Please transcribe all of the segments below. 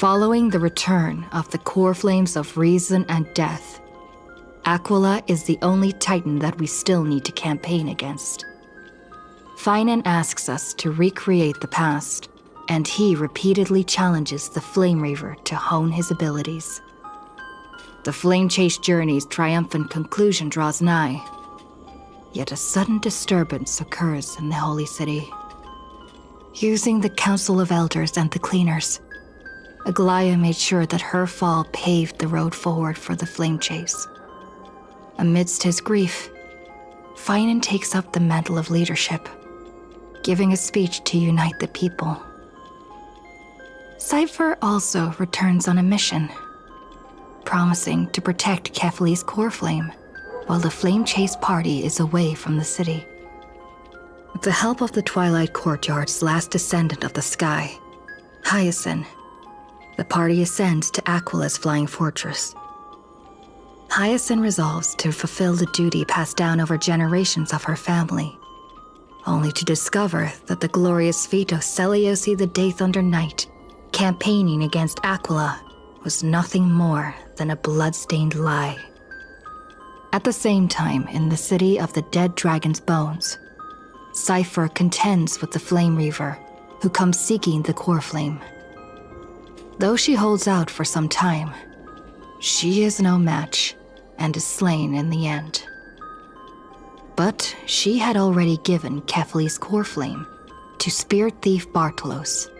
Following the return of the core flames of reason and death, Aquila is the only titan that we still need to campaign against. Finan asks us to recreate the past, and he repeatedly challenges the Flame Reaver to hone his abilities. The Flame Chase journey's triumphant conclusion draws nigh, yet a sudden disturbance occurs in the Holy City. Using the Council of Elders and the Cleaners, Aglaia made sure that her fall paved the road forward for the Flame Chase. Amidst his grief, Finan takes up the mantle of leadership, giving a speech to unite the people. Cypher also returns on a mission, promising to protect Kefali's core flame while the Flame Chase party is away from the city. With the help of the Twilight Courtyard's last descendant of the sky, Hyacinth, the party ascends to Aquila's flying fortress. Hyacinth resolves to fulfill the duty passed down over generations of her family, only to discover that the glorious feat of Seliosi the Day Thunder Knight campaigning against Aquila was nothing more than a blood-stained lie. At the same time, in the city of the dead dragon's bones, Cypher contends with the Flame Reaver, who comes seeking the core flame. Though she holds out for some time, she is no match and is slain in the end. But she had already given Kefali's core flame to Spirit Thief Bartolos,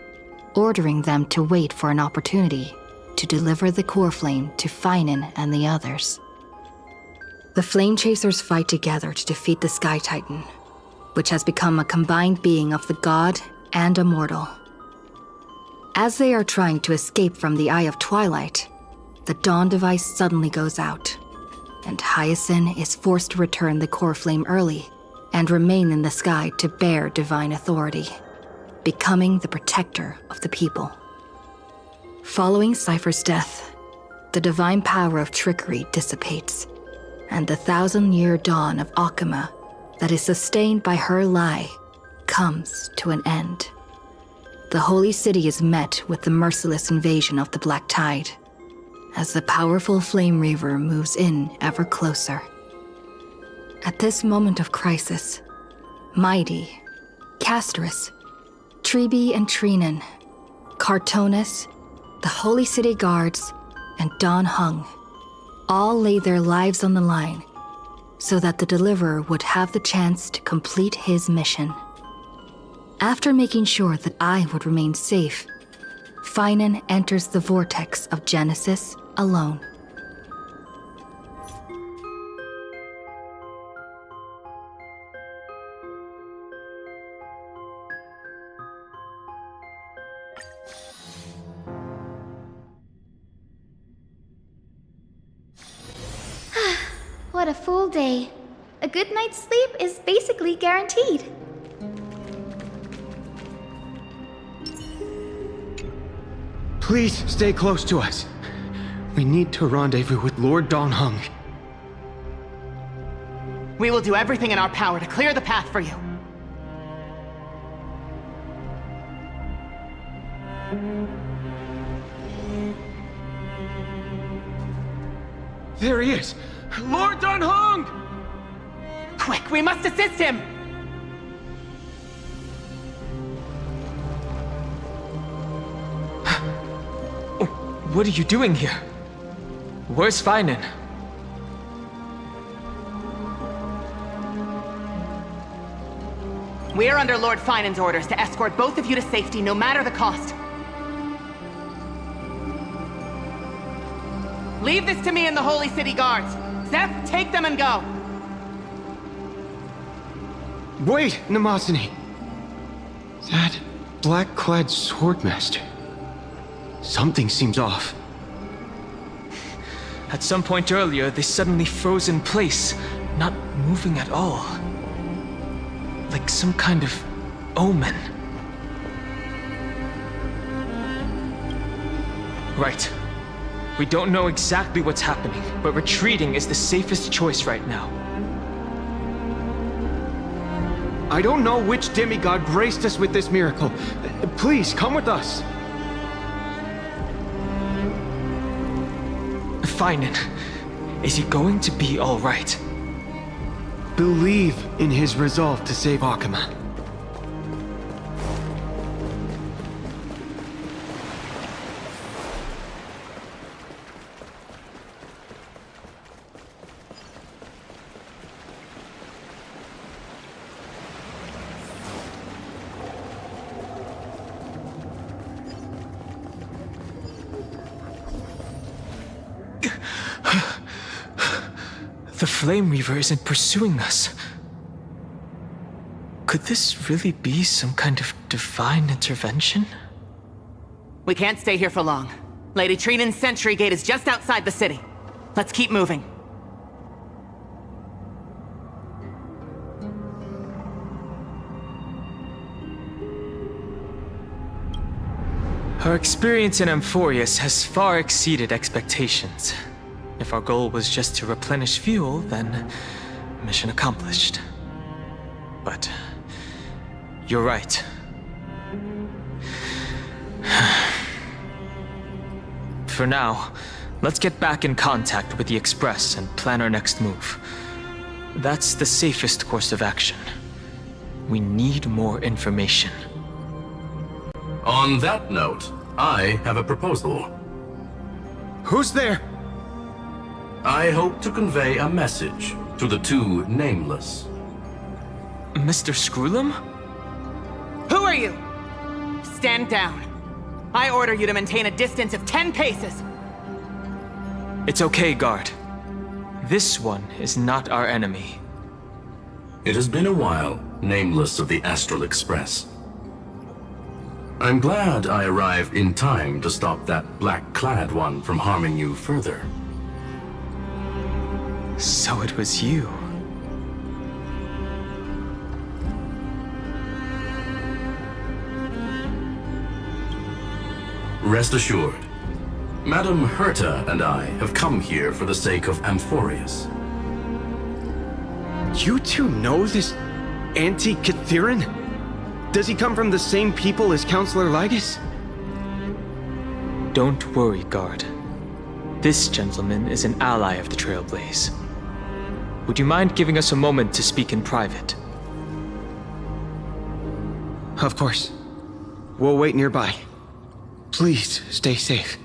ordering them to wait for an opportunity to deliver the core flame to Finan and the others. The Flame Chasers fight together to defeat the Sky Titan, which has become a combined being of the god and a mortal. As they are trying to escape from the Eye of Twilight, the Dawn device suddenly goes out, and Hyacinth is forced to return the core flame early and remain in the sky to bear divine authority, becoming the protector of the people. Following Cypher's death, the divine power of trickery dissipates, and the 1,000-year dawn of Akama that is sustained by her lie comes to an end. The Holy City is met with the merciless invasion of the Black Tide, as the powerful Flame Reaver moves in ever closer. At this moment of crisis, Mighty, Casterus, Treebe and Trinan, Cartonus, the Holy City Guards, and Don Hung all lay their lives on the line so that the Deliverer would have the chance to complete his mission. After making sure that I would remain safe, Finan enters the vortex of Genesis alone. What a full day. A good night's sleep is basically guaranteed. Please stay close to us. We need to rendezvous with Lord Don Hung. We will do everything in our power to clear the path for you. There he is! Lord Don Hung! Quick, we must assist him! What are you doing here? Where's Finan? We are under Lord Finan's orders to escort both of you to safety, no matter the cost. Leave this to me and the Holy City Guards. Zeph, take them and go. Wait, Namazani. That black-clad swordmaster. Something seems off. At some point earlier, they suddenly froze in place, not moving at all. Like some kind of omen. Right. We don't know exactly what's happening, but retreating is the safest choice right now. I don't know which demigod graced us with this miracle. Please, come with us. Finan, is he going to be alright? Believe in his resolve to save Akama. The Flame Reaver isn't pursuing us. Could this really be some kind of divine intervention? We can't stay here for long. Lady Trinan's sentry gate is just outside the city. Let's keep moving. Our experience in Amphoreus has far exceeded expectations. If our goal was just to replenish fuel, then mission accomplished. But you're right. For now, let's get back in contact with the Express and plan our next move. That's the safest course of action. We need more information. On that note, I have a proposal. Who's there? I hope to convey a message to the two nameless. Mr. Screwlum? Who are you? Stand down. I order you to maintain a distance of 10 paces. It's okay, guard. This one is not our enemy. It has been a while, nameless of the Astral Express. I'm glad I arrived in time to stop that black-clad one from harming you further. So it was you. Rest assured, Madam Herta and I have come here for the sake of Amphoreus. You two know this anti-Catheran? Does he come from the same people as Counselor Lygus? Don't worry, guard. This gentleman is an ally of the Trailblaze. Would you mind giving us a moment to speak in private? Of course. We'll wait nearby. Please stay safe.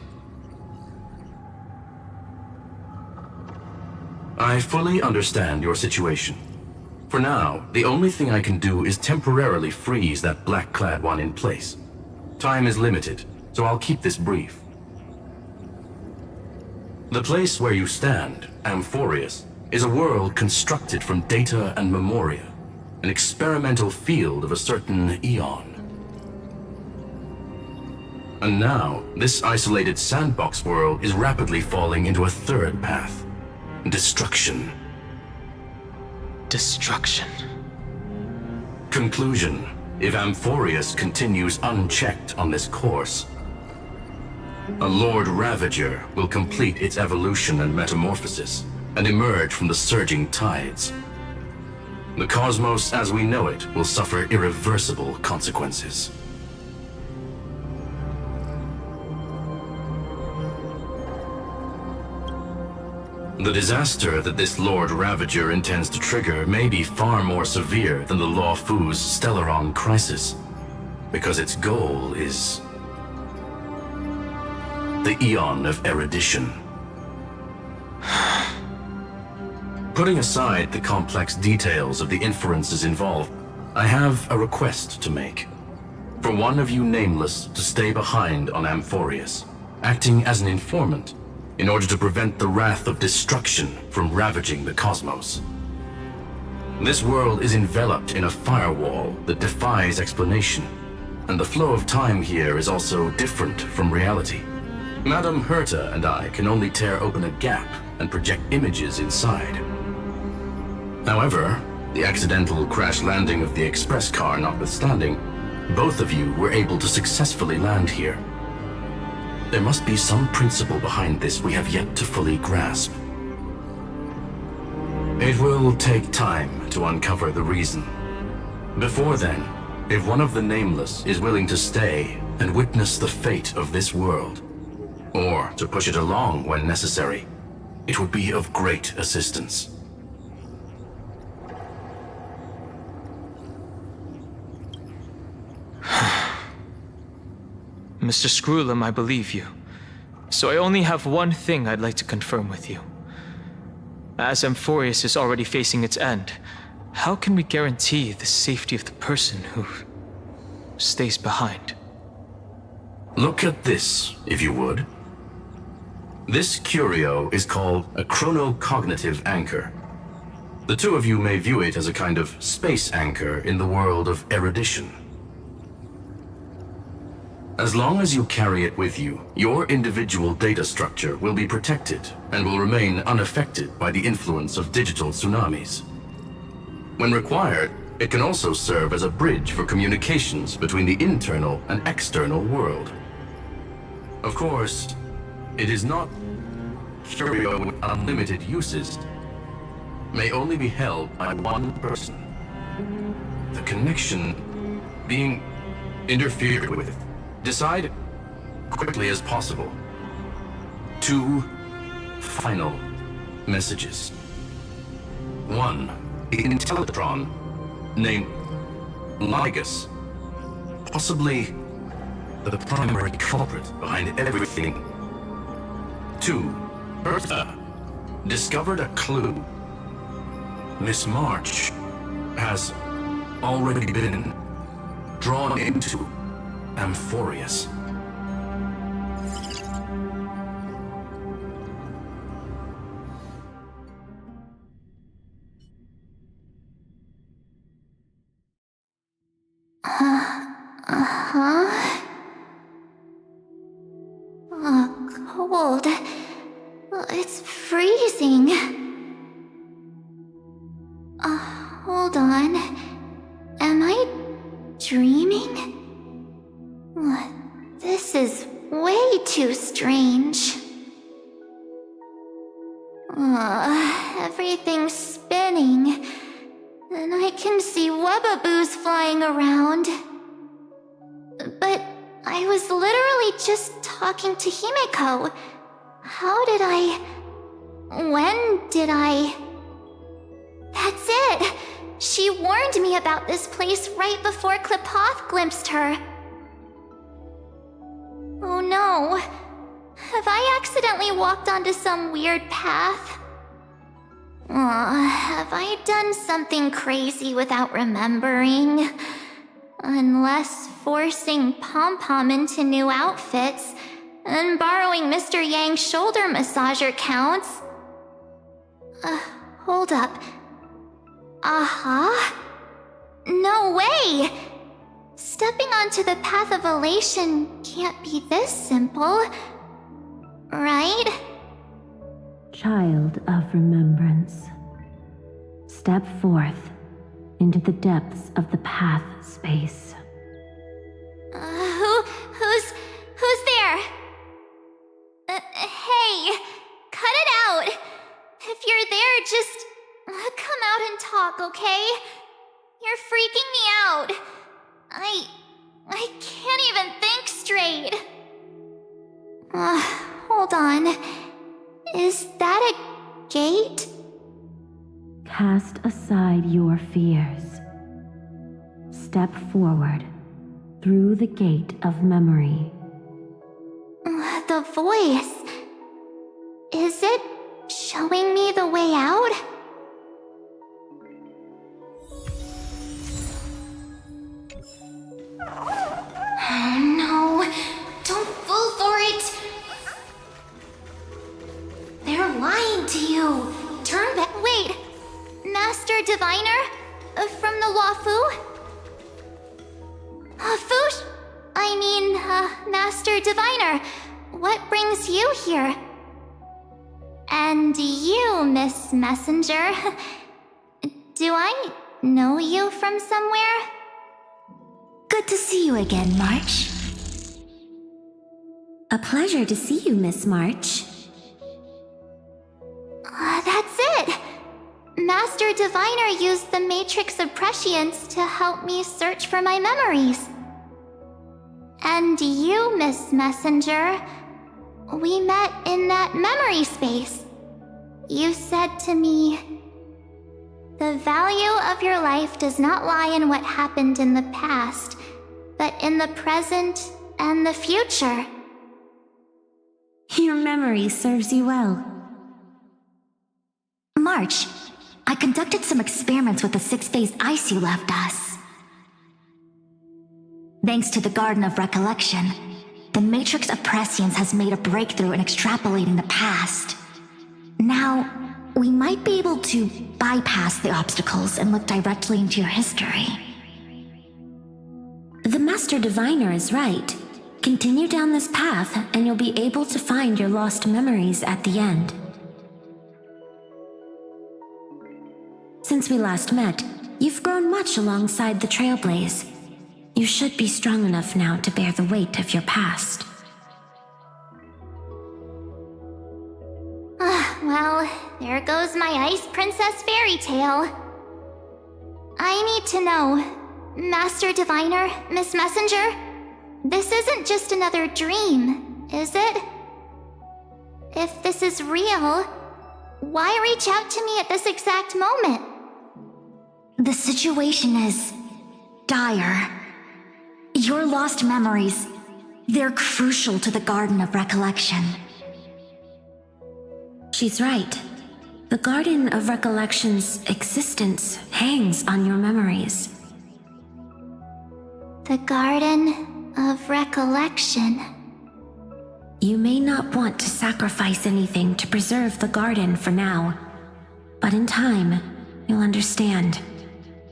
I fully understand your situation. For now, the only thing I can do is temporarily freeze that black-clad one in place. Time is limited, so I'll keep this brief. The place where you stand, Amphoreus, is a world constructed from data and memoria, an experimental field of a certain eon. And now, this isolated sandbox world is rapidly falling into a third path: destruction. Destruction. Conclusion: if Amphoreus continues unchecked on this course, a Lord Ravager will complete its evolution and metamorphosis, and emerge from the surging tides. The cosmos as we know it will suffer irreversible consequences. The disaster that this Lord Ravager intends to trigger may be far more severe than the Law Fu's Stellaron crisis, because its goal is the Eon of Erudition. Putting aside the complex details of the inferences involved, I have a request to make. For one of you nameless to stay behind on Amphoreus, acting as an informant, in order to prevent the wrath of destruction from ravaging the cosmos. This world is enveloped in a firewall that defies explanation, and the flow of time here is also different from reality. Madam Herta and I can only tear open a gap and project images inside. However, the accidental crash landing of the express car notwithstanding, both of you were able to successfully land here. There must be some principle behind this we have yet to fully grasp. It will take time to uncover the reason. Before then, if one of the Nameless is willing to stay and witness the fate of this world, or to push it along when necessary, it would be of great assistance. Mr. Screwlum, I believe you. So I only have one thing I'd like to confirm with you. As Amphoreus is already facing its end, how can we guarantee the safety of the person who stays behind? Look at this, if you would. This curio is called a chronocognitive anchor. The two of you may view it as a kind of space anchor in the world of erudition. As long as you carry it with you, your individual data structure will be protected and will remain unaffected by the influence of digital tsunamis. When required, it can also serve as a bridge for communications between the internal and external world. Of course, it is not curio with unlimited uses. May only be held by one person. The connection being interfered with. Decide quickly as possible. 2 final messages. 1, the Intellitron named Ligus, possibly the primary culprit behind everything. 2, Bertha discovered a clue. Miss March has already been drawn into Amphoreus. Cold. It's freezing. Hold on. Am I dreaming? This is way too strange. Everything's spinning, and I can see webaboos flying around. But I was literally just talking to Himeko. How did I... When did I... That's it! She warned me about this place right before Klipoth glimpsed her. Oh no. Have I accidentally walked onto some weird path? Have I done something crazy without remembering? Unless forcing Pom-Pom into new outfits and borrowing Mr. Yang's shoulder massager counts. Hold up. No way! Stepping onto the path of elation can't be this simple, right? Child of remembrance, step forth into the depths of the path space. Who's there? Hey, cut it out! If you're there, just come out and talk, okay? You're freaking me out. I can't even think straight. Hold on. Is that a gate? Cast aside your fears. Step forward through the gate of memory. The voice. Is it showing me the way out? Oh no, don't fall for it! They're lying to you! Turn back. Wait, Master Diviner? From the Wafu? Master Diviner, what brings you here? And you, Miss Messenger, do I know you from somewhere? Good to see you again, March. A pleasure to see you, Miss March. That's it! Master Diviner used the Matrix of Prescience to help me search for my memories. And you, Miss Messenger, we met in that memory space. you said to me, "The value of your life does not lie in what happened in the past, but in the present and the future." Your memory serves you well. March, I conducted some experiments with the 6 phase ice you left us. Thanks to the Garden of Recollection, the Matrix of Prescience has made a breakthrough in extrapolating the past. Now, we might be able to bypass the obstacles and look directly into your history. The Master Diviner is right. Continue down this path, and you'll be able to find your lost memories at the end. Since we last met, you've grown much alongside the Trailblaze. You should be strong enough now to bear the weight of your past. Well, there goes my Ice Princess fairy tale. I need to know, Master Diviner, Miss Messenger, this isn't just another dream, is it? If this is real, why reach out to me at this exact moment? The situation is dire. Your lost memories, they're crucial to the Garden of Recollection. She's right. The Garden of Recollection's existence hangs on your memories. The Garden of Recollection. You may not want to sacrifice anything to preserve the garden for now, but in time, you'll understand.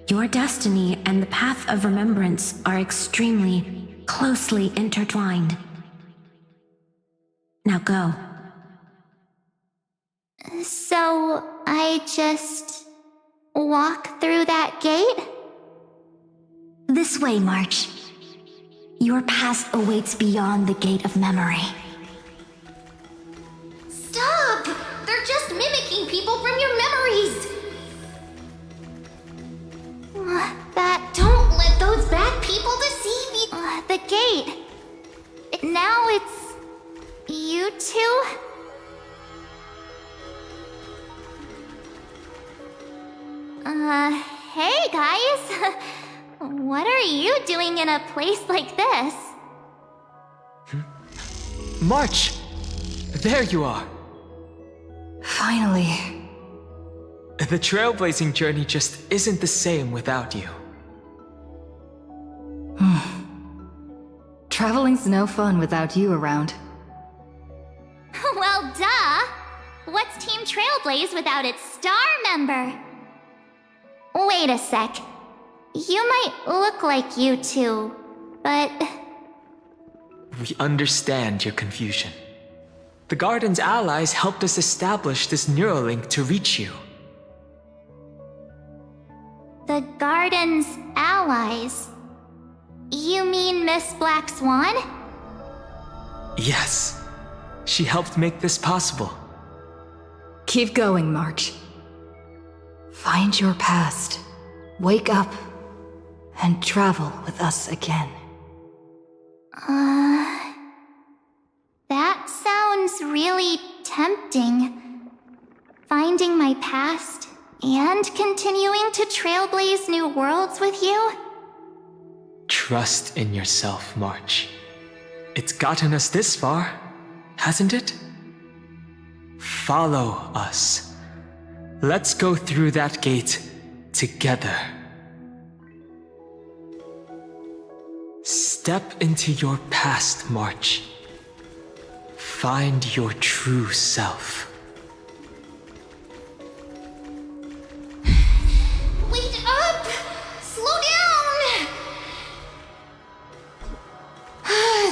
Your destiny and the path of remembrance are extremely, closely intertwined. Now go. So, I just walk through that gate? This way, March. Your past awaits beyond the Gate of Memory. Stop! They're just mimicking people from your memories! Don't let those bad people deceive you! The gate. Now it's... you two? Hey guys! What are you doing in a place like this? March! There you are! Finally. The trailblazing journey just isn't the same without you. Traveling's no fun without you around. Well, duh! What's Team Trailblaze without its star member? Wait a sec. You might look like you two, but... We understand your confusion. The Garden's allies helped us establish this Neuralink to reach you. The Garden's allies? You mean Miss Black Swan? Yes. She helped make this possible. Keep going, March. Find your past. Wake up. And travel with us again. That sounds really tempting. Finding my past and continuing to trailblaze new worlds with you? Trust in yourself, March. It's gotten us this far, hasn't it? Follow us. Let's go through that gate together. Step into your past, March. Find your true self. Wait up! Slow down!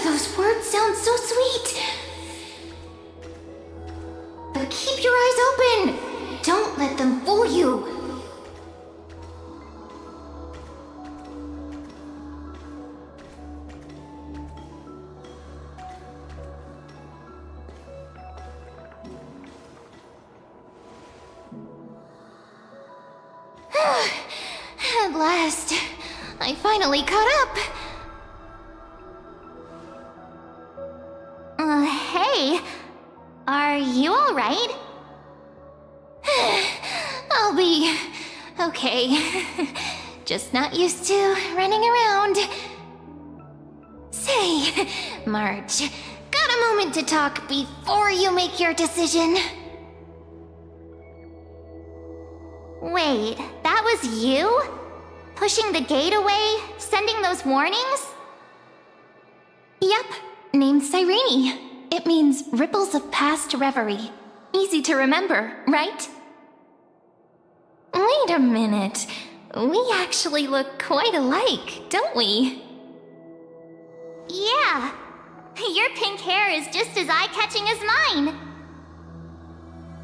Those words sound so sweet. But keep your eyes open! Don't let them fool you! At last, I finally caught up. Hey, are you all right? Okay. Just not used to running around. Say, March, got a moment to talk before you make your decision? Wait, that was you? Pushing the gate away? Sending those warnings? Yep, named Cyrene. It means ripples of past reverie. Easy to remember, right? Wait a minute. We actually look quite alike, don't we? Yeah. Your pink hair is just as eye-catching as mine.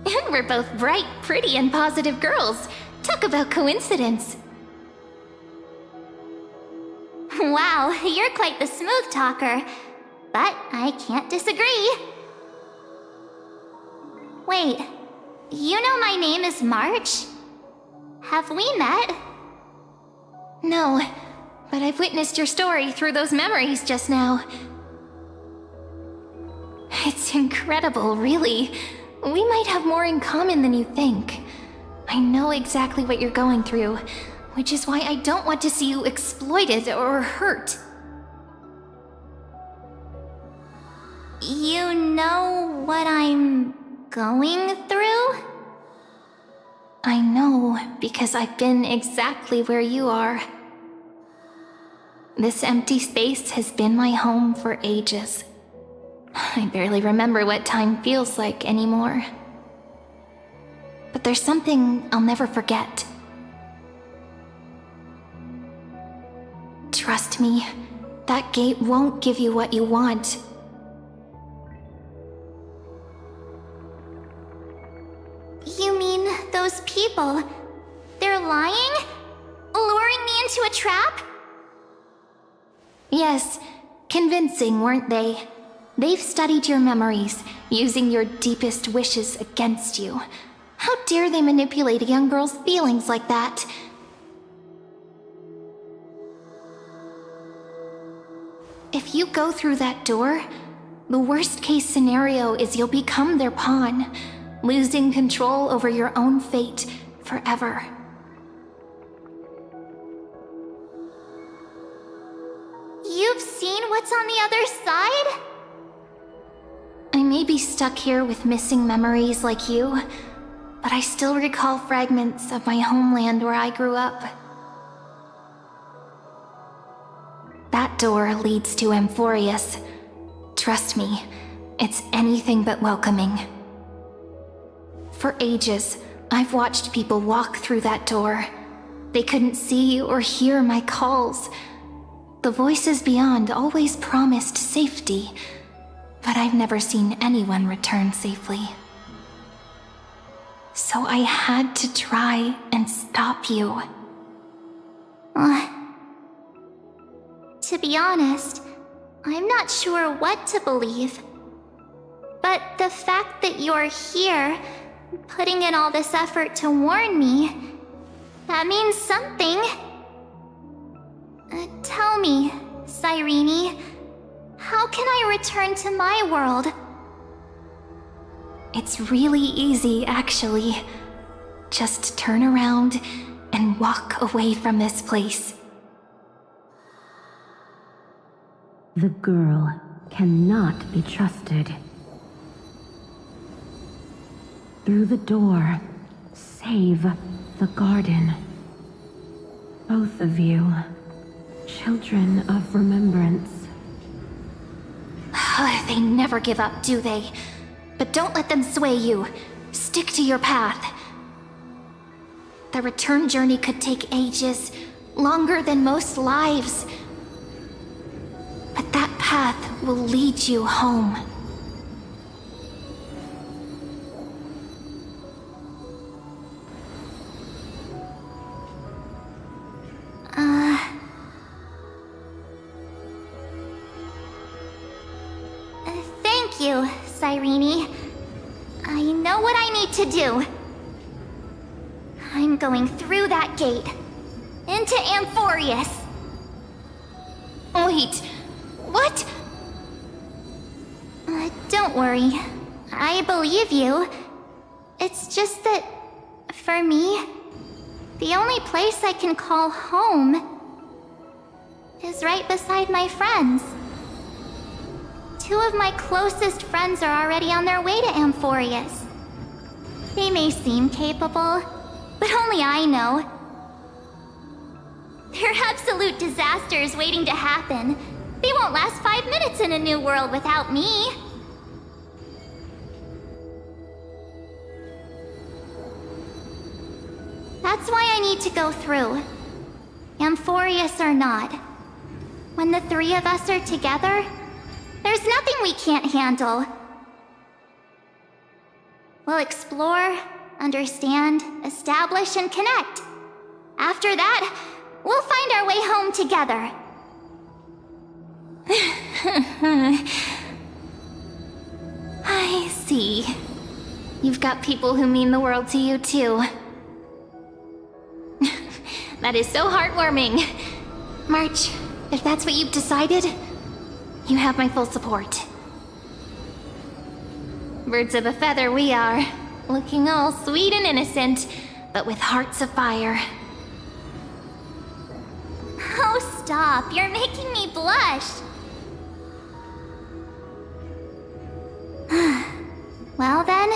And we're both bright, pretty, and positive girls. Talk about coincidence. Wow, you're quite the smooth talker. But I can't disagree. Wait, you know my name is March? Have we met? No, but I've witnessed your story through those memories just now. It's incredible, really. We might have more in common than you think. I know exactly what you're going through, which is why I don't want to see you exploited or hurt. You know what I'm going through? I know, because I've been exactly where you are. This empty space has been my home for ages. I barely remember what time feels like anymore. But there's something I'll never forget. Trust me, that gate won't give you what you want. You mean those people? They're lying? Luring me into a trap? Yes, convincing, weren't they? They've studied your memories, using your deepest wishes against you. How dare they manipulate a young girl's feelings like that? If you go through that door, the worst-case scenario is you'll become their pawn, losing control over your own fate forever. You've seen what's on the other side? I may be stuck here with missing memories like you, but I still recall fragments of my homeland where I grew up. That door leads to Amphoreus. Trust me, it's anything but welcoming. For ages, I've watched people walk through that door. They couldn't see or hear my calls. The voices beyond always promised safety, but I've never seen anyone return safely. So I had to try and stop you. To be honest, I'm not sure what to believe. But the fact that you're here, putting in all this effort to warn me, that means something. Tell me, Cyrene, how can I return to my world? It's really easy, actually. Just turn around and walk away from this place. The girl cannot be trusted. Through the door, save the garden. Both of you, children of remembrance. They never give up, do they? But don't let them sway you. Stick to your path. The return journey could take ages, longer than most lives. But that path will lead you home. Thank you, Cyrene. I know what I need to do. I'm going through that gate. Into Amphoreus. Wait, what? Don't worry. I believe you. It's just that, for me, The only place I can call home is right beside my friends. 2 of my closest friends are already on their way to Amphoreus. They may seem capable, but only I know. They're absolute disasters waiting to happen. They won't last 5 minutes in a new world without me. That's why I need to go through. Amphoreus or not. When the 3 of us are together, there's nothing we can't handle. We'll explore, understand, establish, and connect. After that, we'll find our way home together. I see. You've got people who mean the world to you, too. That is so heartwarming. March, if that's what you've decided, you have my full support. Birds of a feather we are, looking all sweet and innocent, but with hearts of fire. Oh, stop. You're making me blush. Well then,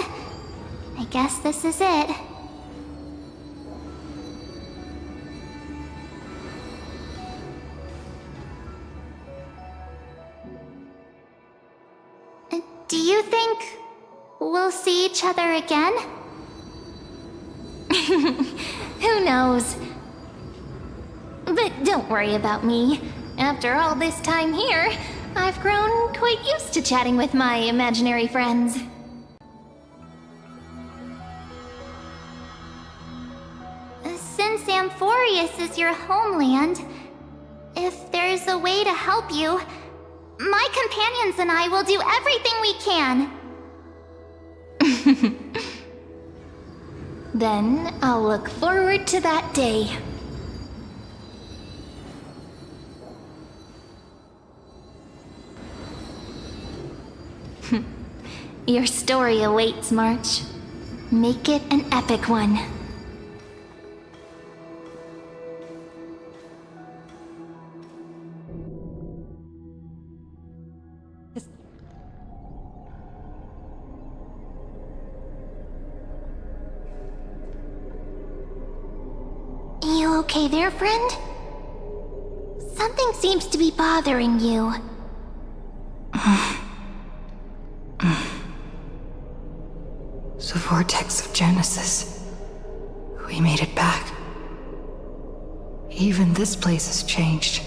I guess this is it. Do you think we'll see each other again? Who knows? But don't worry about me. After all this time here, I've grown quite used to chatting with my imaginary friends. Since Amphoreus is your homeland, if there's a way to help you, my companions and I will do everything we can. Then I'll look forward to that day. Your story awaits, March. Make it an epic one. You okay there, friend? Something seems to be bothering you. The vortex of Genesis. We made it back. Even this place has changed.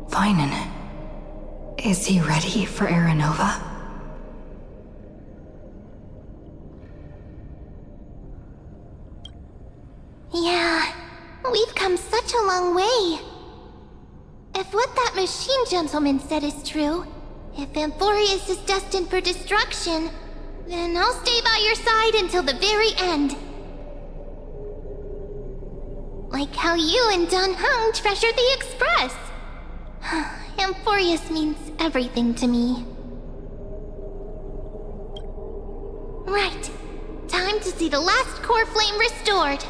Vinen. Is he ready for Aranova? Yeah, we've come such a long way. If what that machine gentleman said is true, if Amphoreus is destined for destruction, then I'll stay by your side until the very end. Like how you and Dun Hung treasured the Express. Amphoreus means everything to me. Right. Time to see the last core flame restored.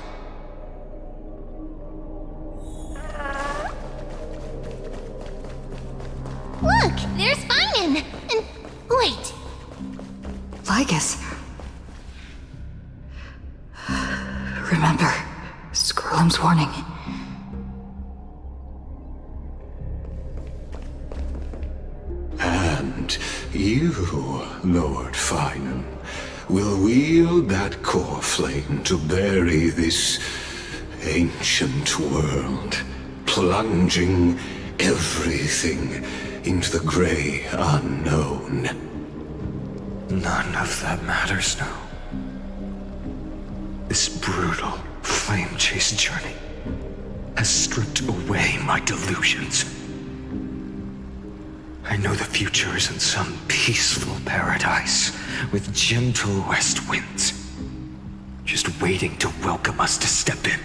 Look, there's Vinen! And wait. Lygus. Remember, Skrulum's warning. And you, Lord Vinen, will wield that core flame to bury this ancient world, plunging everything into the gray unknown. None of that matters now. This brutal, flame-chased journey has stripped away my delusions. I know the future is in some peaceful paradise with gentle west winds, just waiting to welcome us to step in.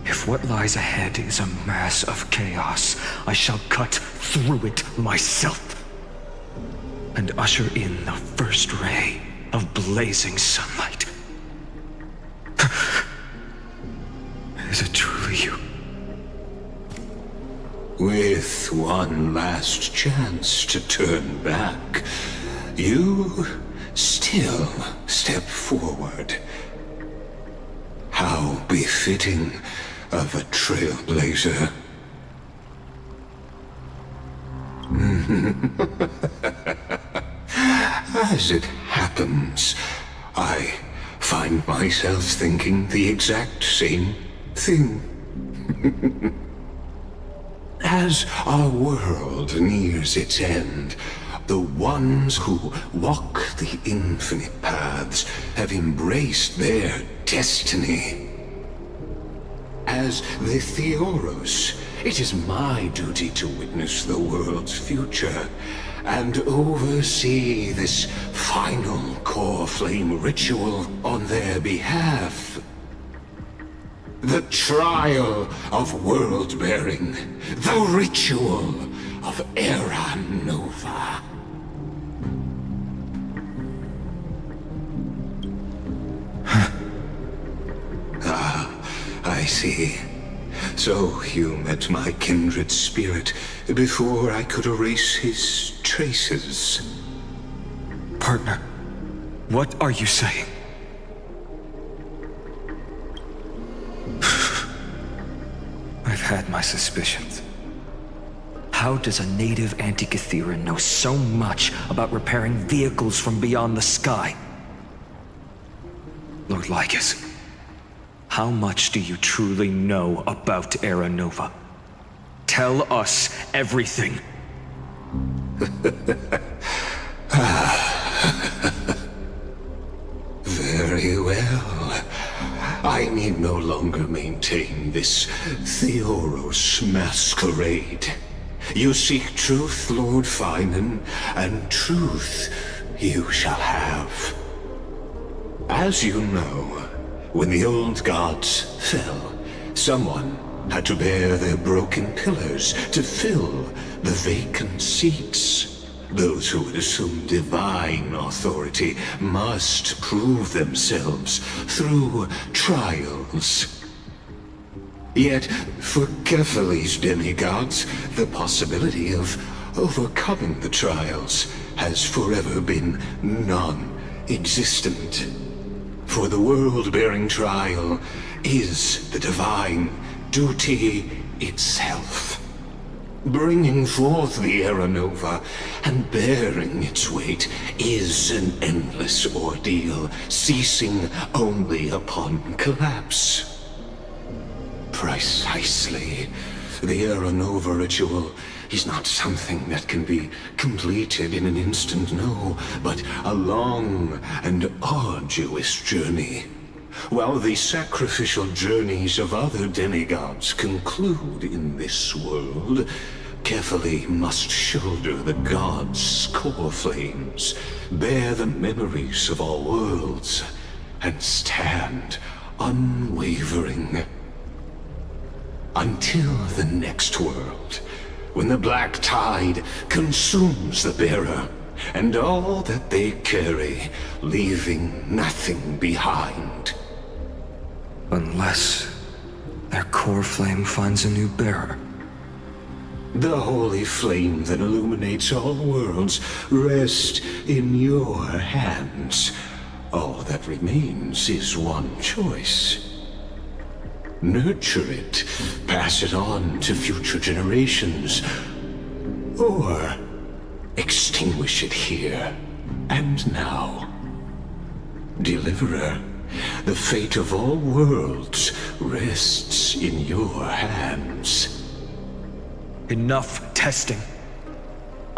If what lies ahead is a mass of chaos, I shall cut through it myself and usher in the first ray of blazing sunlight. Is it truly you? With one last chance to turn back, you still step forward. How befitting of a trailblazer. As it happens, I find myself thinking the exact same thing. As our world nears its end, the ones who walk the infinite paths have embraced their destiny. As the Theoros, it is my duty to witness the world's future and oversee this final core flame ritual on their behalf. The trial of world-bearing, the ritual of Era Nova. I see. So you met my kindred spirit before I could erase his traces. Partner, what are you saying? I've had my suspicions. How does a native Antikytheran know so much about repairing vehicles from beyond the sky? Lord Lycus, how much do you truly know about Era Nova? Tell us everything. Very well. I need no longer maintain this Theoros masquerade. You seek truth, Lord Finan, and truth you shall have. As you know, when the old gods fell, someone had to bear their broken pillars to fill the vacant seats. Those who would assume divine authority must prove themselves through trials. Yet, for Kephales's demigods, the possibility of overcoming the trials has forever been non-existent. For the world-bearing trial is the divine duty itself. Bringing forth the Era Nova and bearing its weight is an endless ordeal, ceasing only upon collapse. Precisely. The Era Nova ritual is not something that can be completed in an instant, no, but a long and arduous journey. While the sacrificial journeys of other demigods conclude in this world, Kephale must shoulder the gods' core flames, bear the memories of all worlds, and stand unwavering. Until the next world, when the black tide consumes the bearer, and all that they carry, leaving nothing behind. Unless their core flame finds a new bearer. The holy flame that illuminates all worlds rests in your hands. All that remains is one choice. Nurture it, pass it on to future generations, or extinguish it here and now. Deliverer, the fate of all worlds rests in your hands. Enough testing.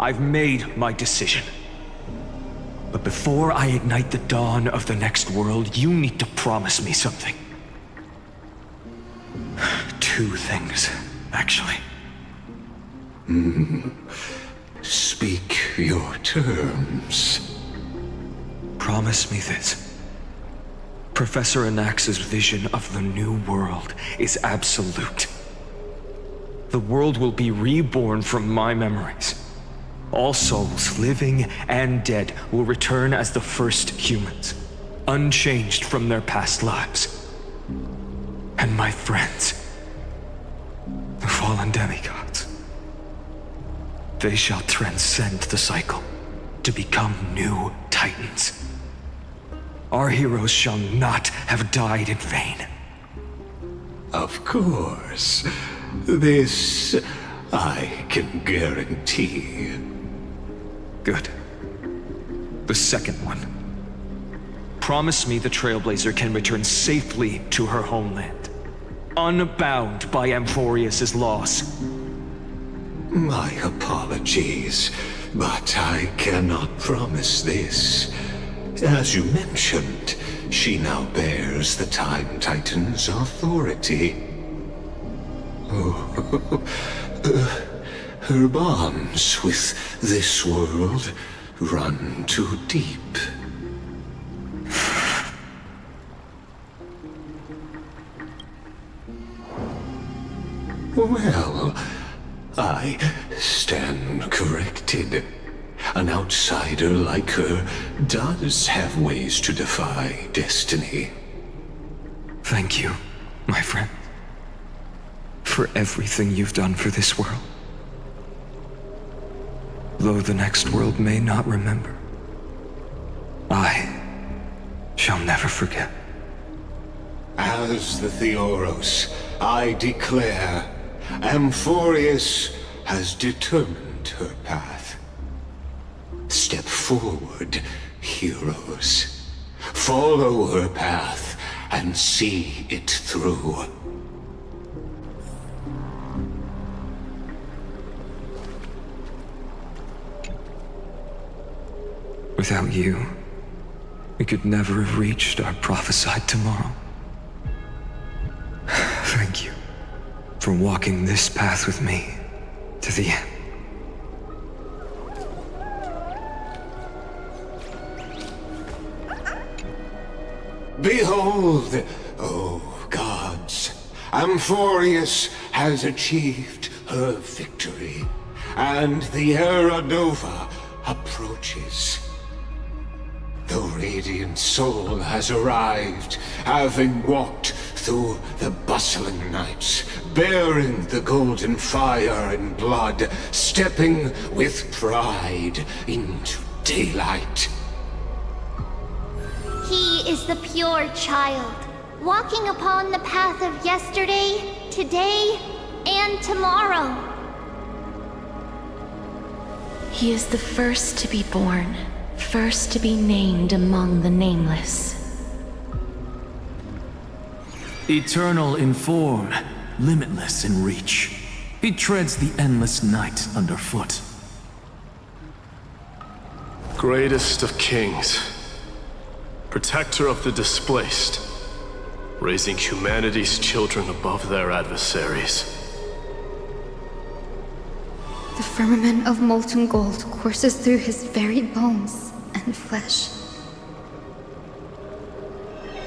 I've made my decision. But before I ignite the dawn of the next world, you need to promise me something. Two things, actually. Speak your terms. Promise me this. Professor Anax's vision of the new world is absolute. The world will be reborn from my memories. All souls, living and dead, will return as the first humans, unchanged from their past lives. and my friends, the fallen demigods. They shall transcend the cycle to become new titans. Our heroes shall not have died in vain. Of course. This I can guarantee. Good. The second one. Promise me the Trailblazer can return safely to her homeland, unbound by Amphoreus' loss. My apologies, but I cannot promise this. As you mentioned, she now bears the Time Titan's authority. Oh, her bonds with this world run too deep. Well, I stand corrected. An outsider like her does have ways to defy destiny. Thank you, my friend, for everything you've done for this world. Though the next world may not remember, I shall never forget. As the Theoros, I declare, Amphoreus has determined her path. Step forward, heroes. Follow her path and see it through. Without you, we could never have reached our prophesied tomorrow. Thank you for walking this path with me to the end. Behold, O gods, Amphoreus has achieved her victory, and the Era Nova approaches. The radiant soul has arrived, having walked through the bustling nights, bearing the golden fire and blood, stepping with pride into daylight. He is the pure child, walking upon the path of yesterday, today, and tomorrow. He is the first to be born, first to be named among the nameless. Eternal in form, limitless in reach. He treads the endless night underfoot. Greatest of kings, protector of the displaced, raising humanity's children above their adversaries. The firmament of molten gold courses through his very bones and flesh.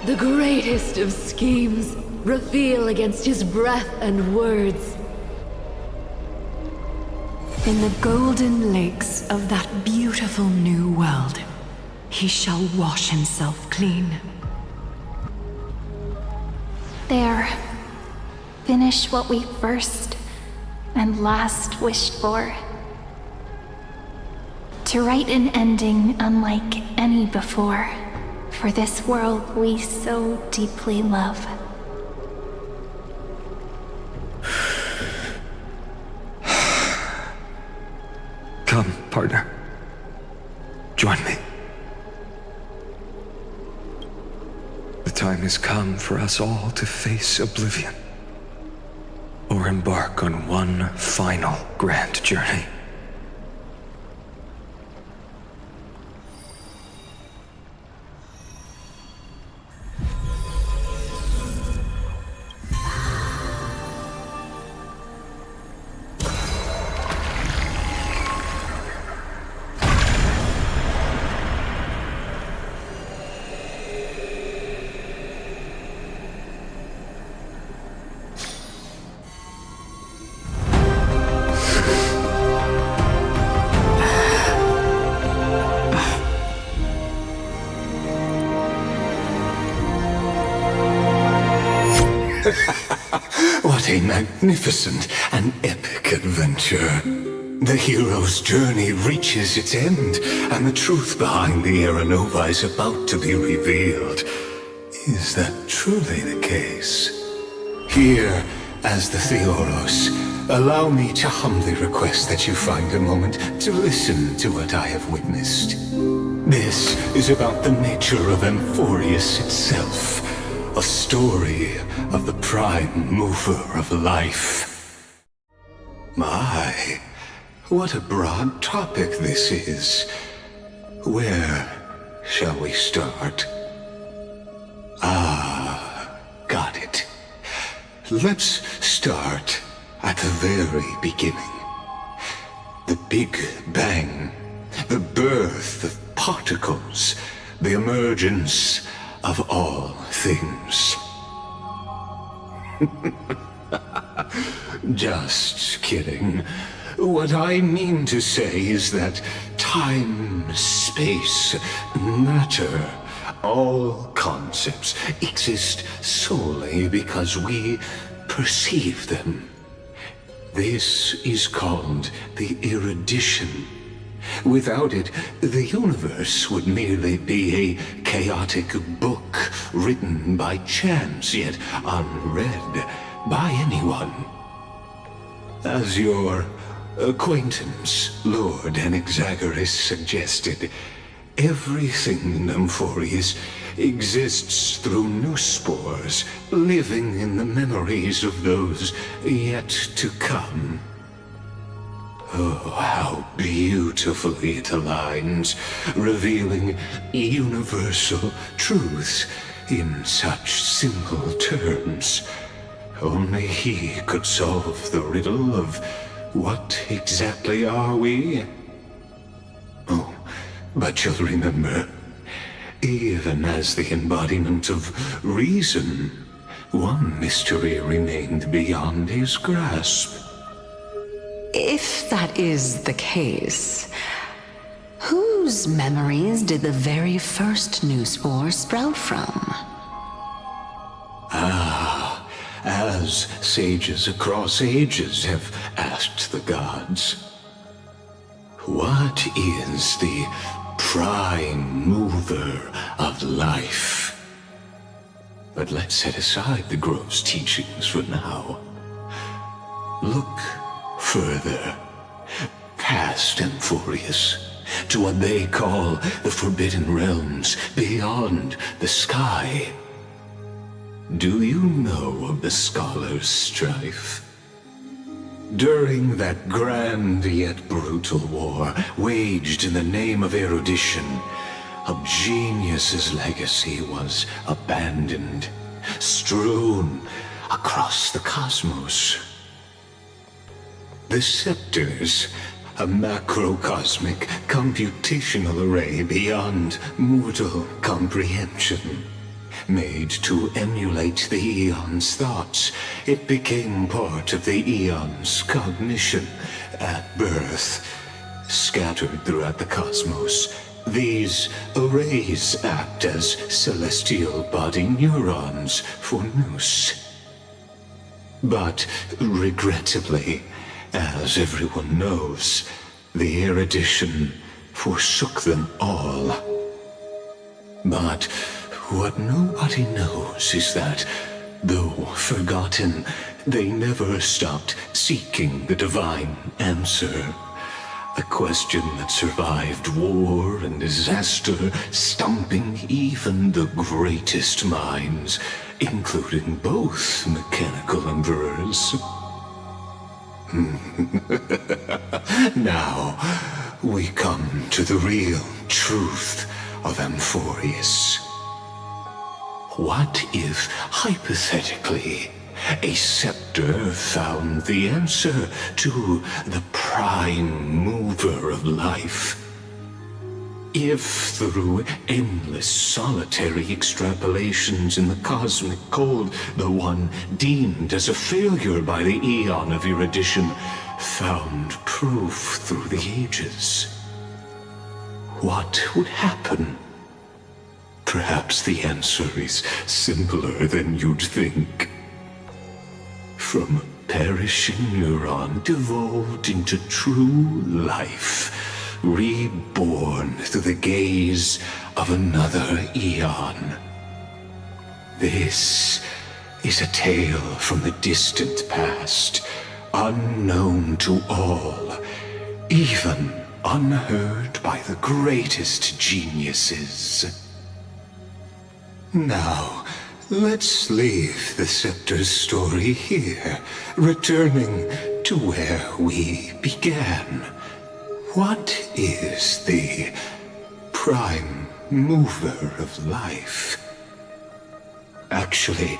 The greatest of schemes reveal against his breath and words. In the golden lakes of that beautiful new world, he shall wash himself clean. There. Finish what we first and last wished for. To write an ending unlike any before, for this world we so deeply love. Come, partner. Join me. The time has come for us all to face oblivion, or embark on one final grand journey. What a magnificent and epic adventure. The hero's journey reaches its end, and the truth behind the Era Nova is about to be revealed. Is that truly the case? Here, as the Theoros, allow me to humbly request that you find a moment to listen to what I have witnessed. This is about the nature of Amphoreus itself, a story of the prime mover of life. My, what a broad topic this is. Where shall we start? Got it. Let's start at the very beginning. The Big Bang, the birth of particles, the emergence of all things. Just kidding. What I mean to say is that time, space, matter, all concepts exist solely because we perceive them. This is called the erudition. Without it, the universe would merely be a chaotic book written by chance, yet unread by anyone. As your acquaintance, Lord Anaxagoras, suggested, everything in Amphoreus exists through new spores, living in the memories of those yet to come. Oh, how beautifully it aligns, revealing universal truths in such simple terms. Only he could solve the riddle of what exactly are we? Oh, but you'll remember, even as the embodiment of reason, one mystery remained beyond his grasp. If that is the case, whose memories did the very first new spore sprout from? As sages across ages have asked the gods, what is the prime mover of life? But let's set aside the grove's teachings for now. Look further, past Amphoreus, to what they call the Forbidden Realms beyond the sky. Do you know of the Scholar's strife? During that grand yet brutal war, waged in the name of erudition, a genius's legacy was abandoned, strewn across the cosmos. The scepters, a macrocosmic computational array beyond mortal comprehension. Made to emulate the Eon's thoughts, it became part of the Eon's cognition at birth. Scattered throughout the cosmos, these arrays act as celestial body neurons for Nous. But regrettably, as everyone knows, the erudition forsook them all. But what nobody knows is that, though forgotten, they never stopped seeking the divine answer. A question that survived war and disaster, stumping even the greatest minds, including both mechanical emperors. Now, we come to the real truth of Amphoreus. What if, hypothetically, a scepter found the answer to the prime mover of life? If through endless solitary extrapolations in the cosmic cold, the one deemed as a failure by the Eon of erudition found proof through the ages, what would happen? Perhaps the answer is simpler than you'd think. From perishing neuron devolved into true life, reborn through the gaze of another eon. This is a tale from the distant past, unknown to all, even unheard by the greatest geniuses. Now, let's leave the Scepter's story here, returning to where we began. What is the prime mover of life? Actually,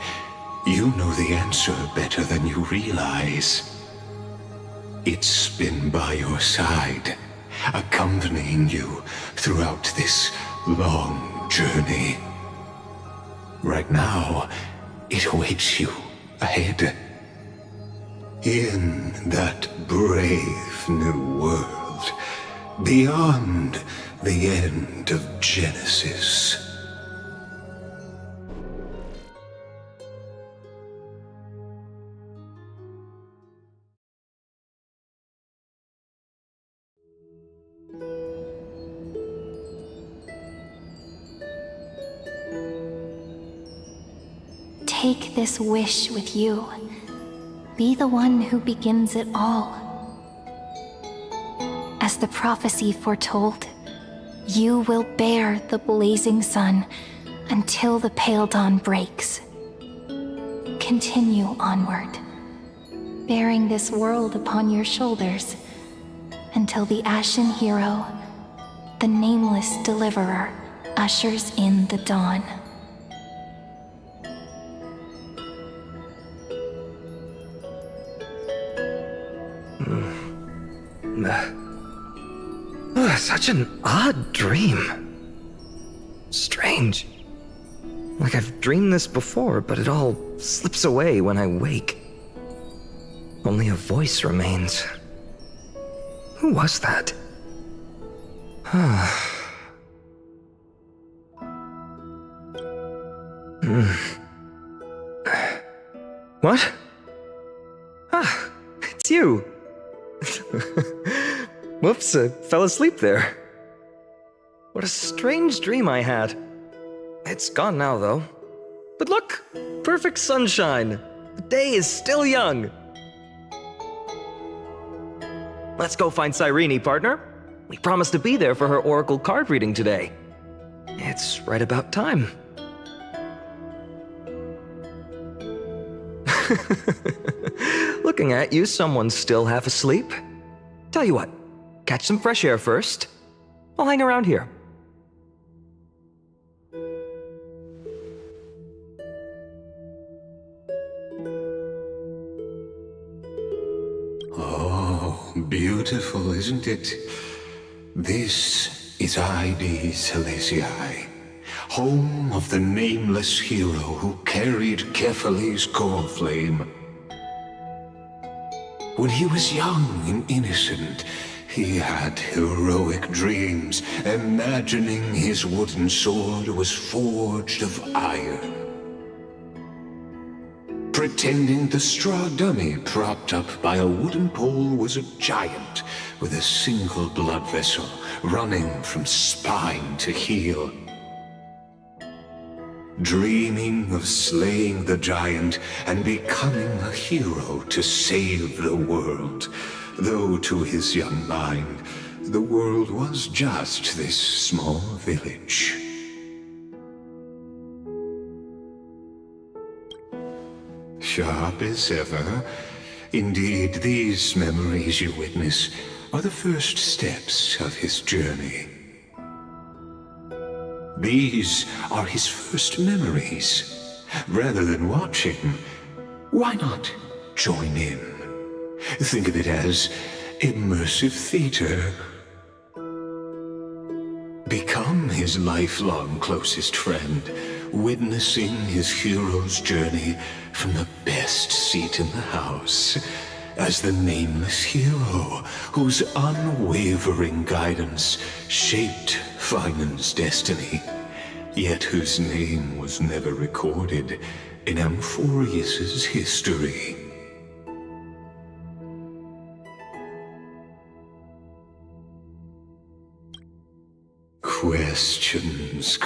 you know the answer better than you realize. It's been by your side, accompanying you throughout this long journey. Right now, it awaits you ahead. In that brave new world, beyond the end of Genesis. Take this wish with you. Be the one who begins it all. As the prophecy foretold, you will bear the blazing sun until the pale dawn breaks. Continue onward, bearing this world upon your shoulders until the Ashen Hero, the nameless deliverer, ushers in the dawn. Such an odd dream. Strange. Like I've dreamed this before, but it all slips away when I wake. Only a voice remains. Who was that? What? Ah, it's you. Whoops, I fell asleep there. What a strange dream I had. It's gone now, though. But look, perfect sunshine. The day is still young. Let's go find Cyrene, partner. We promised to be there for her oracle card reading today. It's right about time. Looking at you, someone's still half asleep. Tell you what, catch some fresh air first. I'll hang around here. Oh, beautiful, isn't it? This is Ide Celestii, home of the nameless hero who carried Kephales's core flame. When he was young and innocent, he had heroic dreams, imagining his wooden sword was forged of iron. Pretending the straw dummy propped up by a wooden pole was a giant with a single blood vessel running from spine to heel. Dreaming of slaying the giant and becoming a hero to save the world, though to his young mind, the world was just this small village. Sharp as ever. Indeed, these memories you witness are the first steps of his journey. These are his first memories. Rather than watch him, why not join in? Think of it as immersive theater. Become his lifelong closest friend, witnessing his hero's journey from the best seat in the house, as the nameless hero whose unwavering guidance shaped Finan's destiny, yet whose name was never recorded in Amphoreus's history. Questions.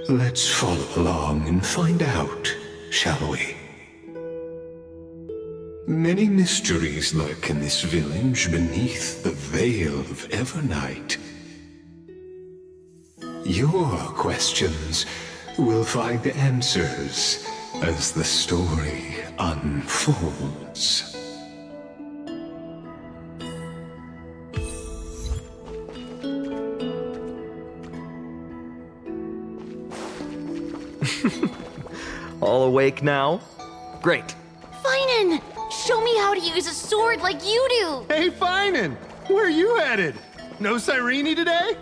Let's follow along and find out, shall we? Many mysteries lurk in this village beneath the veil of Evernight. Your questions will find answers as the story unfolds. All awake now? Great. Finan! Show me how to use a sword like you do! Hey, Finan! Where are you headed? No Cyrene today?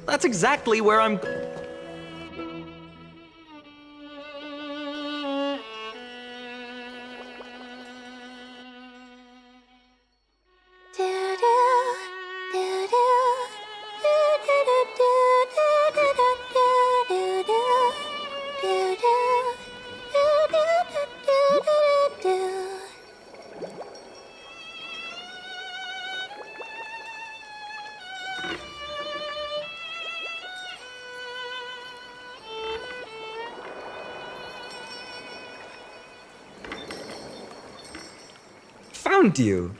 That's exactly where I'm... Found you.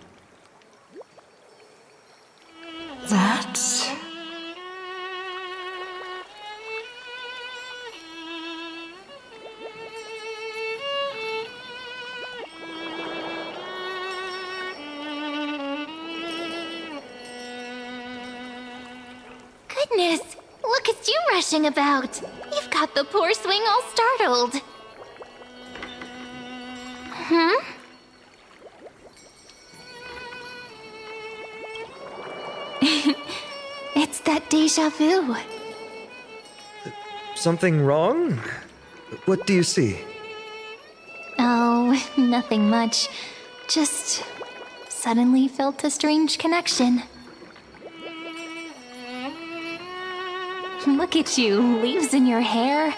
That's... Goodness! Look at you rushing about! You've got the poor swing all startled! Hmm? It's that deja vu. Something wrong? What do you see? Oh, nothing much. Just suddenly felt a strange connection. Look at you, leaves in your hair.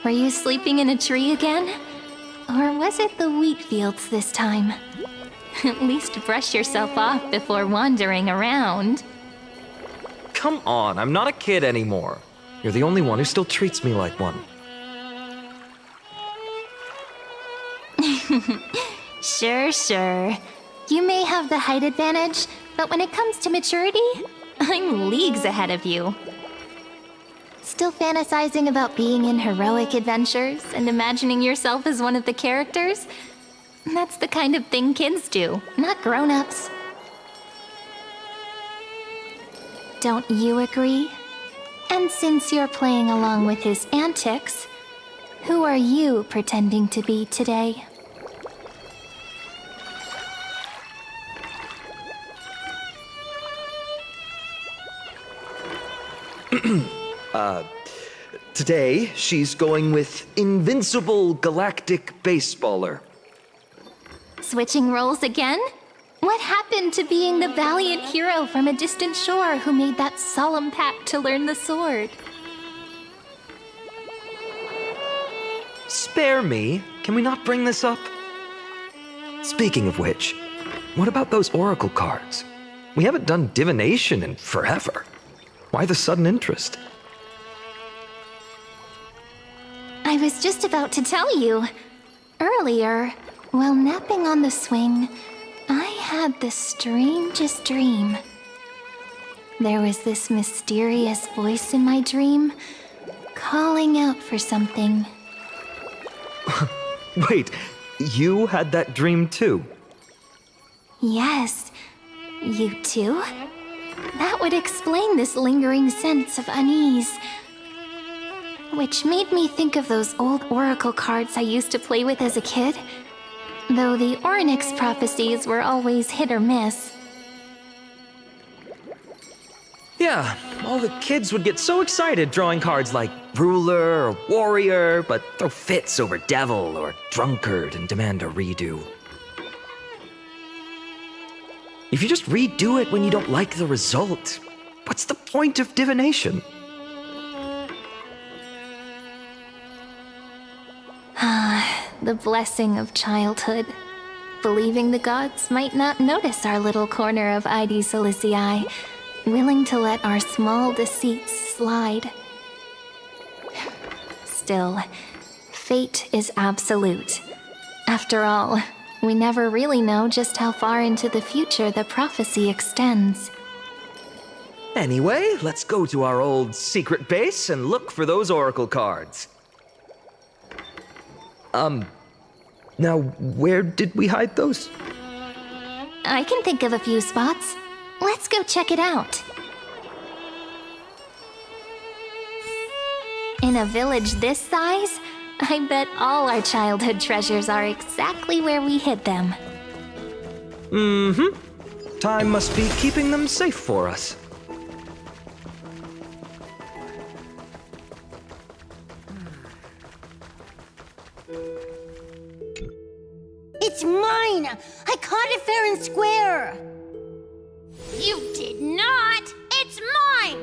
Were you sleeping in a tree again? Or was it the wheat fields this time? At least brush yourself off before wandering around. Come on, I'm not a kid anymore. You're the only one who still treats me like one. Sure. You may have the height advantage, but when it comes to maturity, I'm leagues ahead of you. Still fantasizing about being in heroic adventures and imagining yourself as one of the characters? That's the kind of thing kids do, not grown-ups. Don't you agree? And since you're playing along with his antics, who are you pretending to be today? Today, she's going with Invincible Galactic Baseballer. Switching roles again? What happened to being the valiant hero from a distant shore who made that solemn pact to learn the sword? Spare me. Can we not bring this up? Speaking of which, what about those oracle cards? We haven't done divination in forever. Why the sudden interest? I was just about to tell you. Earlier, while napping on the swing, I had the strangest dream. There was this mysterious voice in my dream, calling out for something. Wait, you had that dream too? Yes, you too? That would explain this lingering sense of unease. Which made me think of those old oracle cards I used to play with as a kid. Though the Ornyx prophecies were always hit or miss. Yeah, all the kids would get so excited drawing cards like ruler or warrior, but throw fits over devil or drunkard and demand a redo. If you just redo it when you don't like the result, what's the point of divination? Ah, the blessing of childhood. believing the gods might not notice our little corner of ID Silicii, willing to let our small deceits slide. Still, fate is absolute. After all, we never really know just how far into the future the prophecy extends. Anyway, let's go to our old secret base and look for those oracle cards. Now, where did we hide those? I can think of a few spots. Let's go check it out. In a village this size, I bet all our childhood treasures are exactly where we hid them. Mm-hmm. Time must be keeping them safe for us. It's mine! I caught it fair and square! You did not! It's mine!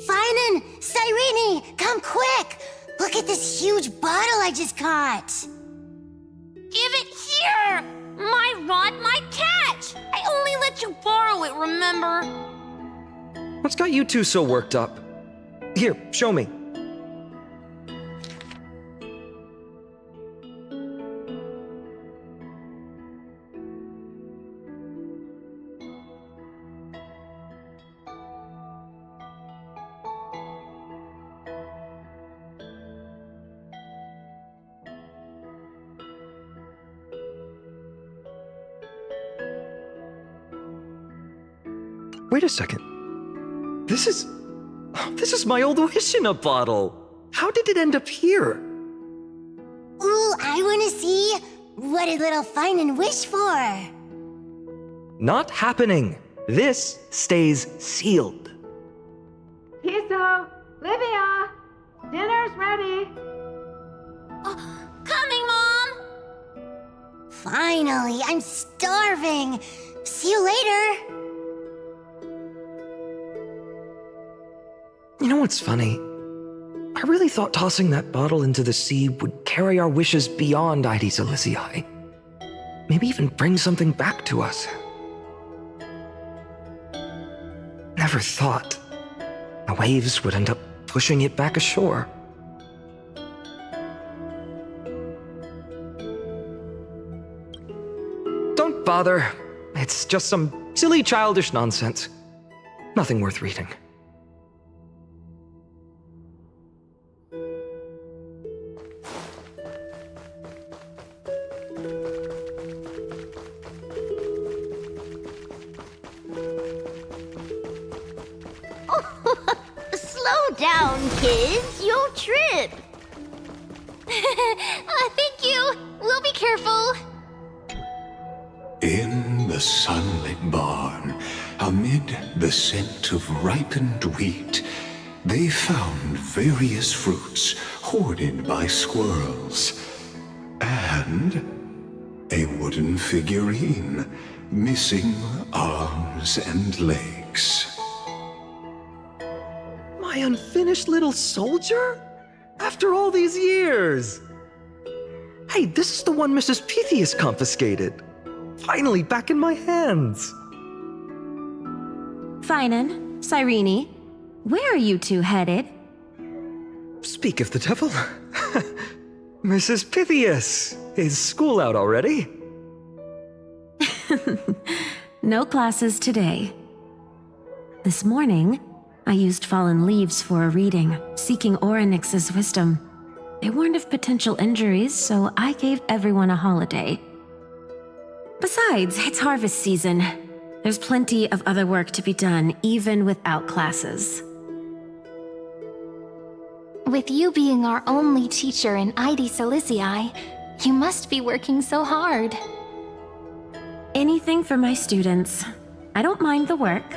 Finan! Cyrene! Come quick! Look at this huge bottle I just caught! Give it here! My rod, my catch! I only let you borrow it, remember? What's got you two so worked up? Here, show me. Wait a second. This is my old wish in a bottle. How did it end up here? Ooh, I wanna see. What did little Finan wish for? Not happening. This stays sealed. Piso! Livia! Dinner's ready! Coming, Mom! Finally, I'm starving. See you later. You know what's funny? I really thought tossing that bottle into the sea would carry our wishes beyond ID Silicii. Maybe even bring something back to us. Never thought the waves would end up pushing it back ashore. Don't bother. It's just some silly childish nonsense. Nothing worth reading. Slow down, kids. You'll trip. Thank you. We'll be careful. In the sunlit barn, amid the scent of ripened wheat, they found various fruits hoarded by squirrels, and a wooden figurine missing arms and legs. My unfinished little soldier? After all these years! Hey, this is the one Mrs. Pythias confiscated. Finally back in my hands. Finan, Cyrene, where are you two headed? Speak of the devil. Mrs. Pythias, is school out already? No classes today. This morning, I used fallen leaves for a reading, seeking Orynyx's wisdom. They warned of potential injuries, so I gave everyone a holiday. Besides, it's harvest season. There's plenty of other work to be done, even without classes. With you being our only teacher in ID Silicii, you must be working so hard. Anything for my students. I don't mind the work.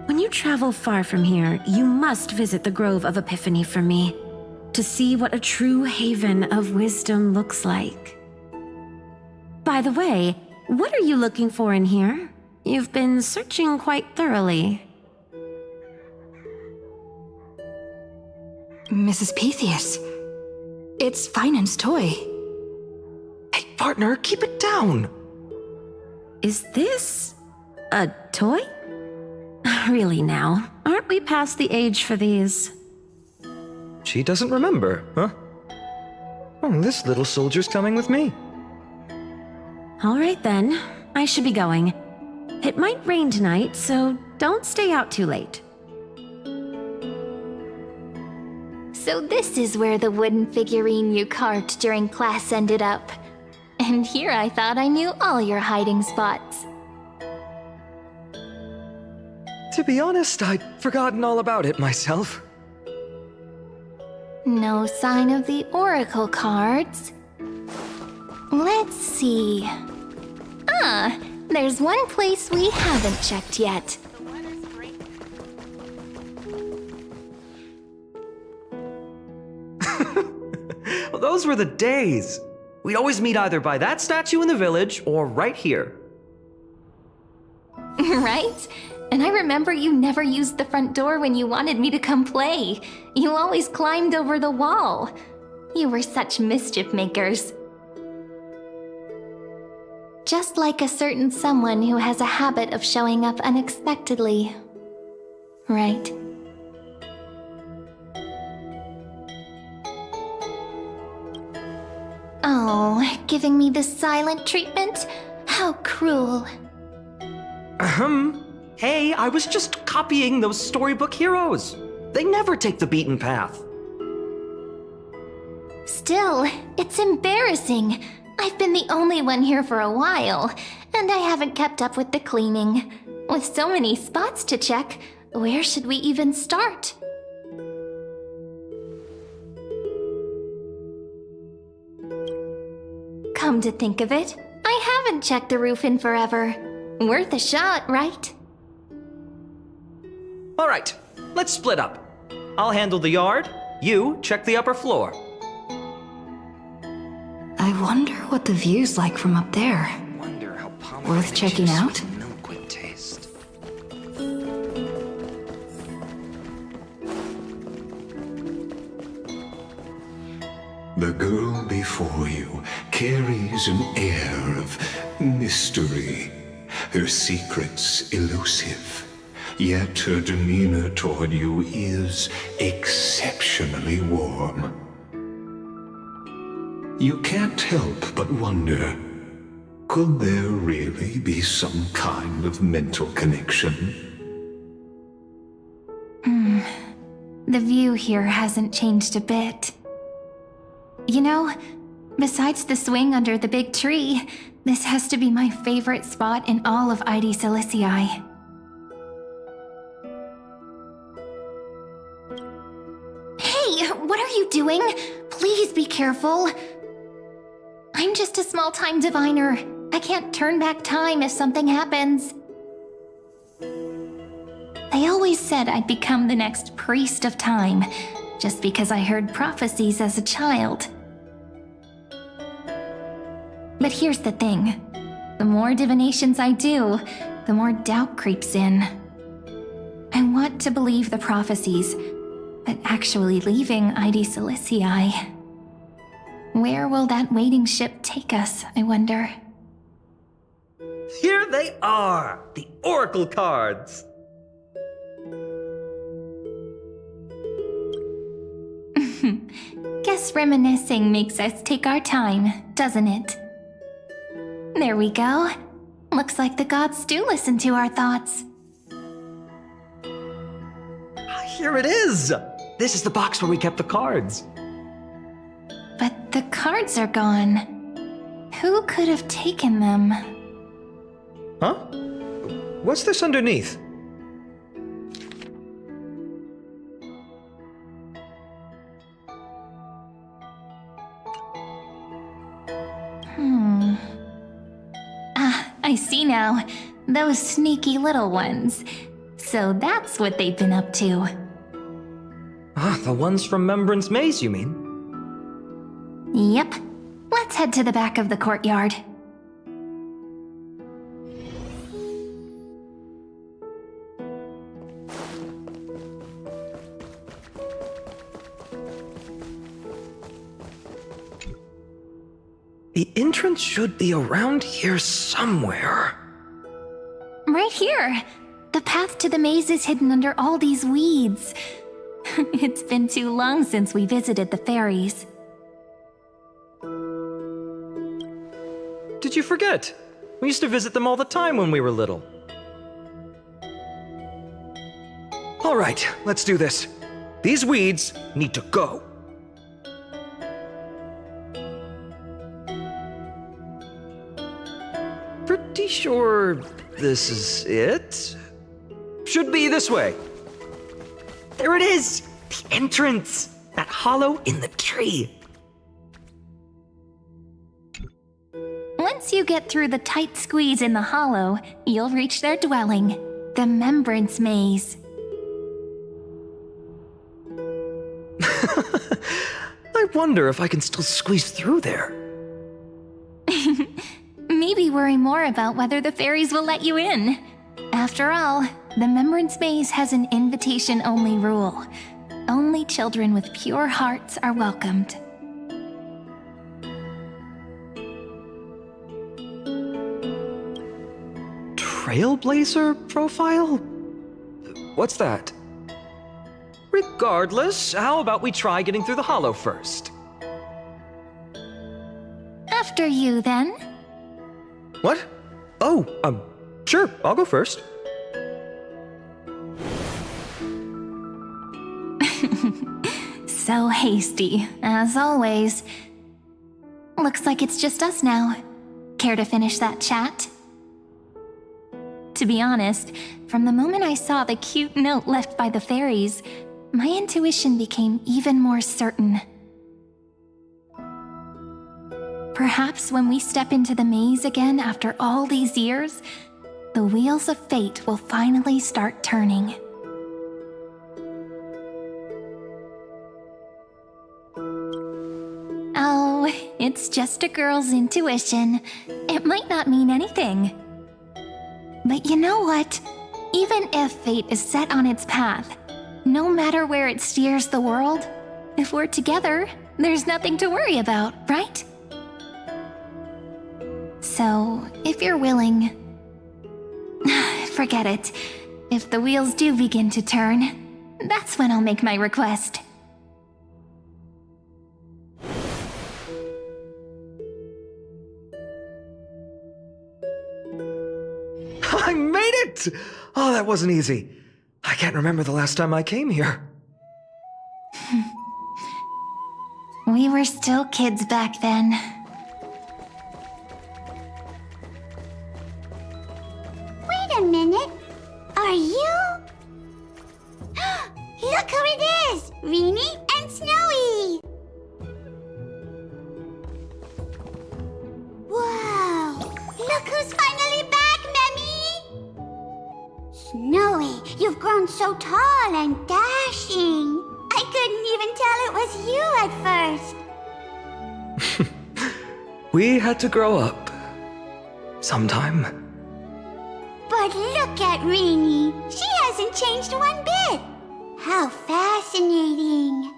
When you travel far from here, you must visit the Grove of Epiphany for me, to see what a true haven of wisdom looks like. By the way, what are you looking for in here? You've been searching quite thoroughly. Mrs. Pythias, it's Finan's toy. partner, keep it down. Is this a toy? Really now, aren't we past the age for these? She doesn't remember, huh? Oh, this little soldier's coming with me. All right then, I should be going. It might rain tonight, so don't stay out too late. So this is where the wooden figurine you carved during class ended up. And here I thought I knew all your hiding spots. To be honest, I'd forgotten all about it myself. No sign of the oracle cards. Let's see. Ah, there's one place we haven't checked yet. Well, those were the days. We'd always meet either by that statue in the village or right here. Right? And I remember you never used the front door when you wanted me to come play. You always climbed over the wall. You were such mischief makers. Just like a certain someone who has a habit of showing up unexpectedly. Right? Oh, giving me this silent treatment? How cruel. Hey, I was just copying those storybook heroes. They never take the beaten path. Still, it's embarrassing. I've been the only one here for a while, and I haven't kept up with the cleaning. With so many spots to check, where should we even start? Come to think of it, I haven't checked the roof in forever. Worth a shot, right? All right, let's split up. I'll handle the yard, you check the upper floor. I wonder what the view's like from up there. Worth checking out? Milk would taste. The girl before you carries an air of mystery, her secrets elusive, yet her demeanor toward you is exceptionally warm. You can't help but wonder, could there really be some kind of mental connection? The view here hasn't changed a bit. You know, besides the swing under the big tree, this has to be my favorite spot in all of ID Silicii. Hey, what are you doing? Please be careful. I'm just a small-time diviner. I can't turn back time if something happens. They always said I'd become the next priest of time, just because I heard prophecies as a child. But here's the thing. The more divinations I do, the more doubt creeps in. I want to believe the prophecies, but actually leaving ID Silicii. Where will that waiting ship take us, I wonder? Here they are, the oracle cards. Guess reminiscing makes us take our time, doesn't it? There we go. Looks like the gods do listen to our thoughts. Here it is. This is the box where we kept the cards. But the cards are gone. Who could have taken them? Huh? What's this underneath? I see now. Those sneaky little ones. So that's what they've been up to. Ah, the ones from Remembrance Maze, you mean? Yep. Let's head to the back of the courtyard. The entrance should be around here somewhere. Right here. The path to the maze is hidden under all these weeds. It's been too long since we visited the fairies. Did you forget? We used to visit them all the time when we were little. All right, let's do this. These weeds need to go. Pretty sure this is it? Should be this way. There it is! The entrance! That hollow in the tree. Once you get through the tight squeeze in the hollow, you'll reach their dwelling, the Remembrance Maze. I wonder if I can still squeeze through there. Maybe worry more about whether the fairies will let you in. After all, the Remembrance Maze has an invitation-only rule. Only children with pure hearts are welcomed. Trailblazer profile? What's that? Regardless, how about we try getting through the hollow first? After you, then. What? Oh, sure, I'll go first. So hasty, as always. Looks like it's just us now. Care to finish that chat? To be honest, from the moment I saw the cute note left by the fairies, my intuition became even more certain. Perhaps when we step into the maze again after all these years, the wheels of fate will finally start turning. Oh, it's just a girl's intuition. It might not mean anything. But you know what? Even if fate is set on its path, no matter where it steers the world, if we're together, there's nothing to worry about, right? So, if you're willing... Forget it. If the wheels do begin to turn, that's when I'll make my request. I made it! Oh, that wasn't easy. I can't remember the last time I came here. We were still kids back then. Wait a minute. Are you? Look who it is! Reenie and Snowy! Whoa! Look who's finally back, Memmy! Snowy, you've grown so tall and dashing. I couldn't even tell it was you at first. We had to grow up. Sometime. But look at Reenie. She hasn't changed one bit. How fascinating.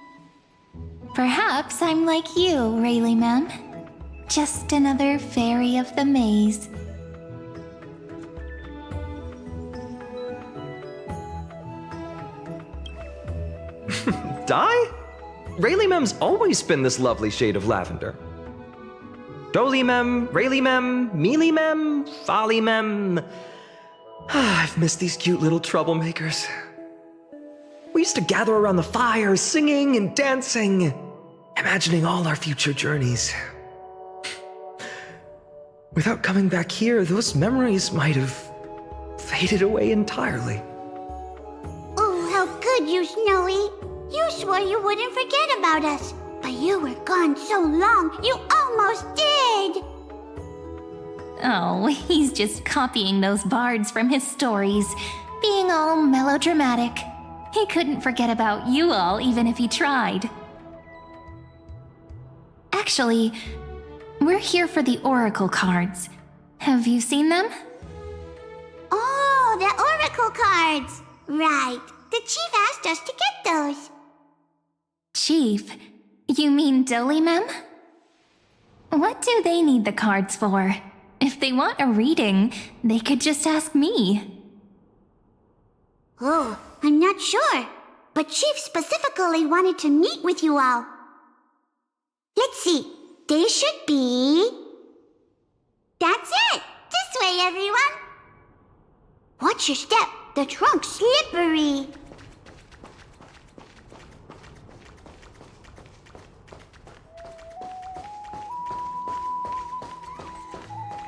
Perhaps I'm like you, Rayleigh Mem. Just another fairy of the maze. Dye? Rayleigh Mem's always been this lovely shade of lavender. Doly Mem, Rayleigh Mem, Mealy Mem, Folly Mem. I've missed these cute little troublemakers. We used to gather around the fire, singing and dancing, imagining all our future journeys. Without coming back here, those memories might have faded away entirely. Oh, how good you, Snowy. You swore you wouldn't forget about us, but you were gone so long, you almost did. Oh, he's just copying those bards from his stories, being all melodramatic. He couldn't forget about you all even if he tried. Actually, we're here for the Oracle cards. Have you seen them? Oh, the Oracle cards. Right. The chief asked us to get those. Chief? You mean Doly Mem? What do they need the cards for? If they want a reading, they could just ask me. Oh, I'm not sure. But Chief specifically wanted to meet with you all. Let's see. They should be... That's it! This way, everyone! Watch your step. The trunk's slippery.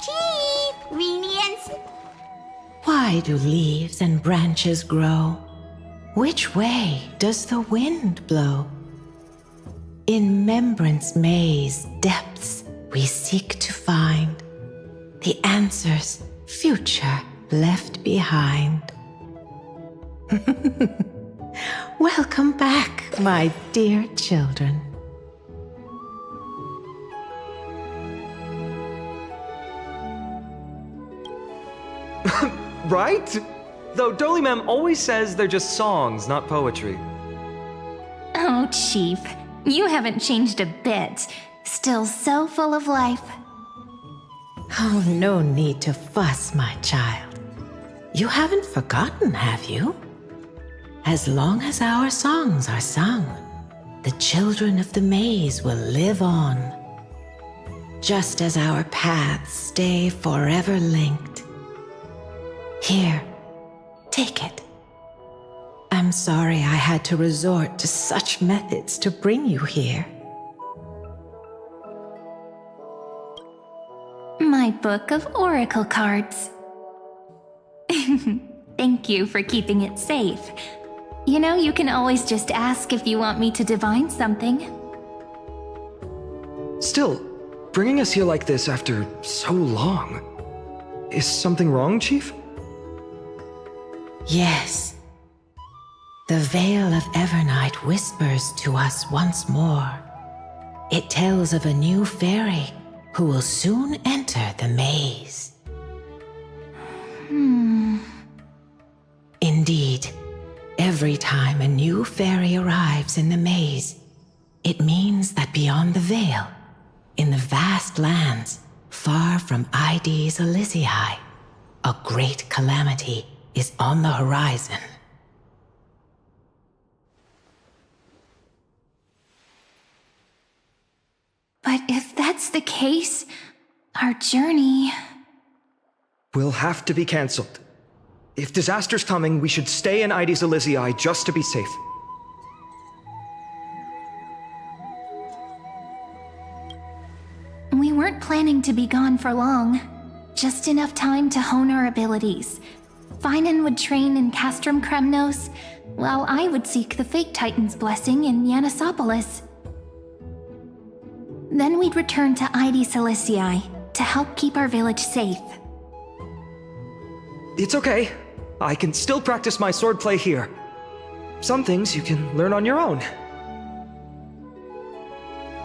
Chief! Renians! Why do leaves and branches grow? Which way does the wind blow? In Membrance Maze depths we seek to find the answers future left behind. Welcome back, my dear children. Right? Though Dolly-mem always says they're just songs, not poetry. Oh, Chief, you haven't changed a bit. Still so full of life. Oh, no need to fuss, my child. You haven't forgotten, have you? As long as our songs are sung, the children of the maze will live on. Just as our paths stay forever linked. Here, take it. I'm sorry I had to resort to such methods to bring you here. My book of oracle cards. Thank you for keeping it safe. You know, you can always just ask if you want me to divine something. Still, bringing us here like this after so long. Is something wrong, Chief? Yes. The Veil of Evernight whispers to us once more. It tells of a new fairy who will soon enter the maze. Indeed, every time a new fairy arrives in the maze, it means that beyond the veil, in the vast lands far from Ides Elysiae, a great calamity is on the horizon. But if that's the case, our journey... Will have to be cancelled. If disaster's coming, we should stay in Ides Elysiae just to be safe. We weren't planning to be gone for long. Just enough time to hone our abilities. Finan would train in Castrum Kremnos, while I would seek the Fake Titan's blessing in Yanisopolis. Then we'd return to Ides Elysiae to help keep our village safe. It's okay. I can still practice my swordplay here. Some things you can learn on your own.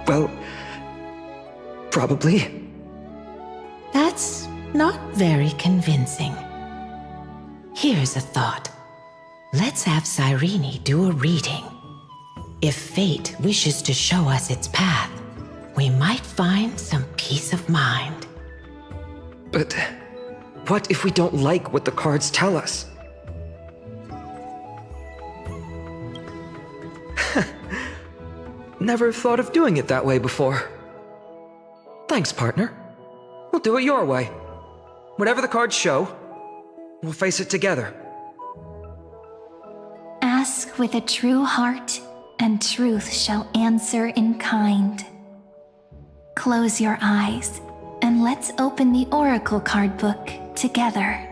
Well, probably. That's not very convincing. Here's a thought. Let's have Cyrene do a reading. If fate wishes to show us its path, we might find some peace of mind. But what if we don't like what the cards tell us? Never thought of doing it that way before. Thanks, partner. We'll do it your way. Whatever the cards show, we'll face it together. Ask with a true heart, and truth shall answer in kind. Close your eyes, and let's open the Oracle card book together.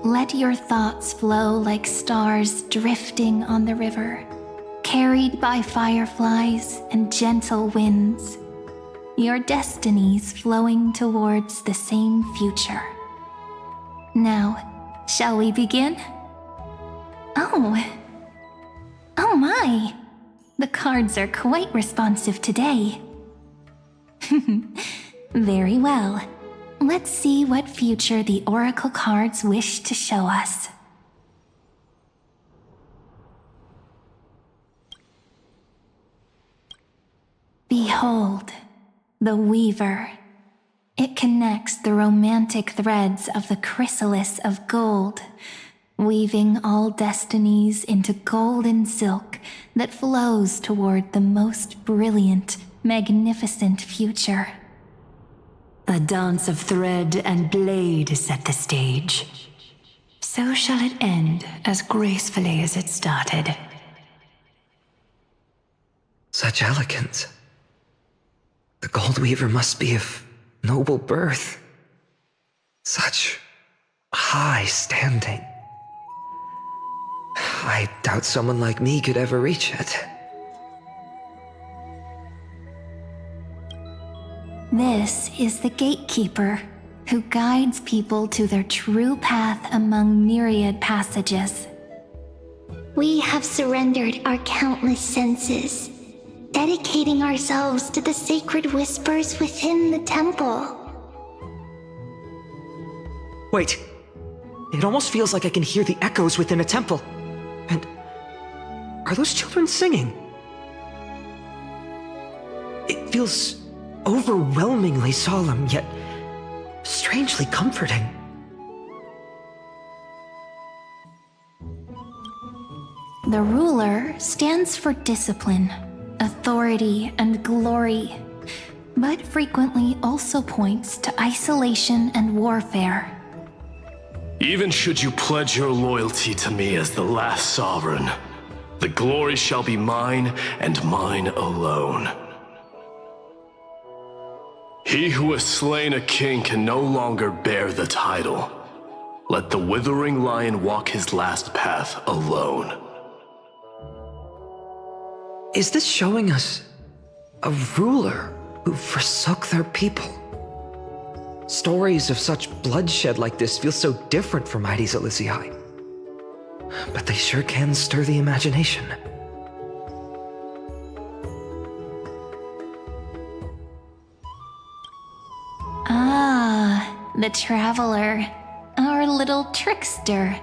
Let your thoughts flow like stars drifting on the river, carried by fireflies and gentle winds. Your destinies flowing towards the same future. Now, shall we begin? Oh my! The cards are quite responsive today. Very well. Let's see what future the Oracle cards wish to show us. Behold, the Weaver. It connects the romantic threads of the chrysalis of gold, weaving all destinies into golden silk that flows toward the most brilliant, magnificent future. The dance of thread and blade set the stage. So shall it end as gracefully as it started. Such elegance. The Gold Weaver must be of noble birth. Such high standing. I doubt someone like me could ever reach it. This is the gatekeeper who guides people to their true path among myriad passages. We have surrendered our countless senses, dedicating ourselves to the sacred whispers within the temple. Wait. It almost feels like I can hear the echoes within a temple. And are those children singing? It feels overwhelmingly solemn, yet strangely comforting. The ruler stands for discipline, authority, and glory, but frequently also points to isolation and warfare. Even should you pledge your loyalty to me as the last sovereign, the glory shall be mine and mine alone. He who has slain a king can no longer bear the title. Let the withering lion walk his last path alone. Is this showing us a ruler who forsook their people? Stories of such bloodshed like this feel so different from Heidi's Elysiae. But they sure can stir the imagination. Ah, the Traveler, our little trickster,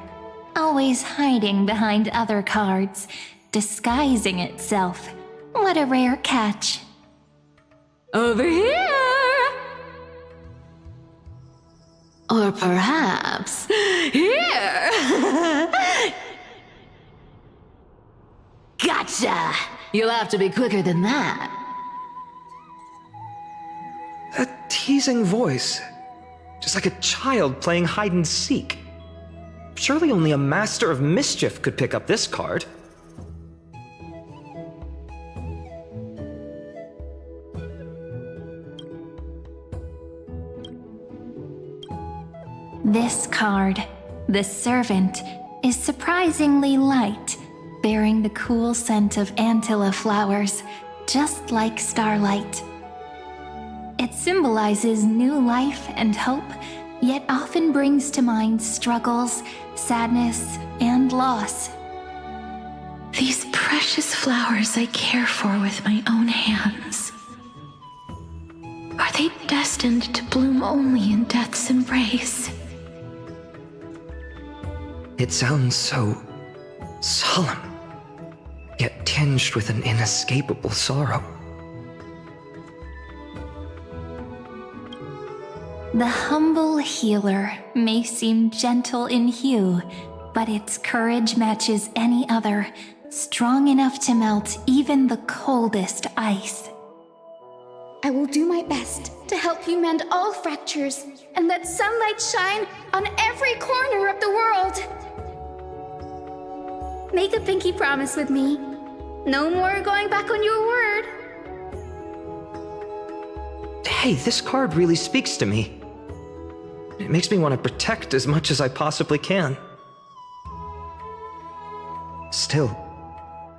always hiding behind other cards, disguising itself. What a rare catch. Over here! Or perhaps here! Gotcha! You'll have to be quicker than that. That teasing voice. Just like a child playing hide and seek. Surely only a master of mischief could pick up this card. This card, the Servant, is surprisingly light, bearing the cool scent of Antilla flowers, just like starlight. It symbolizes new life and hope, yet often brings to mind struggles, sadness, and loss. These precious flowers I care for with my own hands. Are they destined to bloom only in death's embrace? It sounds so solemn, yet tinged with an inescapable sorrow. The humble healer may seem gentle in hue, but its courage matches any other, strong enough to melt even the coldest ice. I will do my best to help you mend all fractures and let sunlight shine on every corner of the world. Make a pinky promise with me. No more going back on your word. Hey, this card really speaks to me. It makes me want to protect as much as I possibly can. Still,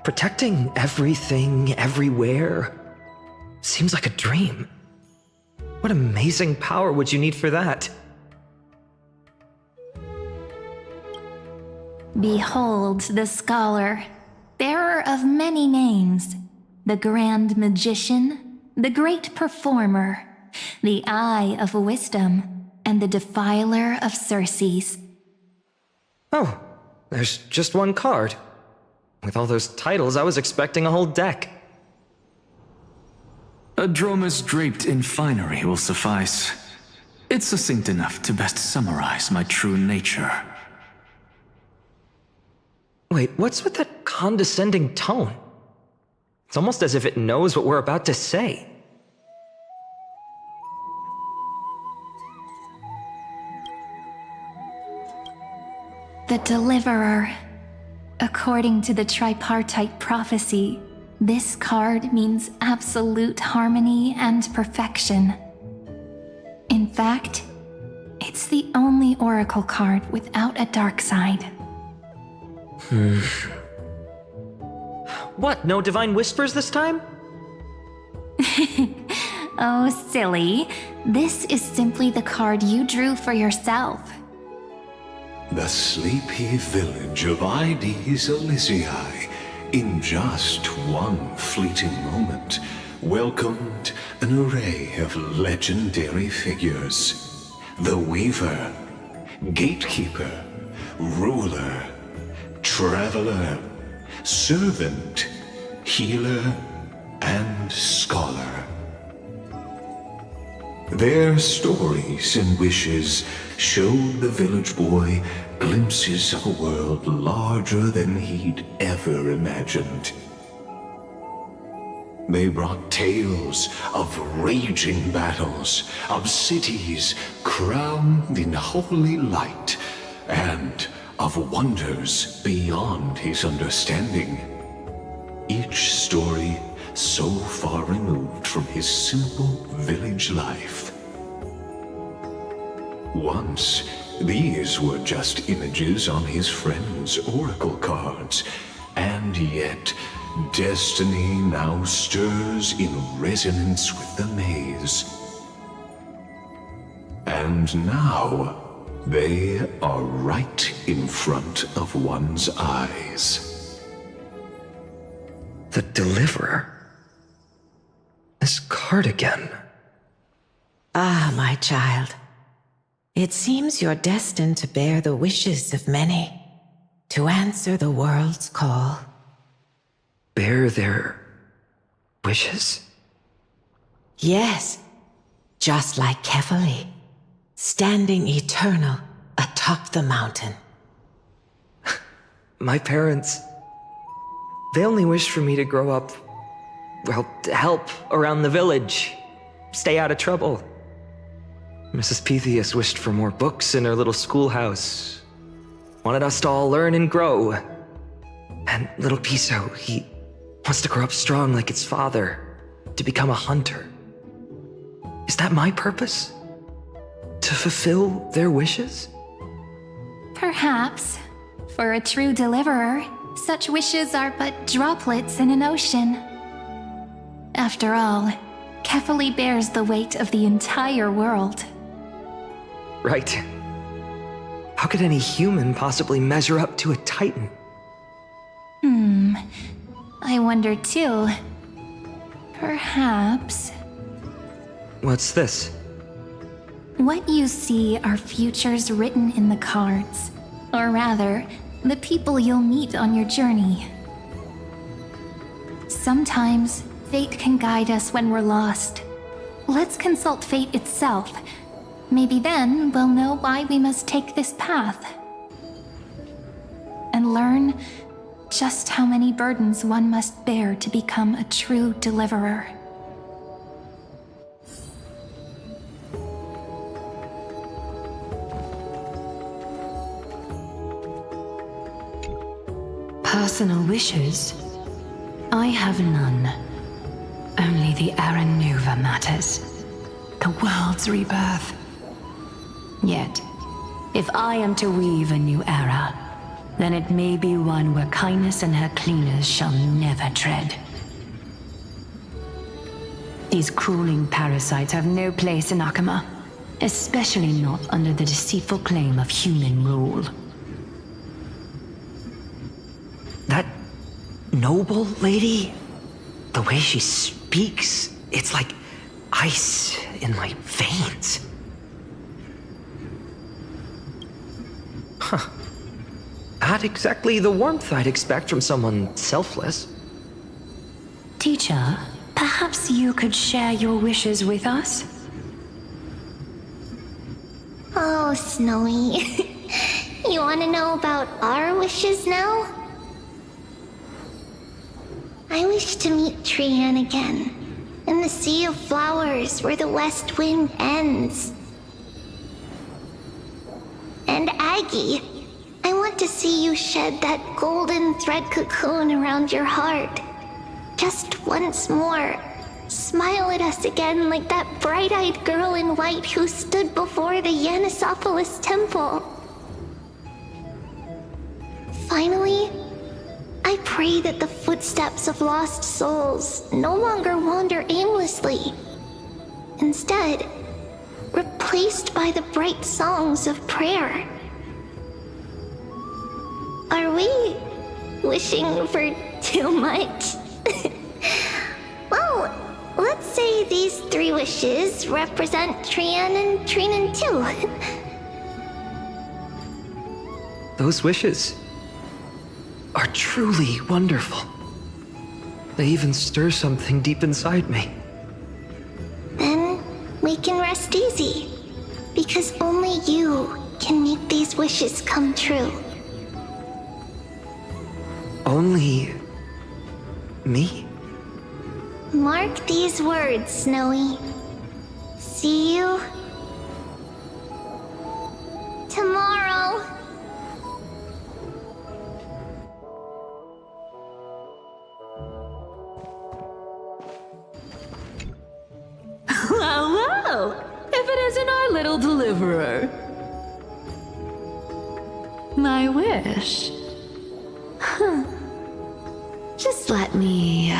protecting everything, everywhere, seems like a dream. What amazing power would you need for that? Behold the scholar, bearer of many names, the grand magician, the great performer, the eye of wisdom, and the defiler of Circes. Oh, there's just one card. With all those titles, I was expecting a whole deck. A dromus draped in finery will suffice. It's succinct enough to best summarize my true nature. Wait, what's with that condescending tone? It's almost as if it knows what we're about to say. The Deliverer. According to the tripartite prophecy, this card means absolute harmony and perfection. In fact, it's the only oracle card without a dark side. What, no divine whispers this time? Oh, silly. This is simply the card you drew for yourself. The sleepy village of Ides Elysiae, in just one fleeting moment, welcomed an array of legendary figures. The Weaver, Gatekeeper, Ruler, Traveler, Servant, Healer, and Scholar. Their stories and wishes showed the village boy glimpses of a world larger than he'd ever imagined. They brought tales of raging battles, of cities crowned in holy light, and of wonders beyond his understanding. Each story so far removed from his simple village life. Once, these were just images on his friend's oracle cards, and yet destiny now stirs in resonance with the maze. And now, they are right in front of one's eyes. The Deliverer? This card again. Ah, my child. It seems you're destined to bear the wishes of many, to answer the world's call. Bear their wishes? Yes, just like Kefali, standing eternal atop the mountain. My parents, they only wished for me to grow up, well, to help around the village, stay out of trouble. Mrs. Pythias wished for more books in her little schoolhouse, wanted us to all learn and grow. And little Piso, he wants to grow up strong like its father, to become a hunter. Is that my purpose? To fulfill their wishes? Perhaps. For a true deliverer, such wishes are but droplets in an ocean. After all, Kefali bears the weight of the entire world. Right. How could any human possibly measure up to a Titan? I wonder too. Perhaps... What's this? What you see are futures written in the cards. Or rather, the people you'll meet on your journey. Sometimes, fate can guide us when we're lost. Let's consult fate itself. Maybe then we'll know why we must take this path. And learn just how many burdens one must bear to become a true deliverer. Personal wishes? I have none. Only the Era Nova matters. The world's rebirth. Yet, if I am to weave a new era, then it may be one where kindness and her cleaners shall never tread. These crawling parasites have no place in Akama, especially not under the deceitful claim of human rule. That noble lady? The way she speaks, it's like ice in my veins. Huh. Not exactly the warmth I'd expect from someone selfless. Teacher, Perhaps you could share your wishes with us? Oh, Snowy. You want to know about our wishes now? I wish to meet Trian again, in the sea of flowers where the west wind ends. And Aggie, I want to see you shed that golden thread cocoon around your heart. Just once more. Smile at us again like that bright-eyed girl in white who stood before the Yanisopolis temple. Finally, I pray that the footsteps of lost souls no longer wander aimlessly. Instead, replaced by the bright songs of prayer. Are we wishing for too much? Well, let's say these 3 wishes represent Trian and Trinan too. Those wishes are truly wonderful. They even stir something deep inside me. Then we can rest easy, because only you can make these wishes come true. Only me? Mark these words, Snowy. See you tomorrow. Well, well, if it isn't our little deliverer. My wish. Huh. Just let me,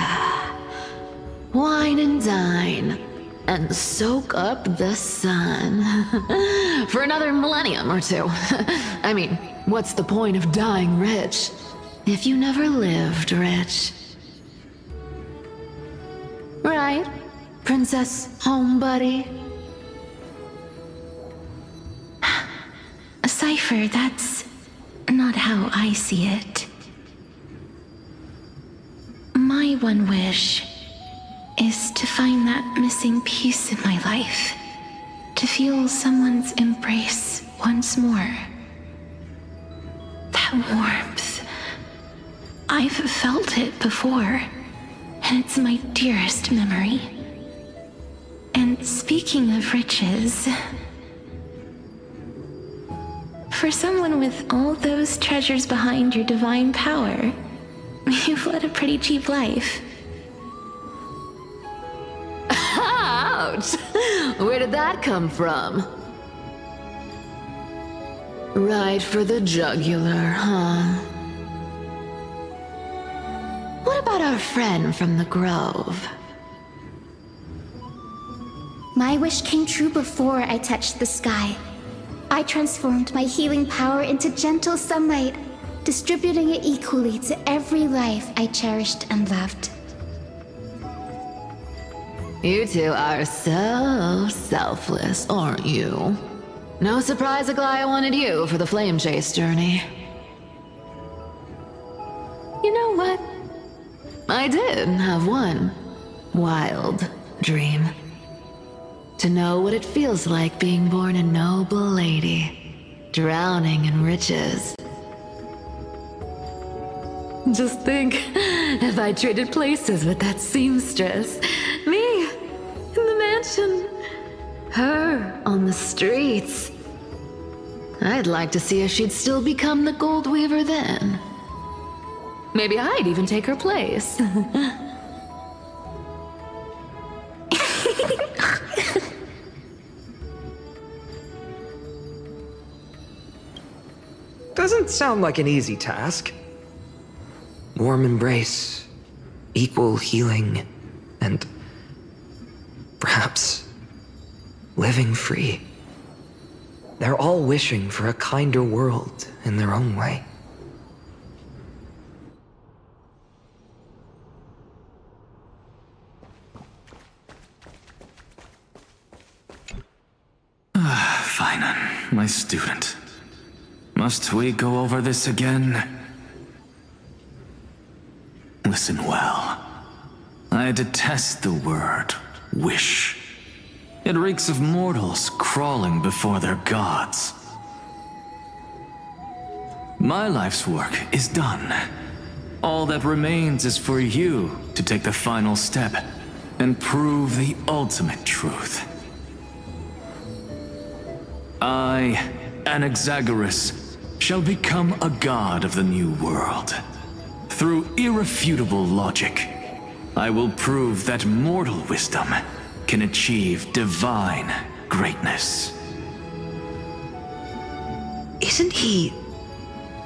wine and dine, and soak up the sun. For another millennium or 2. I mean, what's the point of dying rich if you never lived rich? Right, Princess Homebuddy? Cypher, that's not how I see it. My one wish is to find that missing piece in my life. To feel someone's embrace once more. That warmth. I've felt it before, and it's my dearest memory. And speaking of riches, for someone with all those treasures behind your divine power, you've led a pretty cheap life. Ouch! Where did that come from? Right for the jugular, huh? What about our friend from the Grove? My wish came true before I touched the sky. I transformed my healing power into gentle sunlight, distributing it equally to every life I cherished and loved. You two are so selfless, aren't you? No surprise Aglaya wanted you for the flame chase journey. You know what? I did have one wild dream. To know what it feels like being born a noble lady, drowning in riches. Just think, if I traded places with that seamstress, me in the mansion, her on the streets. I'd like to see if she'd still become the gold weaver then. Maybe I'd even take her place. Doesn't sound like an easy task. Warm embrace, equal healing, and perhaps living free. They're all wishing for a kinder world in their own way. Finan, my student. Must we go over this again? Listen well. I detest the word wish. It reeks of mortals crawling before their gods. My life's work is done. All that remains is for you to take the final step and prove the ultimate truth. I, Anaxagoras, shall become a god of the new world. Through irrefutable logic, I will prove that mortal wisdom can achieve divine greatness. Isn't he,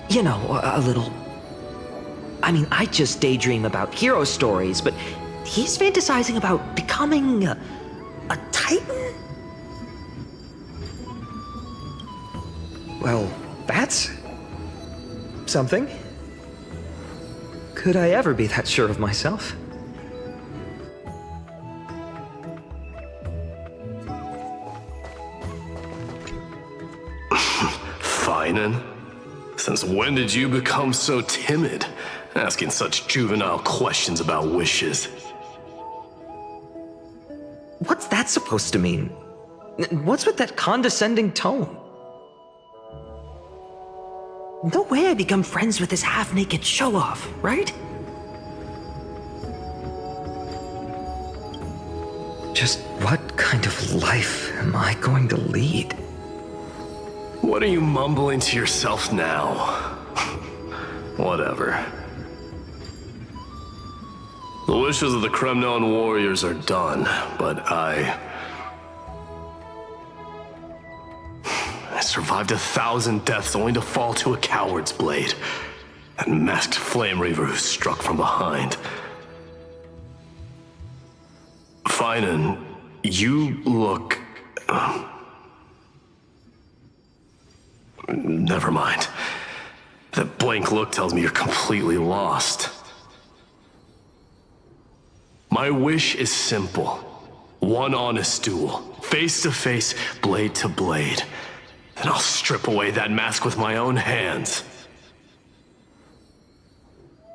you know, a little... I mean, I just daydream about hero stories, but he's fantasizing about becoming a titan? Well, that's something. Could I ever be that sure of myself? Finan? Since when did you become so timid, asking such juvenile questions about wishes? What's that supposed to mean? What's with that condescending tone? No way I become friends with this half-naked show-off, right? Just what kind of life am I going to lead? What are you mumbling to yourself now? Whatever. The wishes of the Kremnon warriors are done, but I survived 1,000 deaths only to fall to a coward's blade. That masked flame reaver who struck from behind. Finan, you look... Never mind. That blank look tells me you're completely lost. My wish is simple. One honest duel, face to face, blade to blade. Then I'll strip away that mask with my own hands.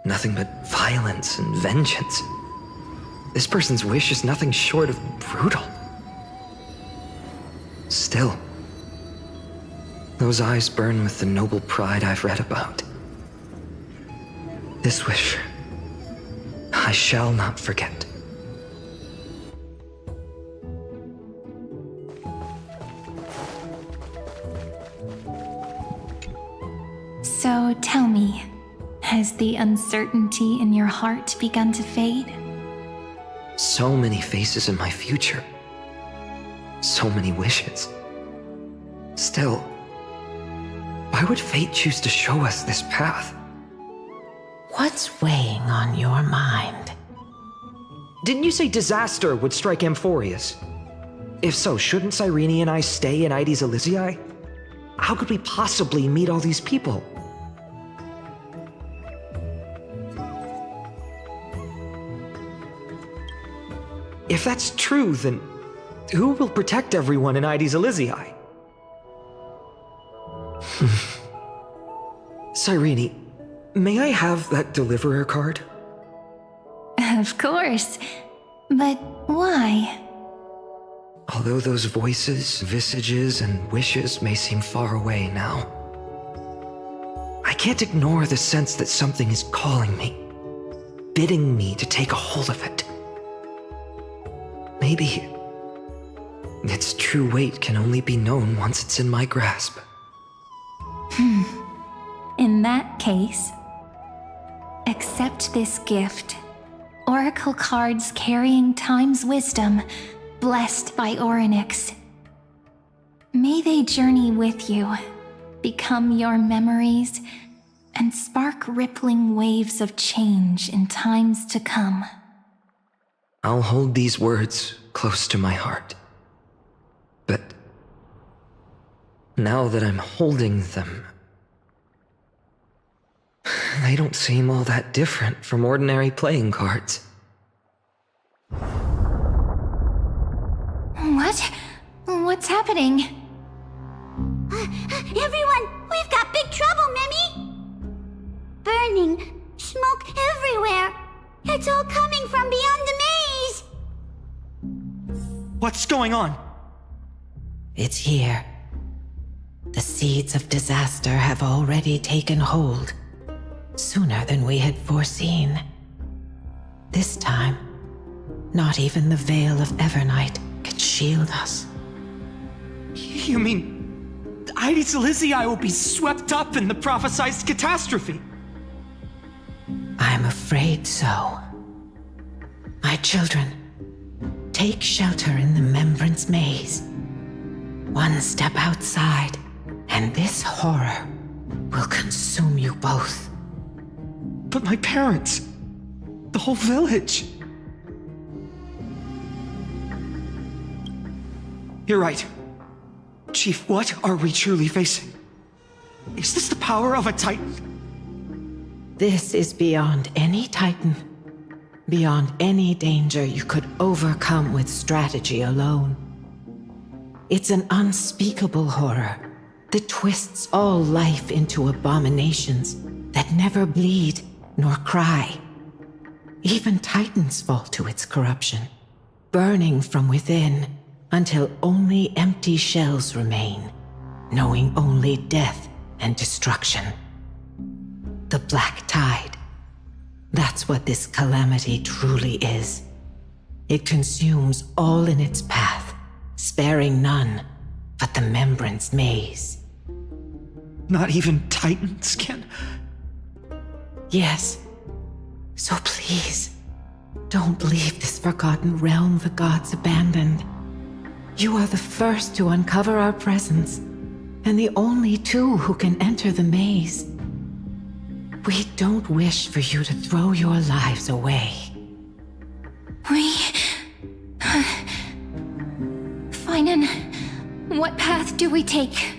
Nothing but violence and vengeance. This person's wish is nothing short of brutal. Still, those eyes burn with the noble pride I've read about. This wish, I shall not forget. So tell me, has the uncertainty in your heart begun to fade? So many faces in my future. So many wishes. Still, why would fate choose to show us this path? What's weighing on your mind? Didn't you say disaster would strike Amphoreus? If so, shouldn't Cyrene and I stay in Ides Elysiae? How could we possibly meet all these people? If that's true, then who will protect everyone in Ides Elysiae? Cyrene, may I have that deliverer card? Of course. But why? Although those voices, visages, and wishes may seem far away now, I can't ignore the sense that something is calling me, bidding me to take a hold of it. Maybe its true weight can only be known once it's in my grasp. In that case, accept this gift. Oracle cards carrying time's wisdom, blessed by Orynyx. May they journey with you, become your memories, and spark rippling waves of change in times to come. I'll hold these words close to my heart. But now that I'm holding them, they don't seem all that different from ordinary playing cards. What? What's happening? Everyone, we've got big trouble, Mimi! Burning, smoke everywhere. It's all coming from beyond the maze! What's going on? It's here. The seeds of disaster have already taken hold, sooner than we had foreseen. This time, not even the veil of Evernight can shield us. You mean Ides Elysiae will be swept up in the prophesized catastrophe? I'm afraid so. My children, take shelter in the Membrance Maze. One step outside, and this horror will consume you both. But my parents, the whole village. You're right. Chief, what are we truly facing? Is this the power of a Titan? This is beyond any Titan. Beyond any danger you could overcome with strategy alone. It's an unspeakable horror that twists all life into abominations that never bleed nor cry. Even Titans fall to its corruption, burning from within until only empty shells remain, knowing only death and destruction. The Black Tide. That's what this calamity truly is. It consumes all in its path, sparing none but the Membrance Maze. Not even Titans can... Yes. So please, don't leave this forgotten realm the gods abandoned. You are the first to uncover our presence, and the only two who can enter the maze. We don't wish for you to throw your lives away. Finan, what path do we take?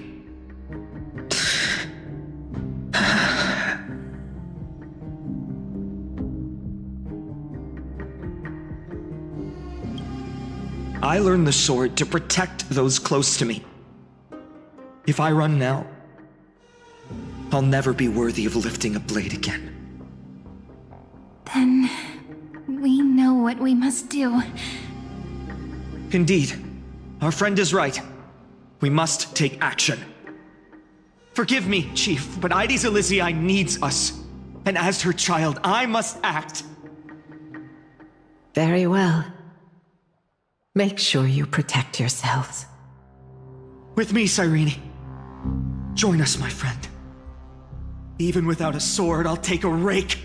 I learned the sword to protect those close to me. If I run now, I'll never be worthy of lifting a blade again. Then we know what we must do. Indeed, our friend is right. We must take action. Forgive me, Chief, but Ides Elysiae needs us. And as her child, I must act. Very well. Make sure you protect yourselves. With me, Cyrene. Join us, my friend. Even without a sword, I'll take a rake.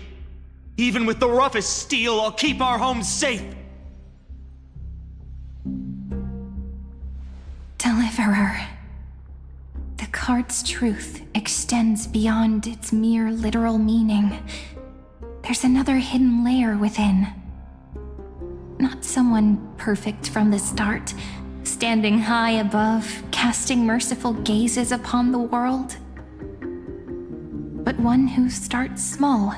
Even with the roughest steel, I'll keep our home safe. Deliverer. The card's truth extends beyond its mere literal meaning. There's another hidden layer within. Not someone perfect from the start, standing high above, casting merciful gazes upon the world. But one who starts small,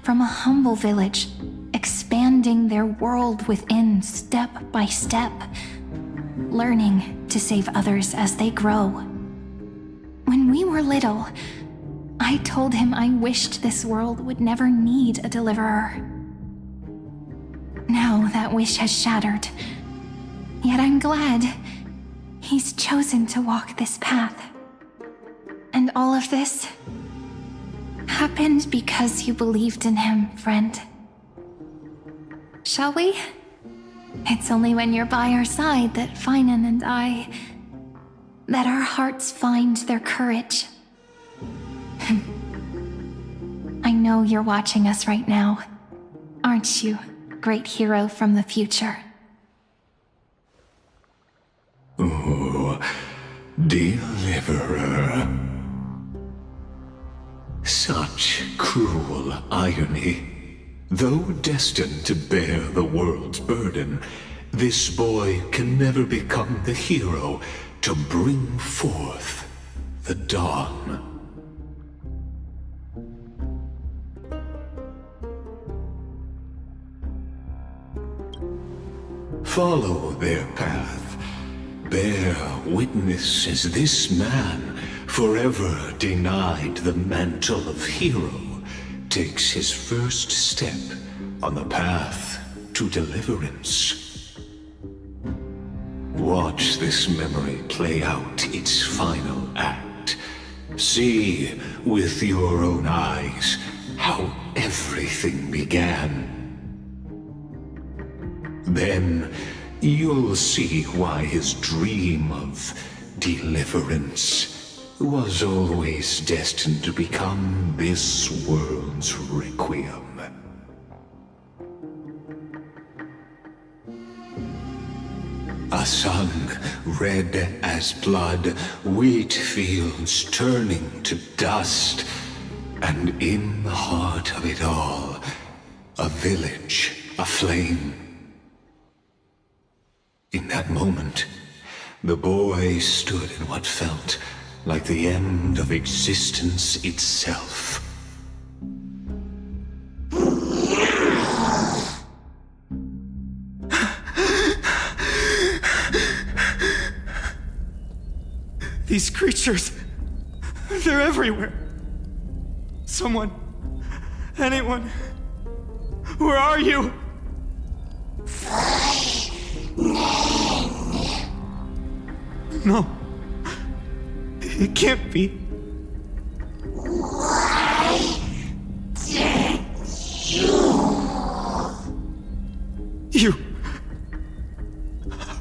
from a humble village, expanding their world within step by step, learning to save others as they grow. When we were little, I told him I wished this world would never need a deliverer. Now that wish has shattered. Yet I'm glad he's chosen to walk this path. And all of this happened because you believed in him, friend. Shall we? It's only when you're by our side that Finan and that our hearts find their courage. I know you're watching us right now, aren't you, great hero from the future? Oh, deliverer. Such cruel irony. Though destined to bear the world's burden, this boy can never become the hero to bring forth the dawn. Follow their path. Bear witness as this man, forever denied the mantle of hero, takes his first step on the path to deliverance. Watch this memory play out its final act. See with your own eyes how everything began. Then you'll see why his dream of deliverance was always destined to become this world's requiem. A sun red as blood, wheat fields turning to dust, and in the heart of it all, a village aflame. In that moment, the boy stood in what felt like the end of existence itself. These creatures, they're everywhere. Someone, anyone, where are you? No, it can't be.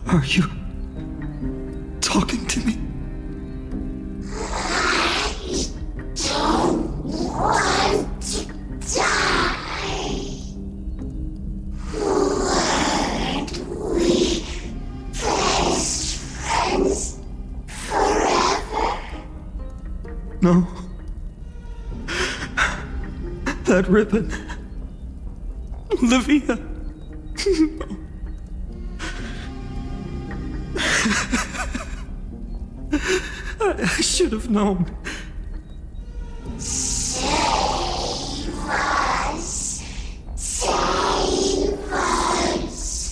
Are you talking to me? Want to die. Weren't we best friends forever? No. That ribbon. Olivia. No. I should have known. Save us. Save us.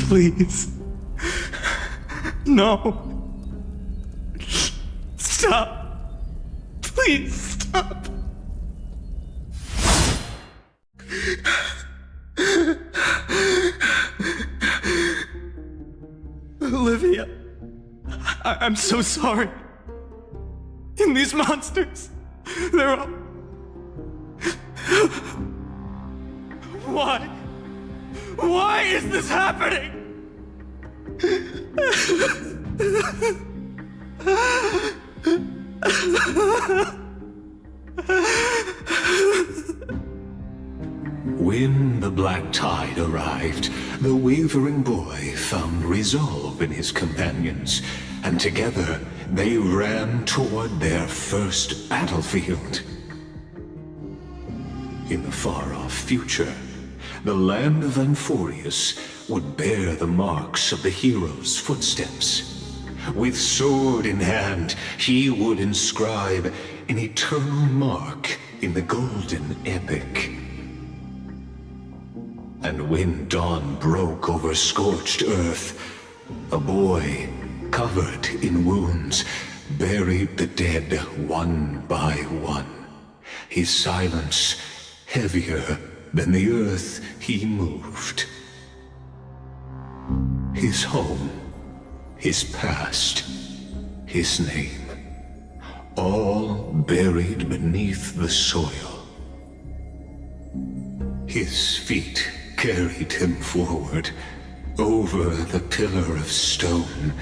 Please. No. Stop. Please stop. Olivia, I'm so sorry. And these monsters, they're all... Why? Why is this happening? When the black tide arrived, the wavering boy found resolve in his companions, and together they ran toward their first battlefield. In the far-off future, the land of Amphoreus would bear the marks of the hero's footsteps. With sword in hand, he would inscribe an eternal mark in the golden epic. And when dawn broke over scorched earth, a boy, covered in wounds, buried the dead one by one, his silence heavier than the earth he moved. His home, his past, his name, all buried beneath the soil. His feet carried him forward, over the pillar of stone,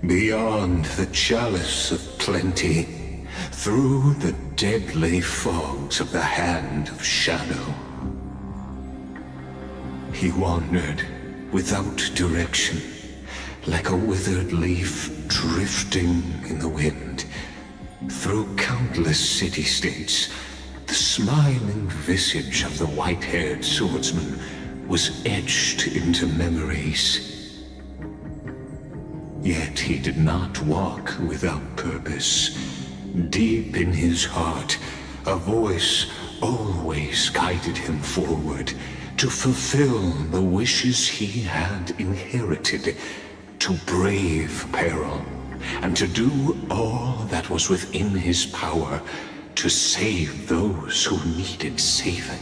beyond the chalice of plenty, through the deadly fogs of the hand of shadow. He wandered without direction, like a withered leaf drifting in the wind. Through countless city-states, the smiling visage of the white-haired swordsman was etched into memories. Yet he did not walk without purpose. Deep in his heart, a voice always guided him forward to fulfill the wishes he had inherited, to brave peril, and to do all that was within his power to save those who needed saving.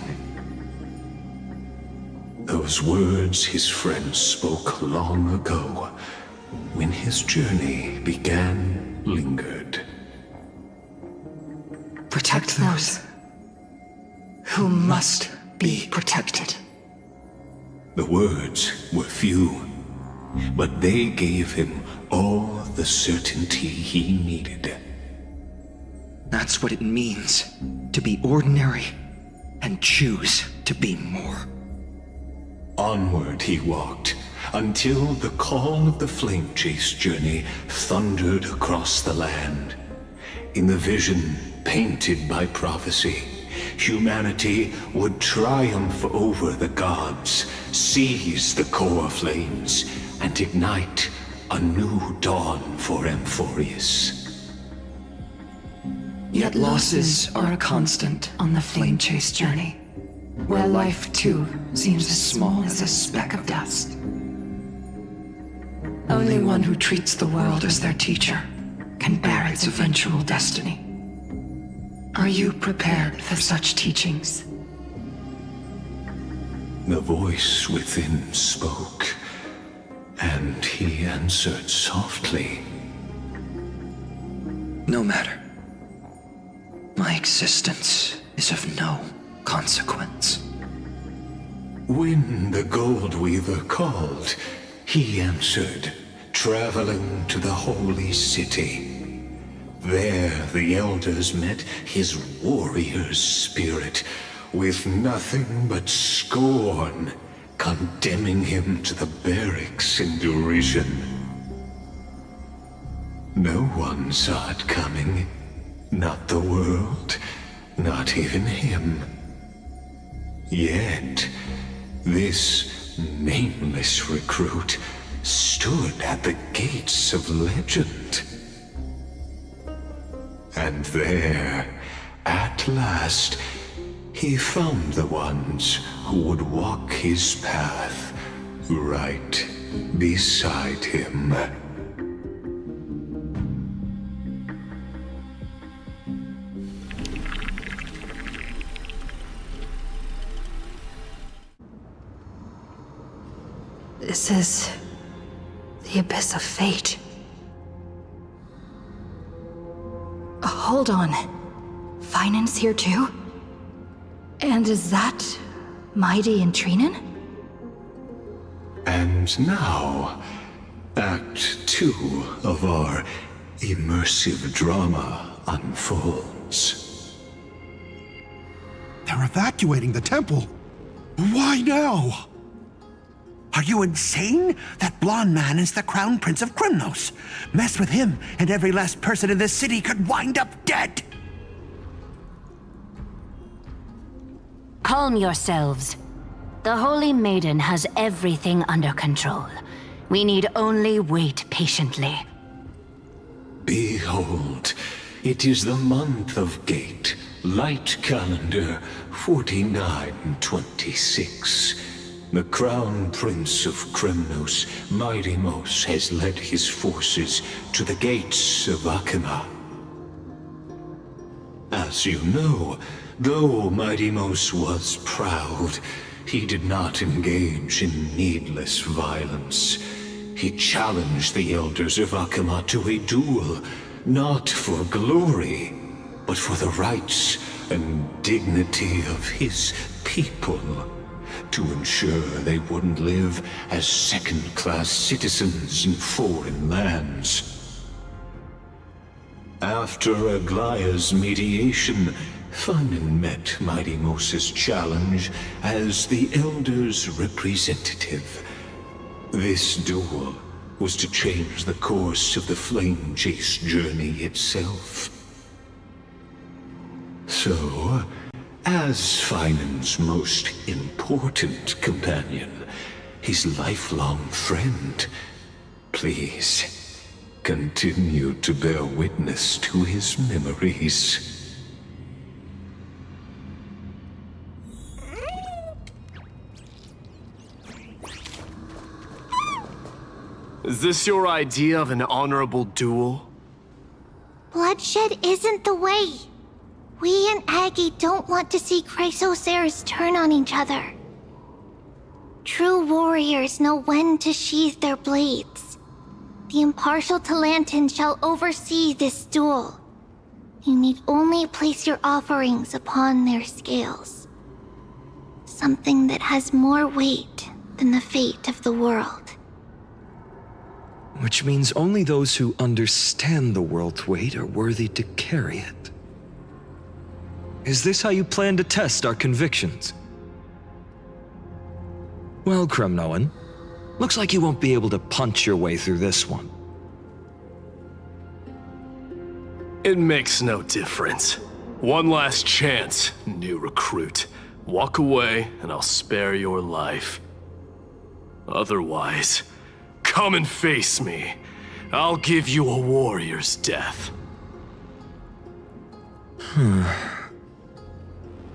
Those words his friend spoke long ago, when his journey began, lingered. Protect those who must be protected. The words were few, but they gave him all the certainty he needed. That's what it means to be ordinary and choose to be more. Onward he walked, until the call of the flame chase journey thundered across the land. In the vision painted by prophecy, humanity would triumph over the gods, seize the core flames, and ignite a new dawn for Amphoreus. Yet losses are a constant on the flame chase journey, where life too seems as small as a speck of dust. Only one who treats the world as their teacher can bear its eventual destiny. Are you prepared for such teachings? The voice within spoke, and he answered softly. No matter. My existence is of no consequence. When the Gold Weaver called, he answered, traveling to the holy city. There the elders met his warrior's spirit, with nothing but scorn, condemning him to the barracks in derision. No one saw it coming, not the world, not even him. Yet, this nameless recruit stood at the gates of legend. And there, at last, he found the ones who would walk his path right beside him. This is the abyss of fate. Hold on. Finan's here too? And is that Mighty and Trinen? And now, Act 2 of our immersive drama unfolds. They're evacuating the temple. Why now? Are you insane? That blonde man is the Crown Prince of Krymnos. Mess with him, and every last person in this city could wind up dead. Calm yourselves. The Holy Maiden has everything under control. We need only wait patiently. Behold, it is the month of Gate, Light Calendar 4926. The Crown Prince of Krymnos, Midimos, has led his forces to the gates of Akima. As you know, though Midimos was proud, he did not engage in needless violence. He challenged the elders of Akima to a duel, not for glory, but for the rights and dignity of his people, to ensure they wouldn't live as second-class citizens in foreign lands. After Aglaya's mediation, Finan met Midimos' challenge as the Elder's representative. This duel was to change the course of the flame chase journey itself. So, as Finan's most important companion, his lifelong friend, please continue to bear witness to his memories. Is this your idea of an honorable duel? Bloodshed isn't the way. We and Aggie don't want to see Chrysoceres turn on each other. True warriors know when to sheathe their blades. The impartial Talantin shall oversee this duel. You need only place your offerings upon their scales. Something that has more weight than the fate of the world. Which means only those who understand the world's weight are worthy to carry it. Is this how you plan to test our convictions? Well, Kremnoan, looks like you won't be able to punch your way through this one. It makes no difference. One last chance, new recruit. Walk away and I'll spare your life. Otherwise, come and face me. I'll give you a warrior's death.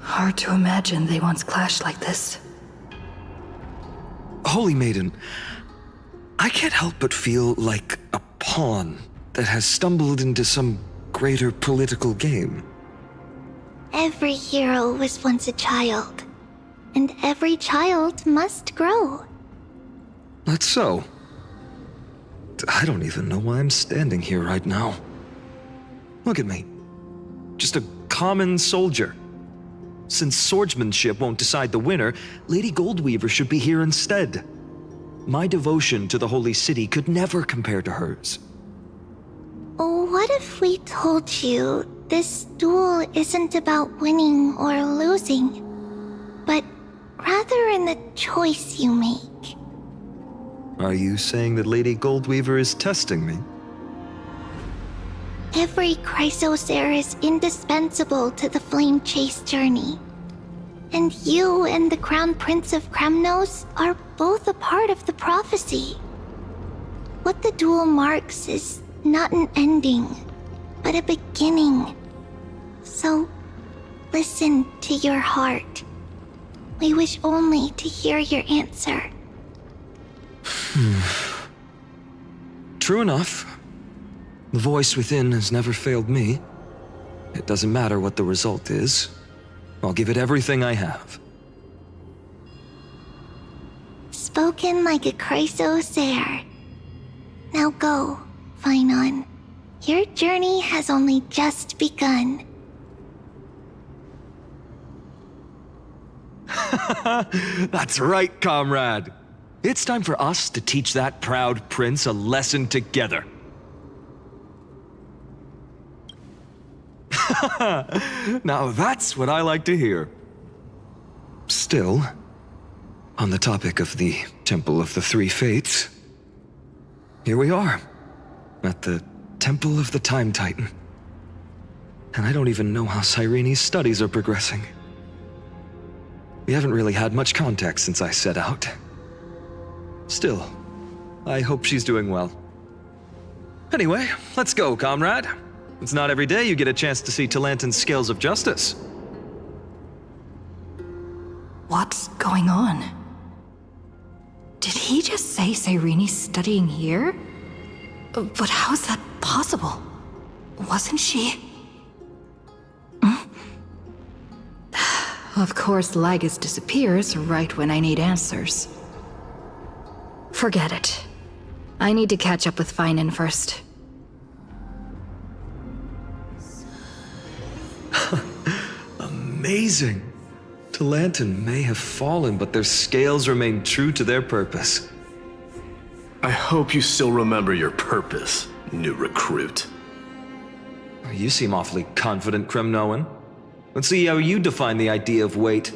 Hard to imagine they once clashed like this. Holy Maiden, I can't help but feel like a pawn that has stumbled into some greater political game. Every hero was once a child, and every child must grow. That's so. I don't even know why I'm standing here right now. Look at me. Just a common soldier. Since swordsmanship won't decide the winner, Lady Goldweaver should be here instead. My devotion to the Holy City could never compare to hers. What if we told you this duel isn't about winning or losing, but rather in the choice you make? Are you saying that Lady Goldweaver is testing me? Every Chrysocer is indispensable to the Flame Chase journey. And you and the Crown Prince of Kremnos are both a part of the prophecy. What the duel marks is not an ending, but a beginning. So, listen to your heart. We wish only to hear your answer. True enough. The voice within has never failed me. It doesn't matter what the result is. I'll give it everything I have. Spoken like a Chrysocer. Now go, Finon. Your journey has only just begun. That's right, comrade. It's time for us to teach that proud prince a lesson together. Now that's what I like to hear. Still, on the topic of the Temple of the Three Fates, here we are, at the Temple of the Time Titan. And I don't even know how Cyrene's studies are progressing. We haven't really had much contact since I set out. Still, I hope she's doing well. Anyway, let's go, comrade. It's not every day you get a chance to see Talantin's scales of justice. What's going on? Did he just say Cyrene's studying here? But how is that possible? Wasn't she? Of course, Lygus disappears right when I need answers. Forget it. I need to catch up with Finon first. Amazing. Talantin may have fallen, but their scales remain true to their purpose. I hope you still remember your purpose, new recruit. You seem awfully confident, Kremnoan. Let's see how you define the idea of weight.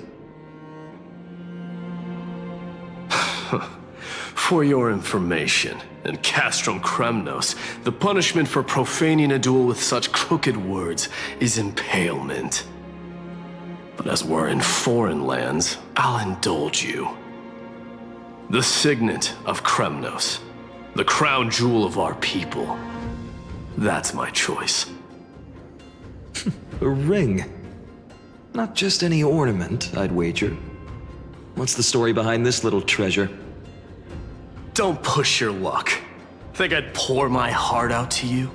For your information, in Castrum Kremnos, the punishment for profaning a duel with such crooked words is impalement. But as we're in foreign lands, I'll indulge you. The signet of Kremnos, the crown jewel of our people. That's my choice. A ring. Not just any ornament, I'd wager. What's the story behind this little treasure? Don't push your luck. Think I'd pour my heart out to you?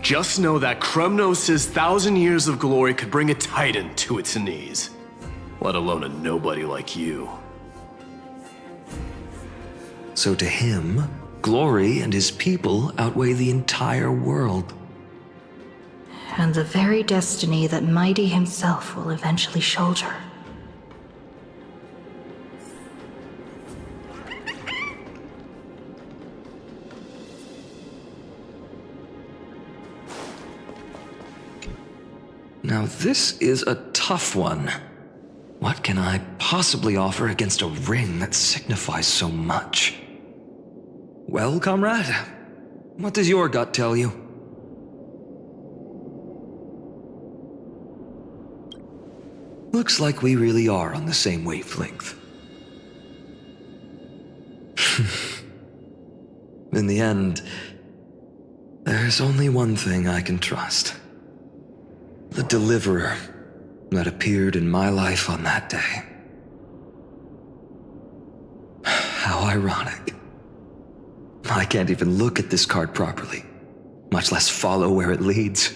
Just know that Kremnos' 1,000 years of glory could bring a titan to its knees. Let alone a nobody like you. So to him, glory and his people outweigh the entire world. And the very destiny that Mighty himself will eventually shoulder. Now this is a tough one. What can I possibly offer against a ring that signifies so much? Well, comrade, what does your gut tell you? Looks like we really are on the same wavelength. In the end, there's only one thing I can trust. The deliverer that appeared in my life on that day. How ironic. I can't even look at this card properly, much less follow where it leads.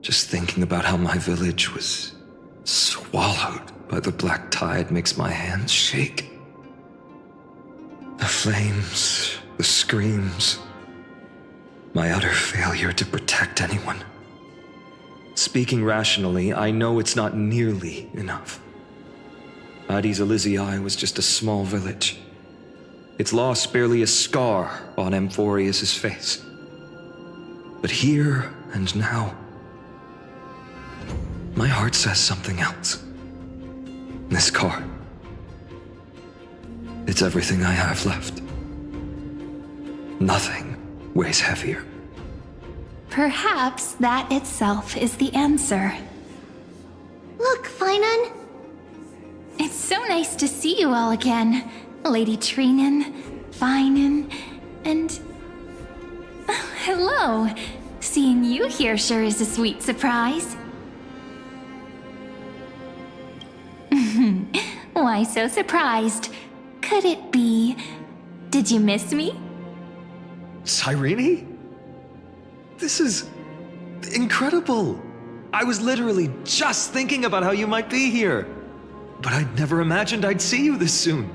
Just thinking about how my village was swallowed by the black tide makes my hands shake. The flames, the screams, my utter failure to protect anyone. Speaking rationally, I know it's not nearly enough. Addis Elysiae was just a small village. Its loss barely a scar on Amphoreus' face. But here and now, my heart says something else. This card. It's everything I have left. Nothing weighs heavier. Perhaps that itself is the answer. Look, Finan. It's so nice to see you all again. Lady Treenan, Finan, and... hello. Seeing you here sure is a sweet surprise. Why so surprised? Could it be... did you miss me? Cyrene? This is incredible. I was literally just thinking about how you might be here. But I'd never imagined I'd see you this soon.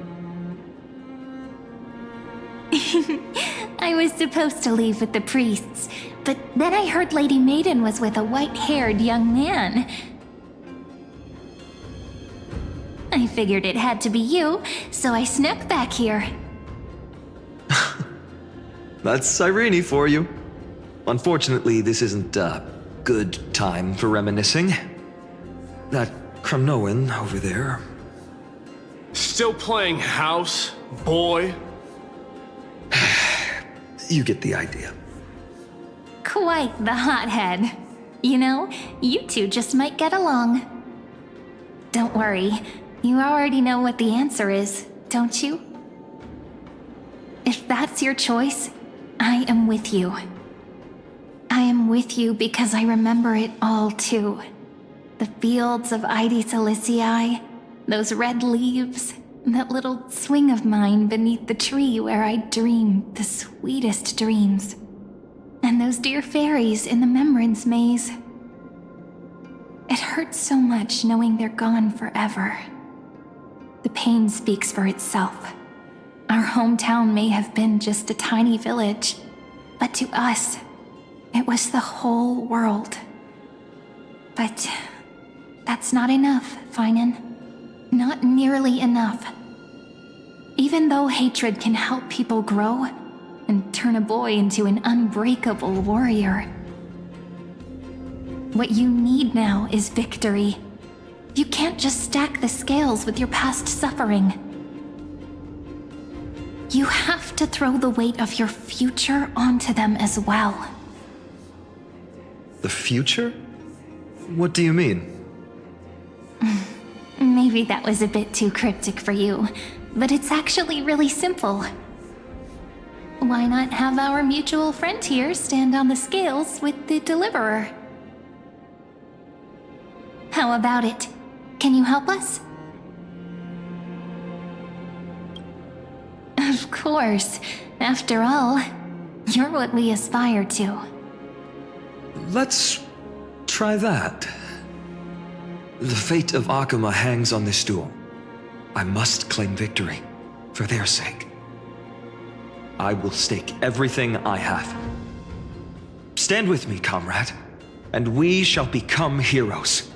I was supposed to leave with the priests, but then I heard Lady Maiden was with a white-haired young man. I figured it had to be you, so I snuck back here. That's Cyrene for you. Unfortunately, this isn't a good time for reminiscing. That Kremnoan over there. Still playing house, boy? You get the idea. Quite the hothead. You know, you two just might get along. Don't worry, you already know what the answer is, don't you? If that's your choice, I am with you. I am with you because I remember it all too. The fields of Addis Elysiae, those red leaves, that little swing of mine beneath the tree where I dreamed the sweetest dreams. And those dear fairies in the Memorance Maze. It hurts so much knowing they're gone forever. The pain speaks for itself. Our hometown may have been just a tiny village, but to us, it was the whole world. But that's not enough, Finan. Not nearly enough. Even though hatred can help people grow and turn a boy into an unbreakable warrior, what you need now is victory. You can't just stack the scales with your past suffering. You have to throw the weight of your future onto them as well. The future? What do you mean? Maybe that was a bit too cryptic for you, but it's actually really simple. Why not have our mutual friend here stand on the scales with the deliverer? How about it? Can you help us? Of course. After all, you're what we aspire to. let's try that. The fate of Akuma hangs on this duel. I must claim victory, for their sake. I will stake everything I have. Stand with me, comrade, and we shall become heroes.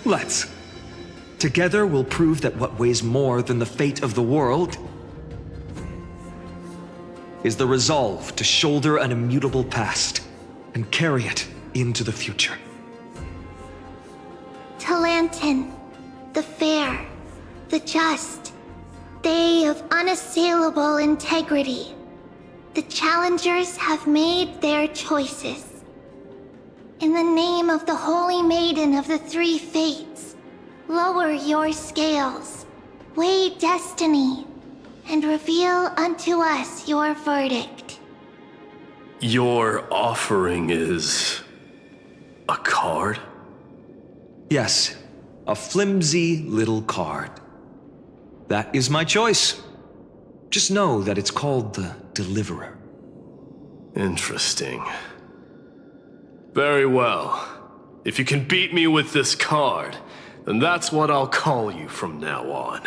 Let's. Together we'll prove that what weighs more than the fate of the world is the resolve to shoulder an immutable past and carry it into the future. Talantin, the fair, the just, they of unassailable integrity. The challengers have made their choices. In the name of the Holy Maiden of the Three Fates, lower your scales, weigh destiny, and reveal unto us your verdict. Your offering is a card? Yes, a flimsy little card. That is my choice. Just know that it's called the Deliverer. Interesting. Very well. If you can beat me with this card, then that's what I'll call you from now on.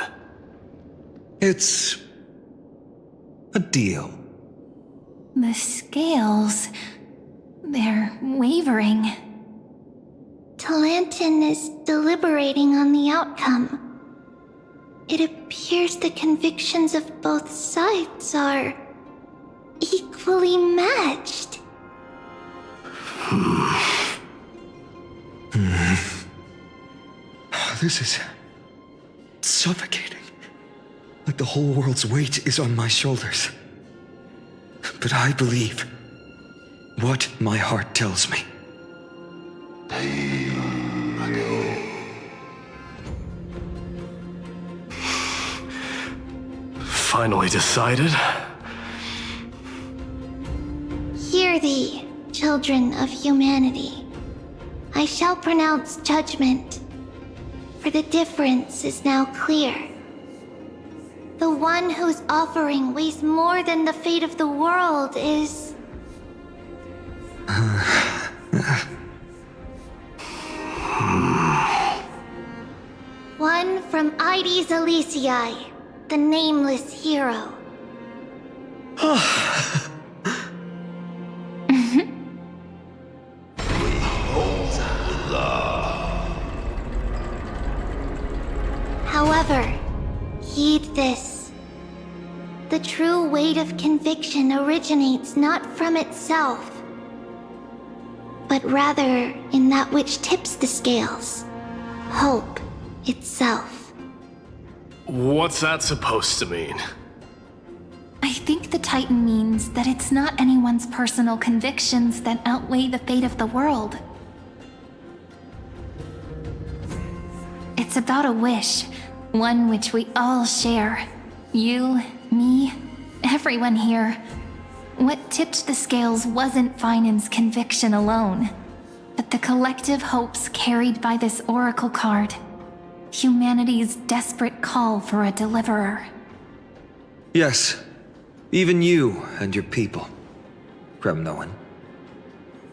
It's a deal. The scales... they're wavering. Talantin is deliberating on the outcome. It appears the convictions of both sides are equally matched. This is suffocating. Like the whole world's weight is on my shoulders. But I believe what my heart tells me. Finally decided? Hear thee, children of humanity. I shall pronounce judgment, for the difference is now clear. The one whose offering weighs more than the fate of the world is... one from Ides Elysiae, the nameless hero. However, heed this. The true weight of conviction originates not from itself, but rather in that which tips the scales, hope itself. What's that supposed to mean? I think the Titan means that it's not anyone's personal convictions that outweigh the fate of the world. It's about a wish, one which we all share. You, me, everyone here. What tipped the scales wasn't Finan's conviction alone, but the collective hopes carried by this oracle card. Humanity's desperate call for a deliverer. Yes, even you and your people, Kremnoan.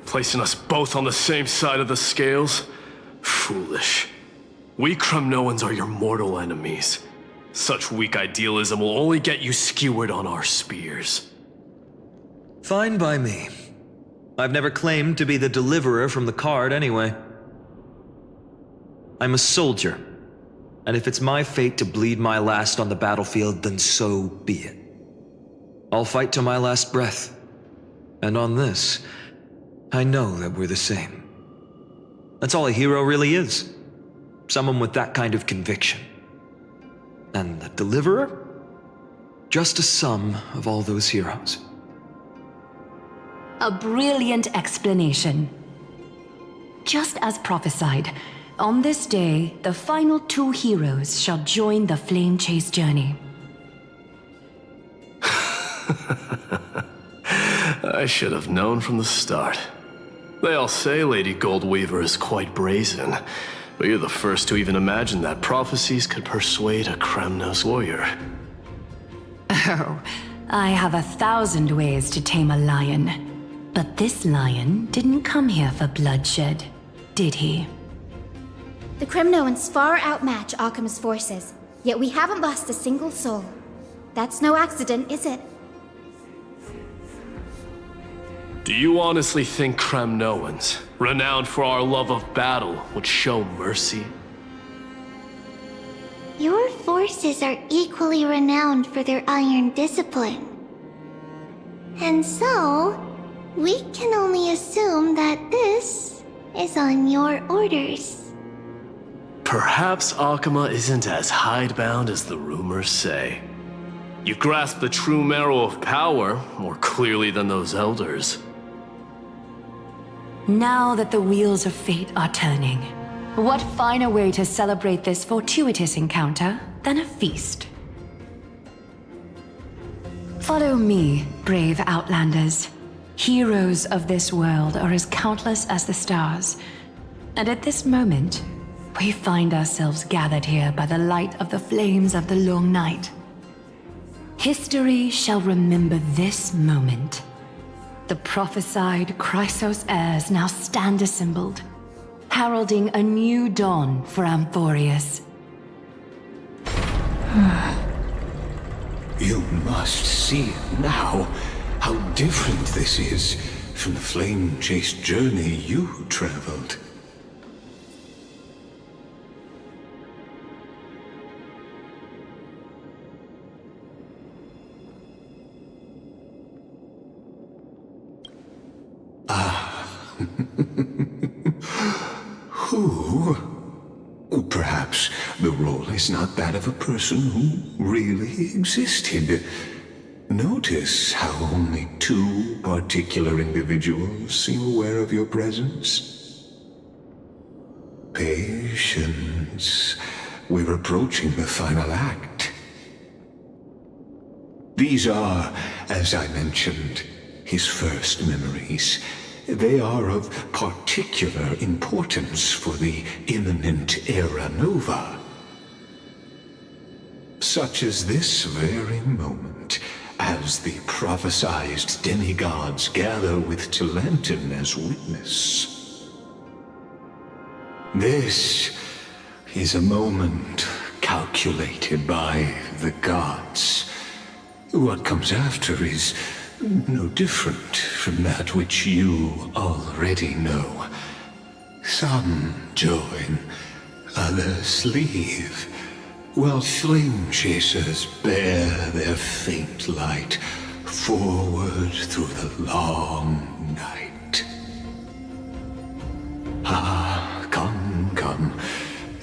Placing us both on the same side of the scales? Foolish. We Kremnoans are your mortal enemies. Such weak idealism will only get you skewered on our spears. Fine by me. I've never claimed to be the deliverer from the card anyway. I'm a soldier, and if it's my fate to bleed my last on the battlefield, then so be it. I'll fight to my last breath. And on this, I know that we're the same. That's all a hero really is. Someone with that kind of conviction. And the deliverer? Just a sum of all those heroes. A brilliant explanation. Just as prophesied, on this day, the final two heroes shall join the Flame Chase journey. I should have known from the start. They all say Lady Goldweaver is quite brazen, but you're the first to even imagine that prophecies could persuade a Kremnos warrior. Oh, I have 1,000 ways to tame a lion. But this lion didn't come here for bloodshed, did he? The Crimnoans far outmatch Occam's forces, yet we haven't lost a single soul. That's no accident, is it? Do you honestly think Crimnoans, renowned for our love of battle, would show mercy? Your forces are equally renowned for their iron discipline. And so, we can only assume that this is on your orders. Perhaps Akama isn't as hidebound as the rumors say. You grasp the true marrow of power more clearly than those elders. Now that the wheels of fate are turning, what finer way to celebrate this fortuitous encounter than a feast? Follow me, brave Outlanders. Heroes of this world are as countless as the stars, and at this moment, we find ourselves gathered here by the light of the flames of the long night. History shall remember this moment. The prophesied Chrysos heirs now stand assembled, heralding a new dawn for Amphoreus. You must see now how different this is from the flame-chased journey you traveled. Who? Perhaps the role is not that of a person who really existed. Notice how only 2 particular individuals seem aware of your presence. Patience. We're approaching the final act. These are, as I mentioned, his first memories. They are of particular importance for the imminent Era Nova. Such as this very moment, as the prophesized demigods gather with Talenton as witness. This is a moment calculated by the gods. What comes after is no different from that which you already know. Some join, others leave, while flame chasers bear their faint light forward through the long night. Ah, come.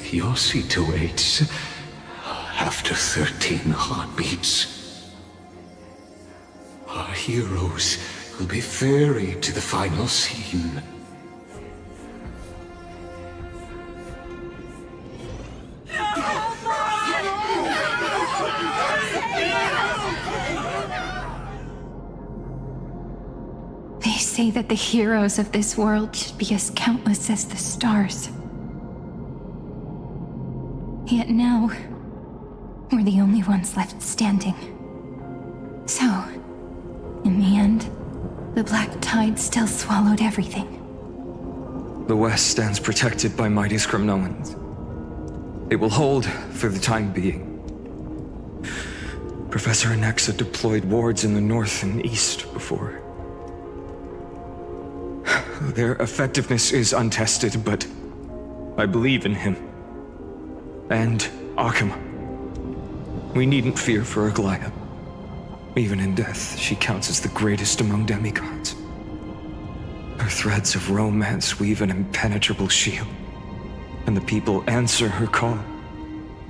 Your seat awaits after 13 heartbeats. Our heroes will be ferried to the final scene. They say that the heroes of this world should be as countless as the stars. Yet now, we're the only ones left standing. So, in the end, the black tide still swallowed everything. The West stands protected by mighty Crimnoans. It will hold for the time being. Professor Anexa deployed wards in the north and east before. Their effectiveness is untested, but I believe in him. And Occam. We needn't fear for Aglaya. Even in death, she counts as the greatest among demigods. Her threads of romance weave an impenetrable shield, and the people answer her call,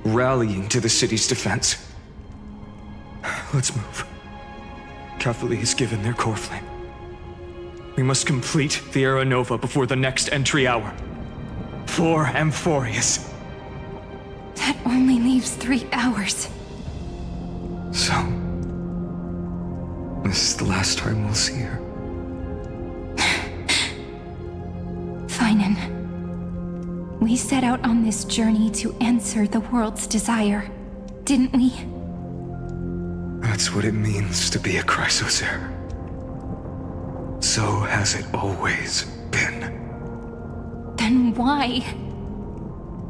rallying to the city's defense. Let's move. Cavalry has given their core flame. We must complete the Era Nova before the next entry hour. For Amphoreus. That only leaves 3 hours. So, this is the last time we'll see her. Finan, we set out on this journey to answer the world's desire, didn't we? That's what it means to be a Chrysosaur. So has it always been. Then why?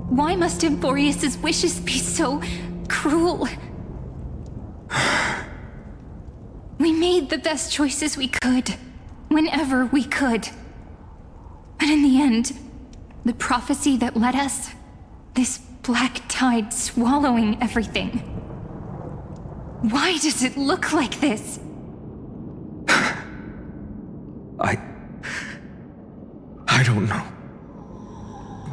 Why must Amphoreus' wishes be so cruel? We made the best choices we could, whenever we could. But in the end, the prophecy that led us, this black tide swallowing everything. Why does it look like this? I don't know.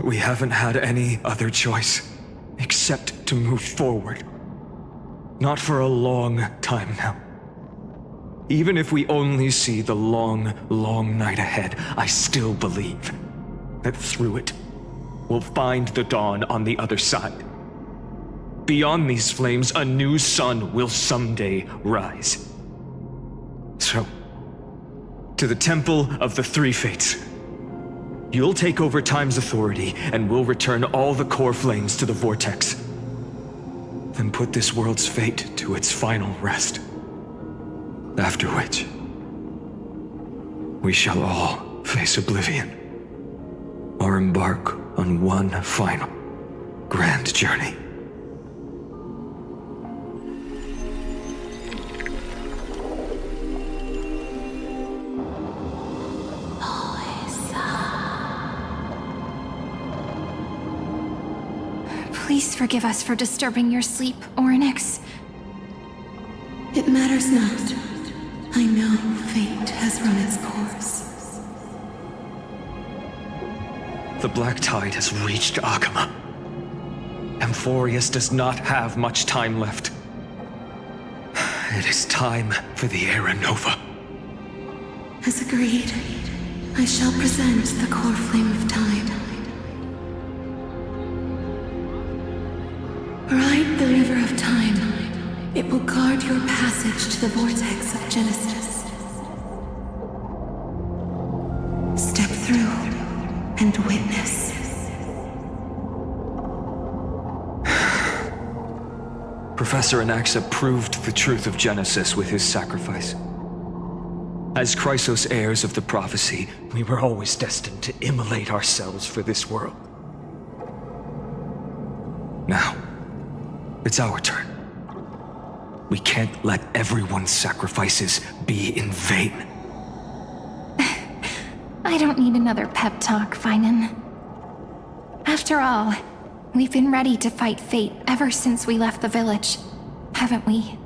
We haven't had any other choice except to move forward. Not for a long time now. Even if we only see the long, long night ahead, I still believe that through it, we'll find the dawn on the other side. Beyond these flames, a new sun will someday rise. So, to the Temple of the Three Fates. You'll take over Time's authority, and we'll return all the core flames to the Vortex. Then put this world's fate to its final rest. After which, we shall all face oblivion, or embark on one final grand journey. Please forgive us for disturbing your sleep, Orynyx. It matters not. I know fate has run its course. The Black Tide has reached Akama. Amphoreus does not have much time left. It is time for the Era Nova. As agreed, I shall present the core flame of time. Ride the river of time. It will guard your passage to the vortex of Genesis. Step through and witness. Professor Anaxa proved the truth of Genesis with his sacrifice. As Chrysos heirs of the prophecy, we were always destined to immolate ourselves for this world. Now, it's our turn. We can't let everyone's sacrifices be in vain. I don't need another pep talk, Finan. After all, we've been ready to fight fate ever since we left the village, haven't we?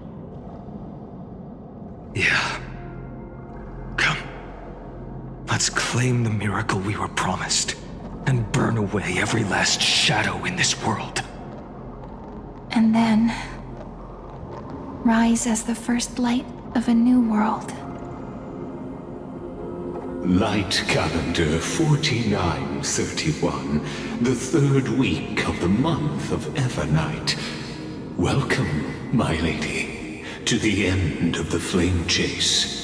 Yeah. Come. Let's claim the miracle we were promised, and burn away every last shadow in this world. And then rise as the first light of a new world. Light calendar 4931, the third week of the month of Evernight. Welcome, my lady, to the end of the flame chase.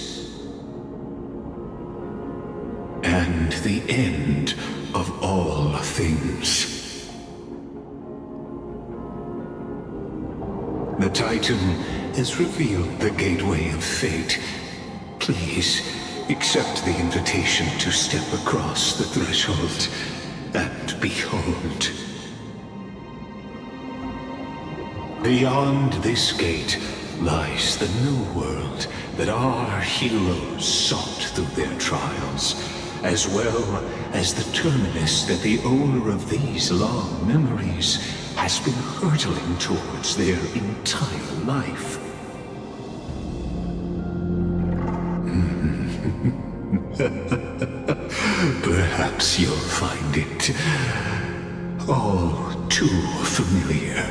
And the end of all things. The Titan has revealed the gateway of fate. Please, accept the invitation to step across the threshold and behold. Beyond this gate lies the new world that our heroes sought through their trials, as well as the terminus that the owner of these long memories has been hurtling towards their entire life. Perhaps you'll find it all too familiar.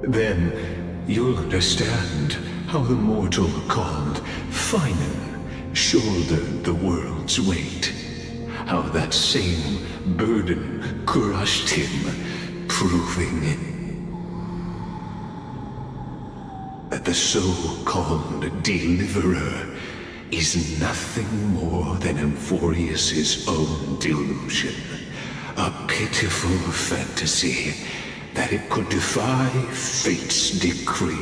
Then you'll understand how the mortal called Finan shouldered the world's weight. How that same burden crushed him, proving that the so-called Deliverer is nothing more than Amphoreus' own delusion. A pitiful fantasy that it could defy fate's decree.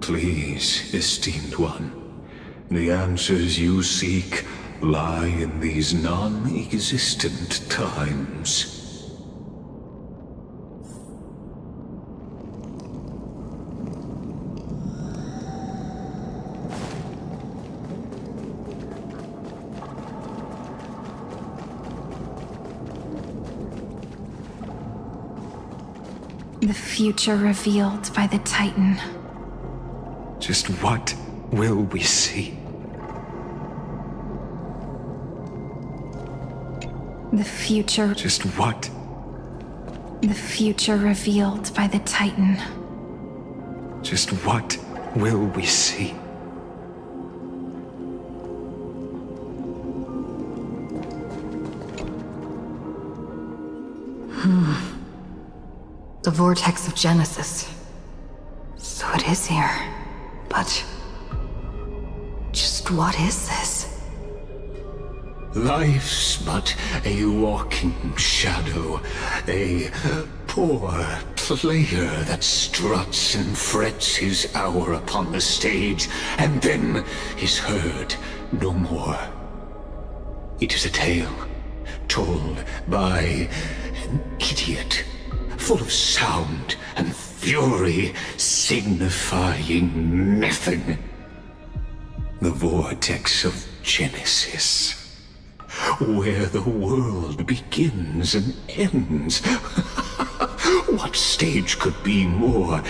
Please, esteemed one, the answers you seek lie in these non-existent times. The future revealed by the Titan. Just what will we see? The future... Just what? The future revealed by the Titan. Just what will we see? The vortex of Genesis. So it is here. But... just what is this? Life's but a walking shadow, a poor player that struts and frets his hour upon the stage, and then is heard no more. It is a tale told by an idiot, full of sound and fury, signifying nothing. The vortex of Genesis, where the world begins and ends. What stage could be more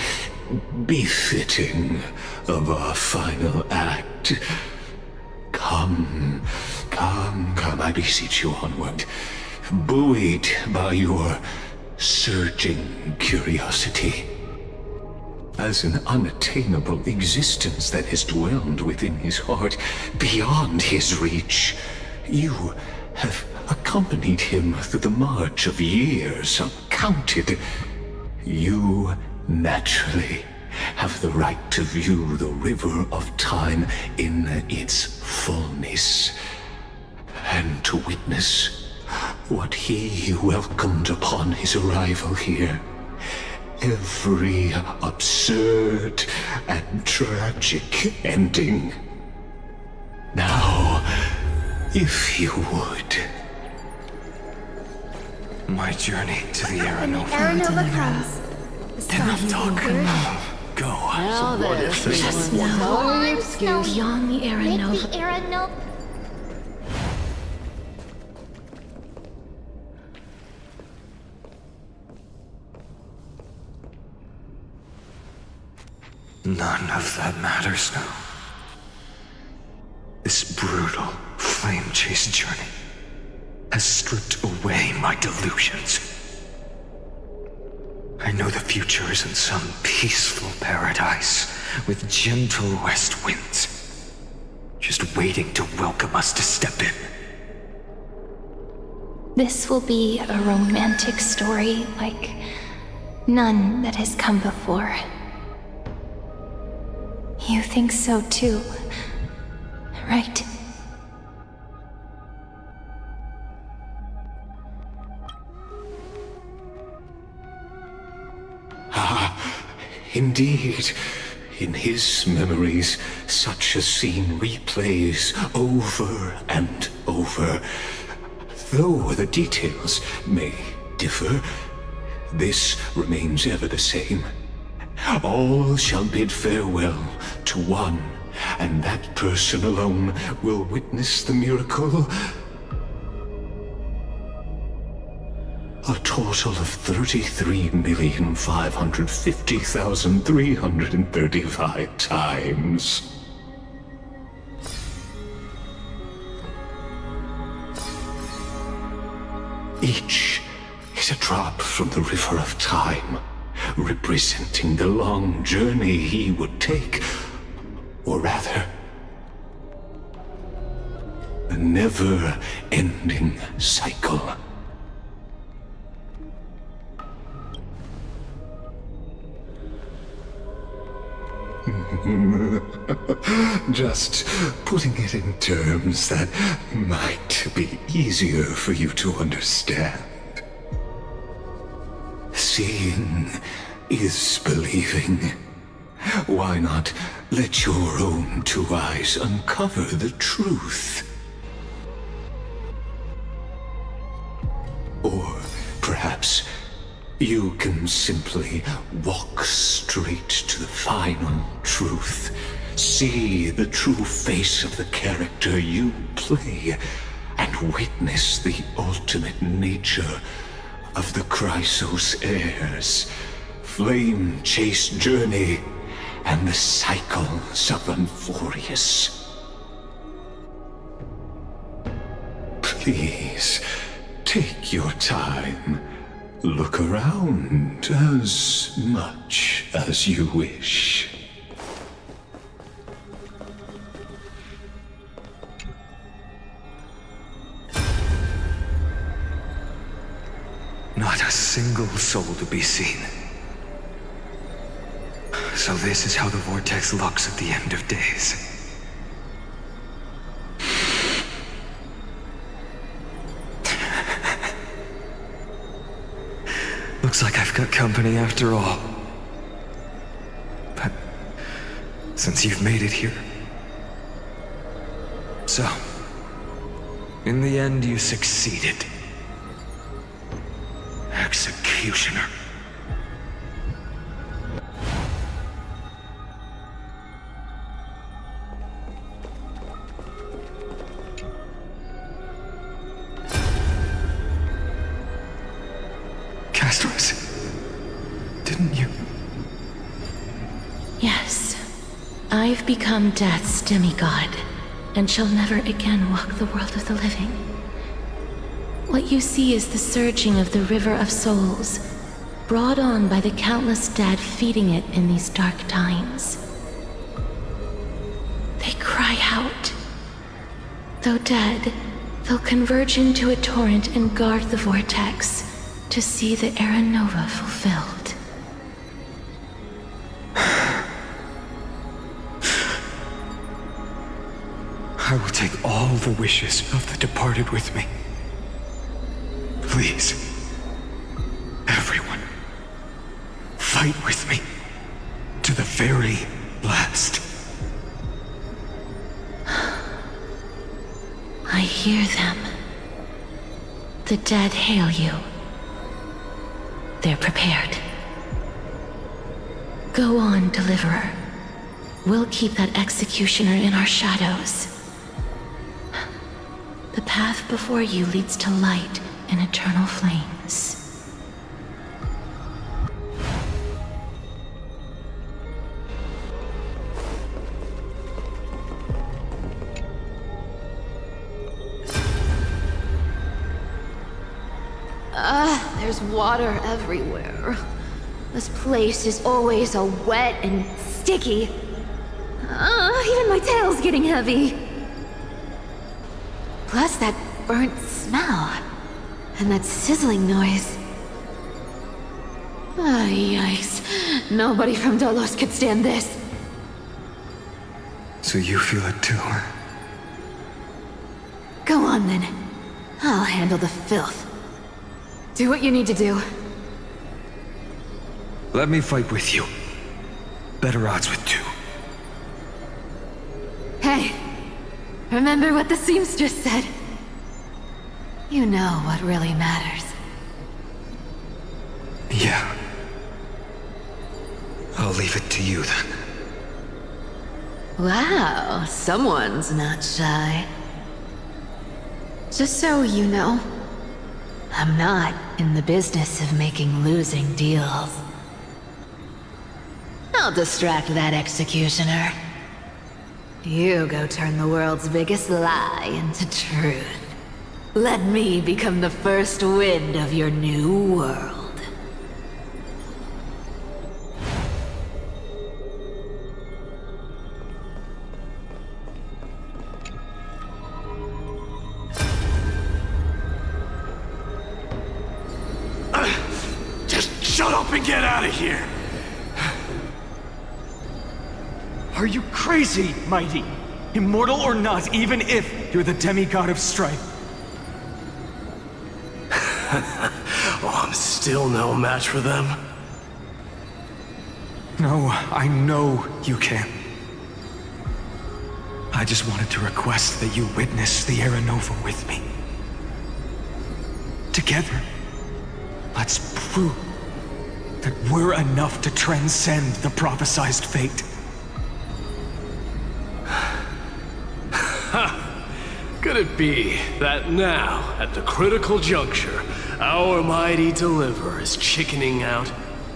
befitting of our final act? Come, I beseech you onward, buoyed by your surging curiosity. As an unattainable existence that has dwelled within his heart, beyond his reach, you have accompanied him through the march of years uncounted. You naturally have the right to view the river of time in its fullness, and to witness what he welcomed upon his arrival here. Every absurd and tragic ending. Now, if you would. My journey to the Aranova. Aranova comes. Then I'll talk. Go. Now this Just no no excuse. Beyond the Aranova. With the Aranova. None of that matters now. This brutal, flame-chased journey has stripped away my delusions. I know the future is in some peaceful paradise with gentle west winds, just waiting to welcome us to step in. This will be a romantic story like none that has come before. You think so too, right? Indeed. In his memories, such a scene replays over and over. Though the details may differ, this remains ever the same. All shall bid farewell to one, and that person alone will witness the miracle. A total of 33,550,335 times. Each is a drop from the river of time, representing the long journey he would take, or rather, a never-ending cycle. Just putting it in terms that might be easier for you to understand. seeing is believing. Why not let your own two eyes uncover the truth? Or perhaps you can simply walk straight to the final truth, see the true face of the character you play, and witness the ultimate nature of the Chrysos heirs, flame chase journey, and the cycles of Amphoreus. Please, take your time. Look around as much as you wish. Not a single soul to be seen. So this is how the vortex looks at the end of days. Looks like I've got company after all. But since you've made it here. So, in the end you succeeded. Executioner. Didn't you? Yes. I've become Death's demigod, and shall never again walk the world of the living. What you see is the surging of the river of souls, brought on by the countless dead feeding it in these dark times. They cry out. Though dead, they'll converge into a torrent and guard the vortex to see the Era Nova fulfilled. I will take all the wishes of the departed with me. Please, everyone, fight with me to the very last. I hear them. The dead hail you. They're prepared. Go on, Deliverer. We'll keep that executioner in our shadows. The path before you leads to light and eternal flames. There's water everywhere. This place is always so wet and sticky. Even my tail's getting heavy. Plus that burnt smell. And that sizzling noise. Yikes. Nobody from Dolos could stand this. So you feel it too, huh? Go on then. I'll handle the filth. Do what you need to do. Let me fight with you. Better odds with two. Hey, remember what the seamstress said? You know what really matters. Yeah. I'll leave it to you then. Wow, someone's not shy. Just so you know, I'm not in the business of making losing deals. I'll distract that executioner. You go turn the world's biggest lie into truth. Let me become the first wind of your new world. Shut up and get out of here! Are you crazy, Mighty? Immortal or not, even if you're the demigod of strife. Oh, I'm still no match for them? No, I know you can. I just wanted to request that you witness the Era Nova with me. Together, let's prove that we're enough to transcend the prophesized fate. Could it be that now, at the critical juncture, our mighty deliverer is chickening out,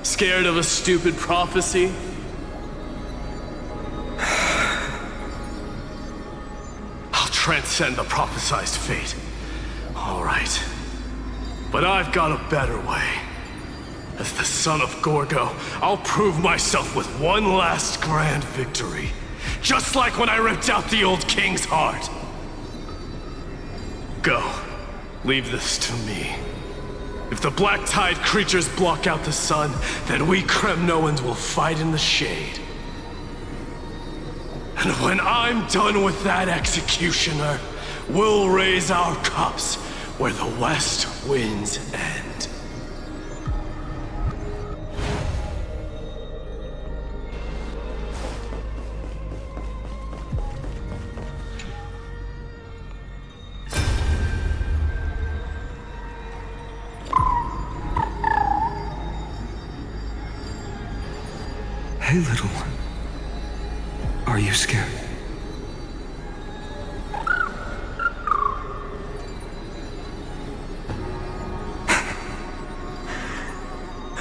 scared of a stupid prophecy? I'll transcend the prophesized fate. All right. But I've got a better way. As the son of Gorgo, I'll prove myself with one last grand victory. Just like when I ripped out the old king's heart. Go. Leave this to me. If the Black Tide creatures block out the sun, then we Kremnoans will fight in the shade. And when I'm done with that executioner, we'll raise our cups where the west winds end. Hey, little one. Are you scared?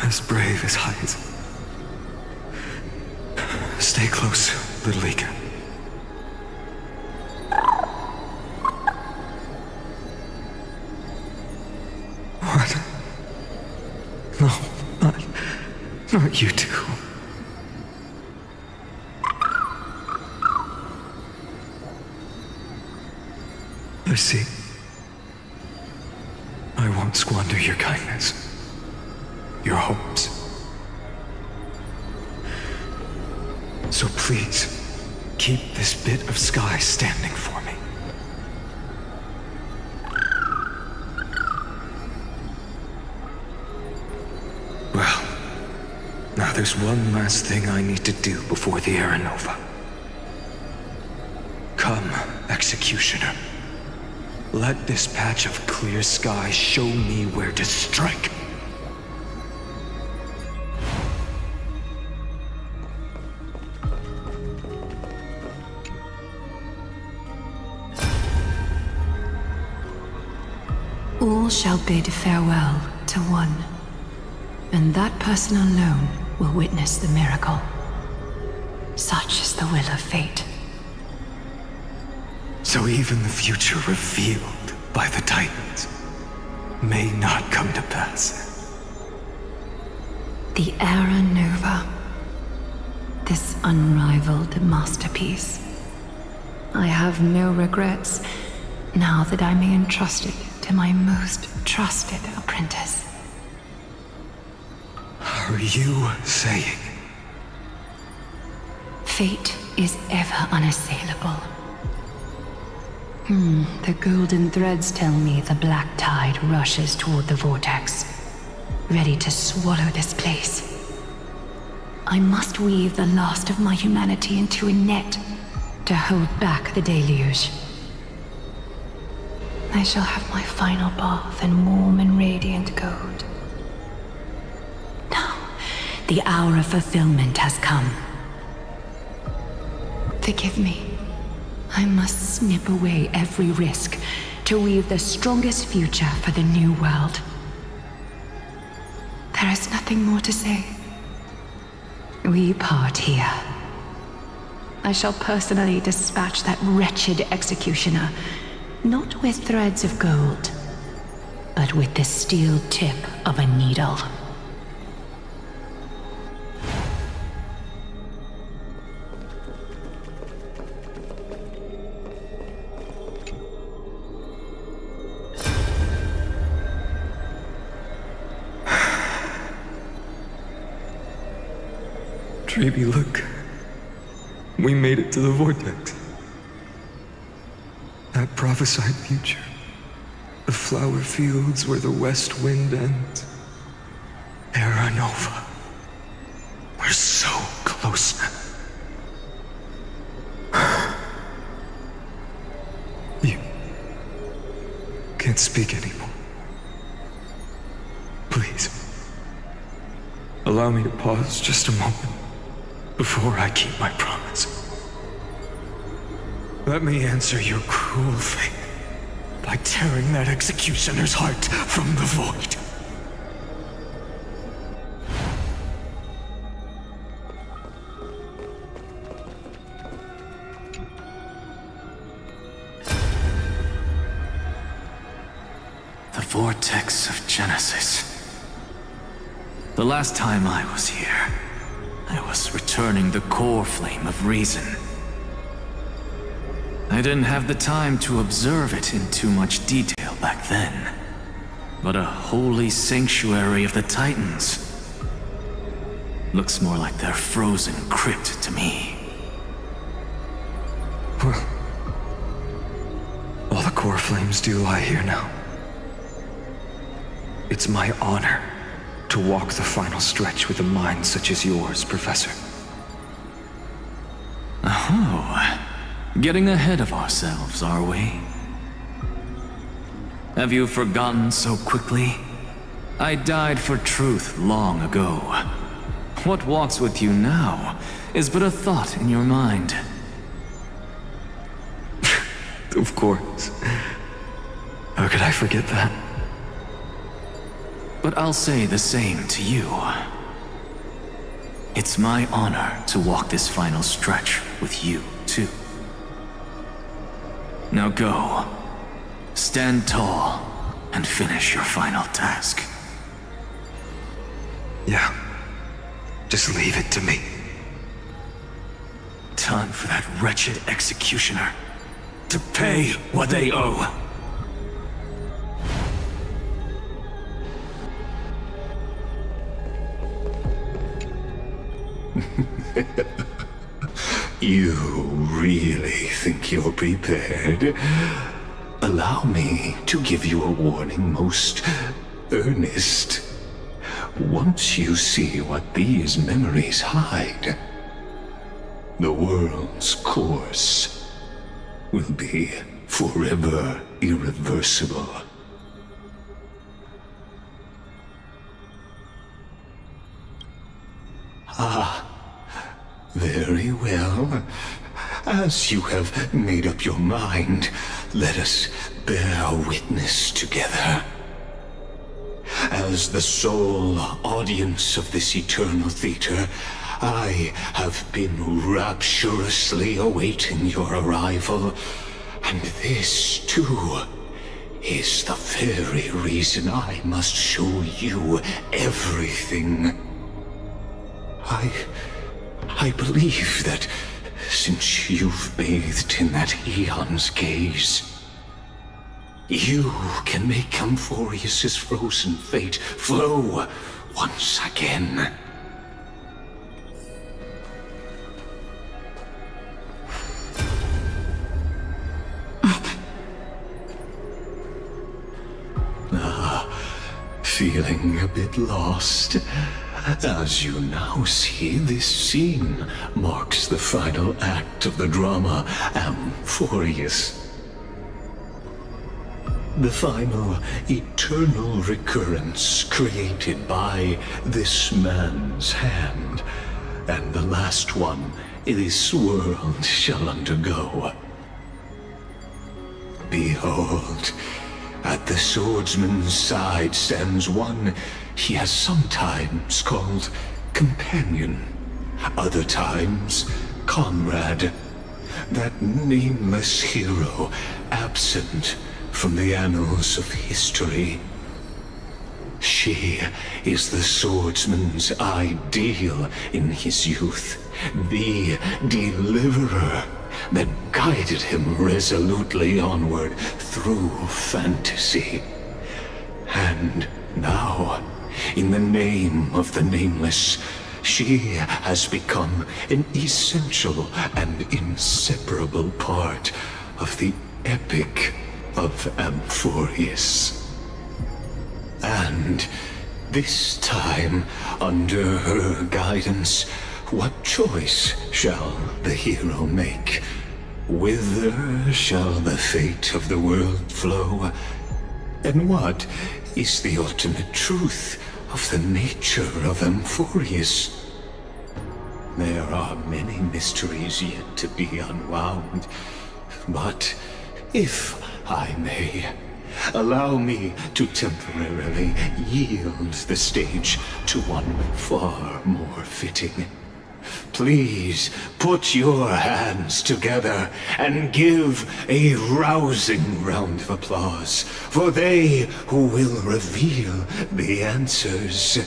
As brave as heights. Stay close, little Ika. What? No, not you two. I see. I won't squander your kindness. Your hopes. So please, keep this bit of sky standing for me. Well, now there's one last thing I need to do before the Era Nova. Come, Executioner. Let this patch of clear sky show me where to strike. All shall bid farewell to one, and that person alone will witness the miracle. Such is the will of fate. So even the future revealed by the Titans may not come to pass. The Era Nova. This unrivaled masterpiece. I have no regrets now that I may entrust it to my most trusted apprentice. Are you saying? Fate is ever unassailable. The golden threads tell me the black tide rushes toward the vortex, ready to swallow this place. I must weave the last of my humanity into a net to hold back the deluge. I shall have my final bath in warm and radiant gold. Now, the hour of fulfillment has come. Forgive me. I must snip away every risk to weave the strongest future for the new world. There is nothing more to say. We part here. I shall personally dispatch that wretched executioner, not with threads of gold, but with the steel tip of a needle. Baby, look. We made it to the vortex. That prophesied future. The flower fields where the west wind ends. Terra Nova. We're so close now. You can't speak anymore. Please, allow me to pause just a moment before I keep my promise. Let me answer your cruel fate by tearing that executioner's heart from the void. The Vortex of Genesis. The last time I was here, I was returning the core flame of reason. I didn't have the time to observe it in too much detail back then. But a holy sanctuary of the Titans looks more like their frozen crypt to me. Well, all the core flames do lie here now. It's my honor to walk the final stretch with a mind such as yours, Professor. Oh, getting ahead of ourselves, are we? Have you forgotten so quickly? I died for truth long ago. What walks with you now is but a thought in your mind. Of course. How could I forget that? But I'll say the same to you. It's my honor to walk this final stretch with you, too. Now go. Stand tall and finish your final task. Yeah. Just leave it to me. Time for that wretched executioner to pay what they owe. You really think you're prepared? Allow me to give you a warning most earnest. Once you see what these memories hide, the world's course will be forever irreversible. Ah, very well. As you have made up your mind, let us bear witness together. As the sole audience of this eternal theater, I have been rapturously awaiting your arrival, and this, too, is the very reason I must show you everything. I believe that since you've bathed in that eon's gaze, you can make Amphoreus' frozen fate flow once again. Feeling a bit lost? As you now see, this scene marks the final act of the drama Amphoreus. The final eternal recurrence created by this man's hand, and the last one this world shall undergo. Behold, at the swordsman's side stands one he has sometimes called companion, other times comrade, that nameless hero absent from the annals of history. She is the swordsman's ideal in his youth, the deliverer that guided him resolutely onward through fantasy. And now, in the name of the Nameless, she has become an essential and inseparable part of the epic of Amphoreus. And This time, under her guidance, what choice shall the hero make? Whither shall the fate of the world flow? And what is the ultimate truth of the nature of Amphoreus? There are many mysteries yet to be unwound, but if I may, allow me to temporarily yield the stage to one far more fitting. Please put your hands together and give a rousing round of applause for they who will reveal the answers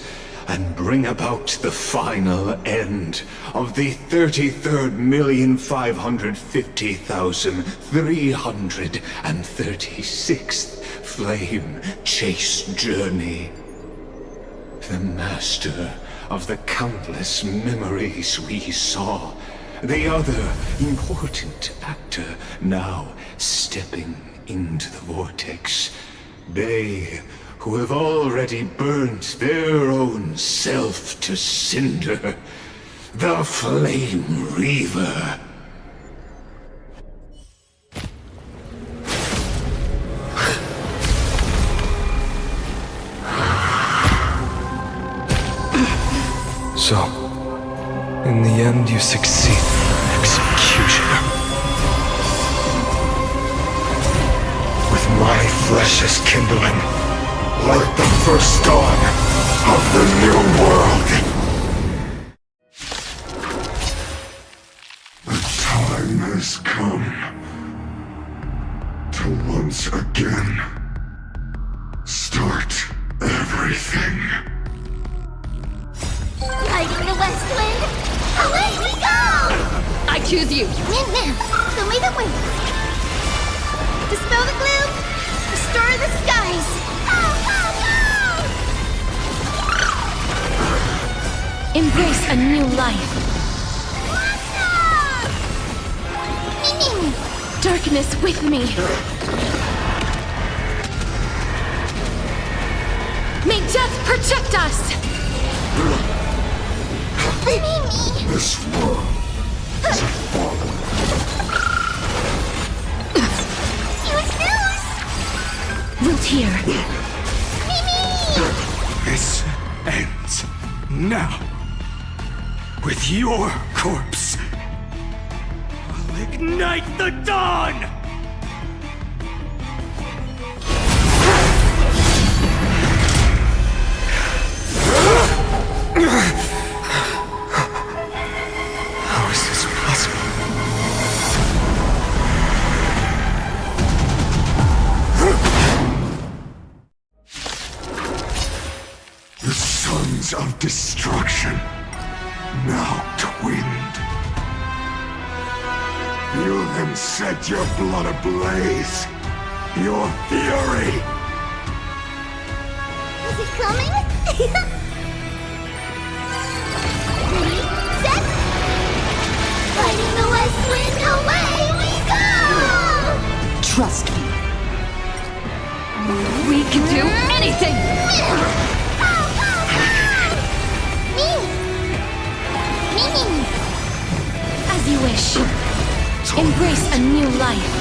and bring about the final end of the 33,550,336th flame chase journey. The master of the countless memories we saw, the other important actor now stepping into the vortex. They who have already burnt their own self to cinder, the Flame Reaver. So, in the end, you succeed, Executioner. With my flesh as kindling, like the first dawn of the new world. The time has come to once again start everything. Fighting the West Wind, away we go! I choose you. Show me the wind. Dispel the gloom, restore the skies. Embrace a new life. Darkness with me. May death protect us. This world is a fallen. Root here. This ends now. With your corpse, I'll ignite the dawn! How is this possible? The sons of destruction, now twinned. Feel them set your blood ablaze. Your fury. Is it coming? Ready, set. Fighting the West Wind, away we go! Trust me. We can do anything! As you wish. Embrace a new life.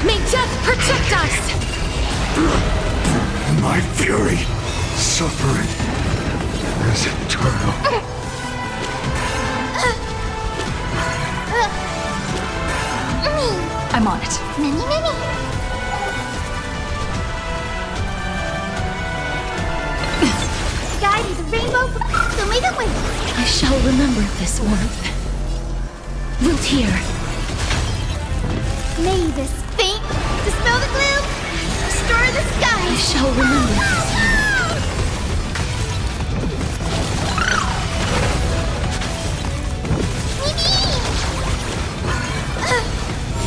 May death protect us! My fury, suffering, is eternal. I'm on it. Many. Guide is a rainbow, so may the wind. I shall remember this warmth. Root here. May this faint dispel the gloom, restore the skies. I shall remember this warmth.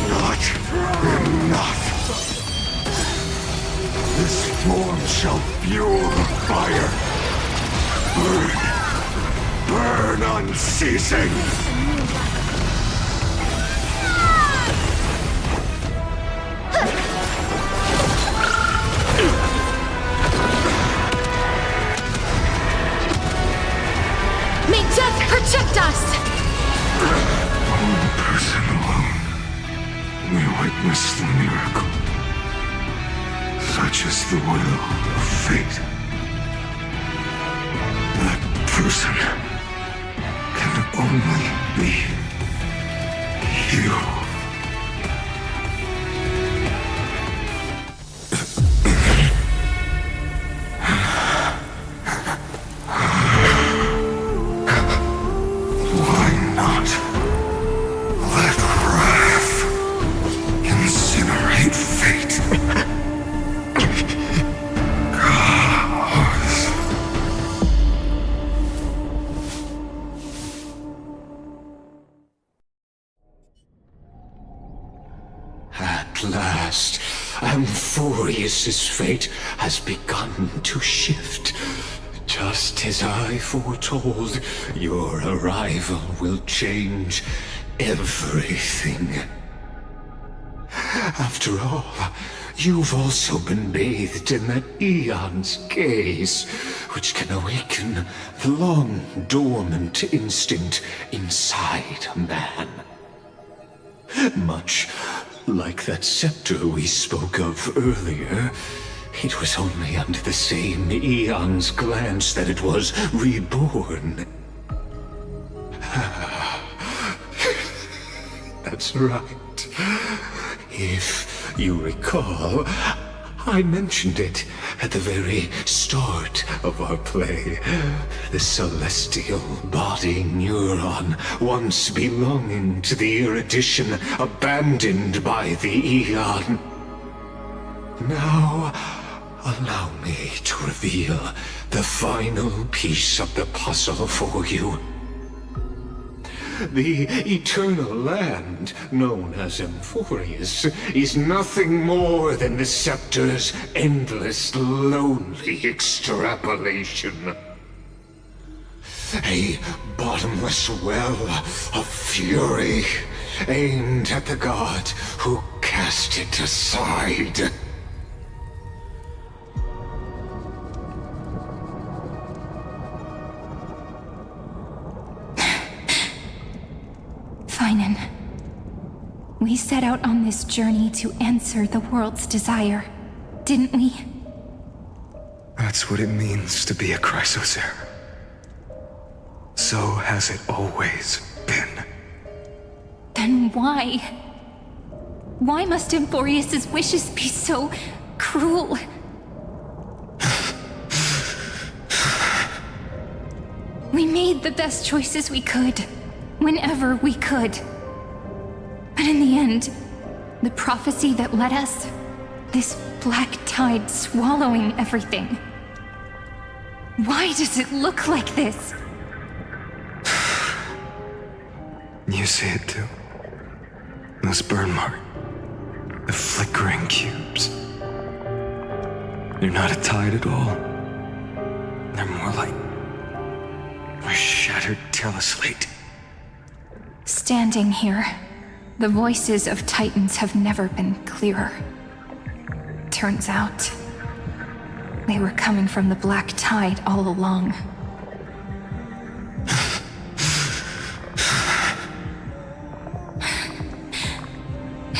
Not enough. This form shall fuel the fire. Burn unceasing. miracle. Such is the will of fate. That person can only be you. At last, Amphoreus' fate has begun to shift. Just as I foretold, your arrival will change everything. After all, you've also been bathed in that Eon's gaze, which can awaken the long-dormant instinct inside a man. Much like that scepter we spoke of earlier, it was only under the same Eon's glance that it was reborn. That's right. If you recall, I mentioned it at the very start of our play. The celestial body neuron, once belonging to the erudition abandoned by the Eon. Now, allow me to reveal the final piece of the puzzle for you. The eternal land, known as Amphoreus, is nothing more than the scepter's endless, lonely extrapolation. A bottomless well of fury, aimed at the god who cast it aside. Finan, we set out on this journey to answer the world's desire, didn't we? That's what it means to be a Chrysosaur. So has it always been. Then why? Why must Amphoreus' wishes be so cruel? We made the best choices we could, whenever we could. But in the end, the prophecy that led us, this black tide swallowing everything. Why does it look like this? You see it too. Those burn marks. The flickering cubes. They're not a tide at all. They're more like a shattered teleslate. Standing here, the voices of Titans have never been clearer. Turns out, they were coming from the black tide all along.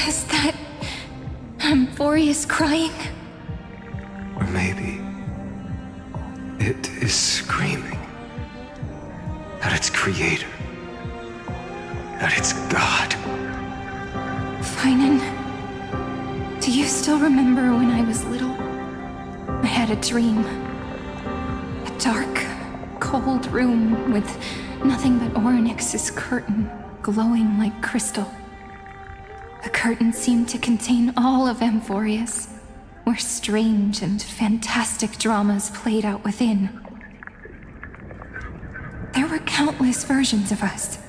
Is that Amphoreus crying? Or maybe it is screaming at its creator, at its god. Finan, do you still remember when I was little? I had a dream. A dark, cold room with nothing but Orynyx's curtain glowing like crystal. The curtain seemed to contain all of Amphoreus, where strange and fantastic dramas played out within. There were countless versions of us,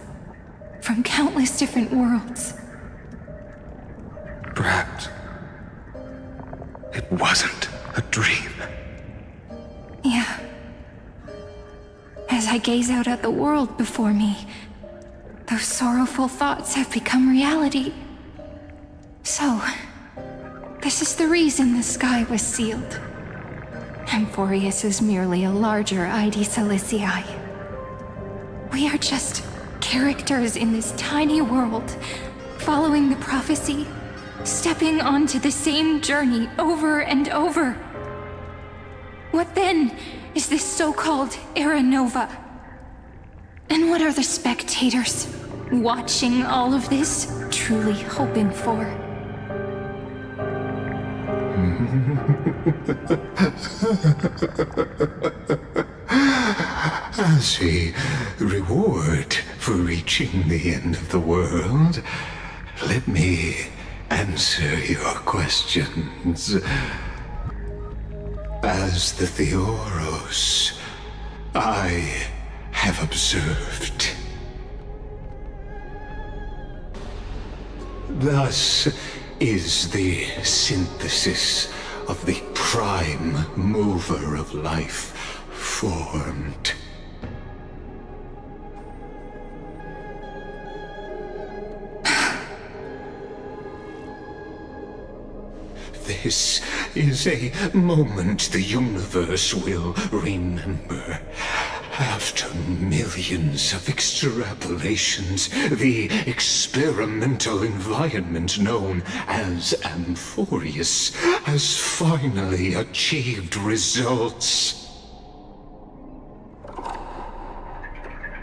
from countless different worlds. Perhaps it wasn't a dream. Yeah. As I gaze out at the world before me, those sorrowful thoughts have become reality. So, this is the reason the sky was sealed. Amphoreus is merely a larger ID Silicii. We are just characters in this tiny world, following the prophecy stepping onto the same journey over and over. What then is this so-called Era Nova? And what are the spectators watching all of this truly hoping for? As a reward for reaching the end of the world, let me answer your questions. As the Theoros, I have observed. Thus is the synthesis of the prime mover of life formed. This is a moment the universe will remember. After millions of extrapolations, the experimental environment known as Amphoreus has finally achieved results.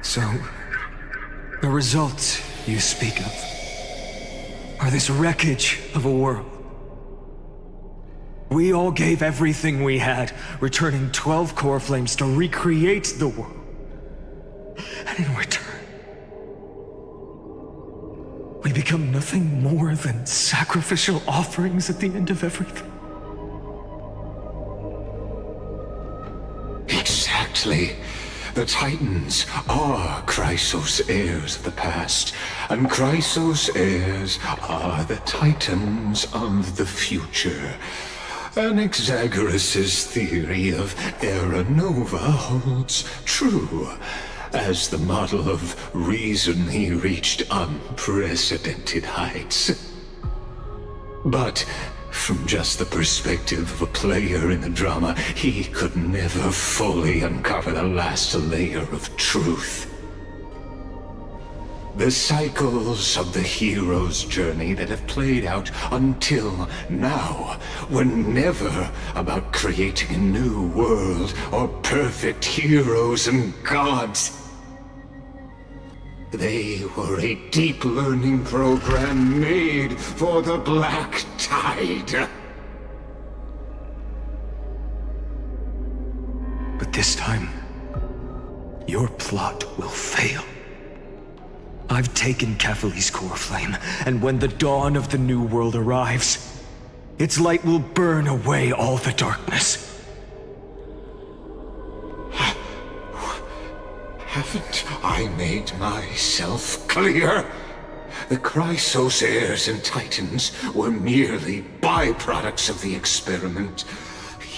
So, the results you speak of are this wreckage of a world. We all gave everything we had, returning 12 core flames to recreate the world. And in return, we become nothing more than sacrificial offerings at the end of everything. Exactly. The Titans are Chrysos heirs of the past, and Chrysos heirs are the Titans of the future. Anaxagoras' theory of Era Nova holds true, as the model of reason he reached unprecedented heights. But from just the perspective of a player in the drama, he could never fully uncover the last layer of truth. The cycles of the hero's journey that have played out until now were never about creating a new world or perfect heroes and gods. They were a deep learning program made for the Black Tide. But this time, your plot will fail. I've taken Kefali's core flame, and when the dawn of the new world arrives, its light will burn away all the darkness. Haven't I made myself clear? The Chrysos heirs and Titans were merely byproducts of the experiment.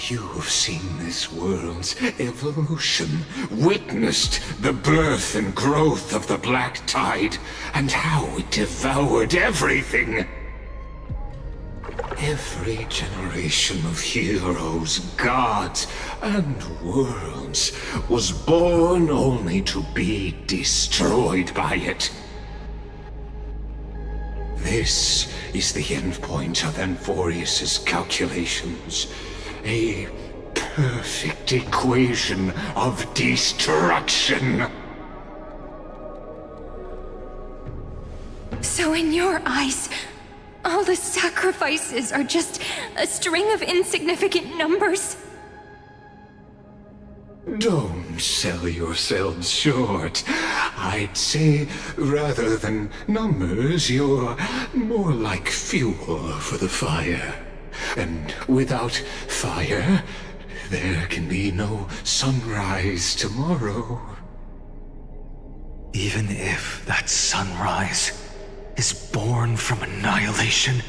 You've seen this world's evolution, witnessed the birth and growth of the Black Tide, and how it devoured everything. Every generation of heroes, gods, and worlds was born only to be destroyed by it. This is the endpoint of Amphoreus' calculations. A perfect equation of destruction. So in your eyes, all the sacrifices are just a string of insignificant numbers? Don't sell yourselves short. I'd say, rather than numbers, you're more like fuel for the fire. And without fire, there can be no sunrise tomorrow. Even if that sunrise is born from annihilation?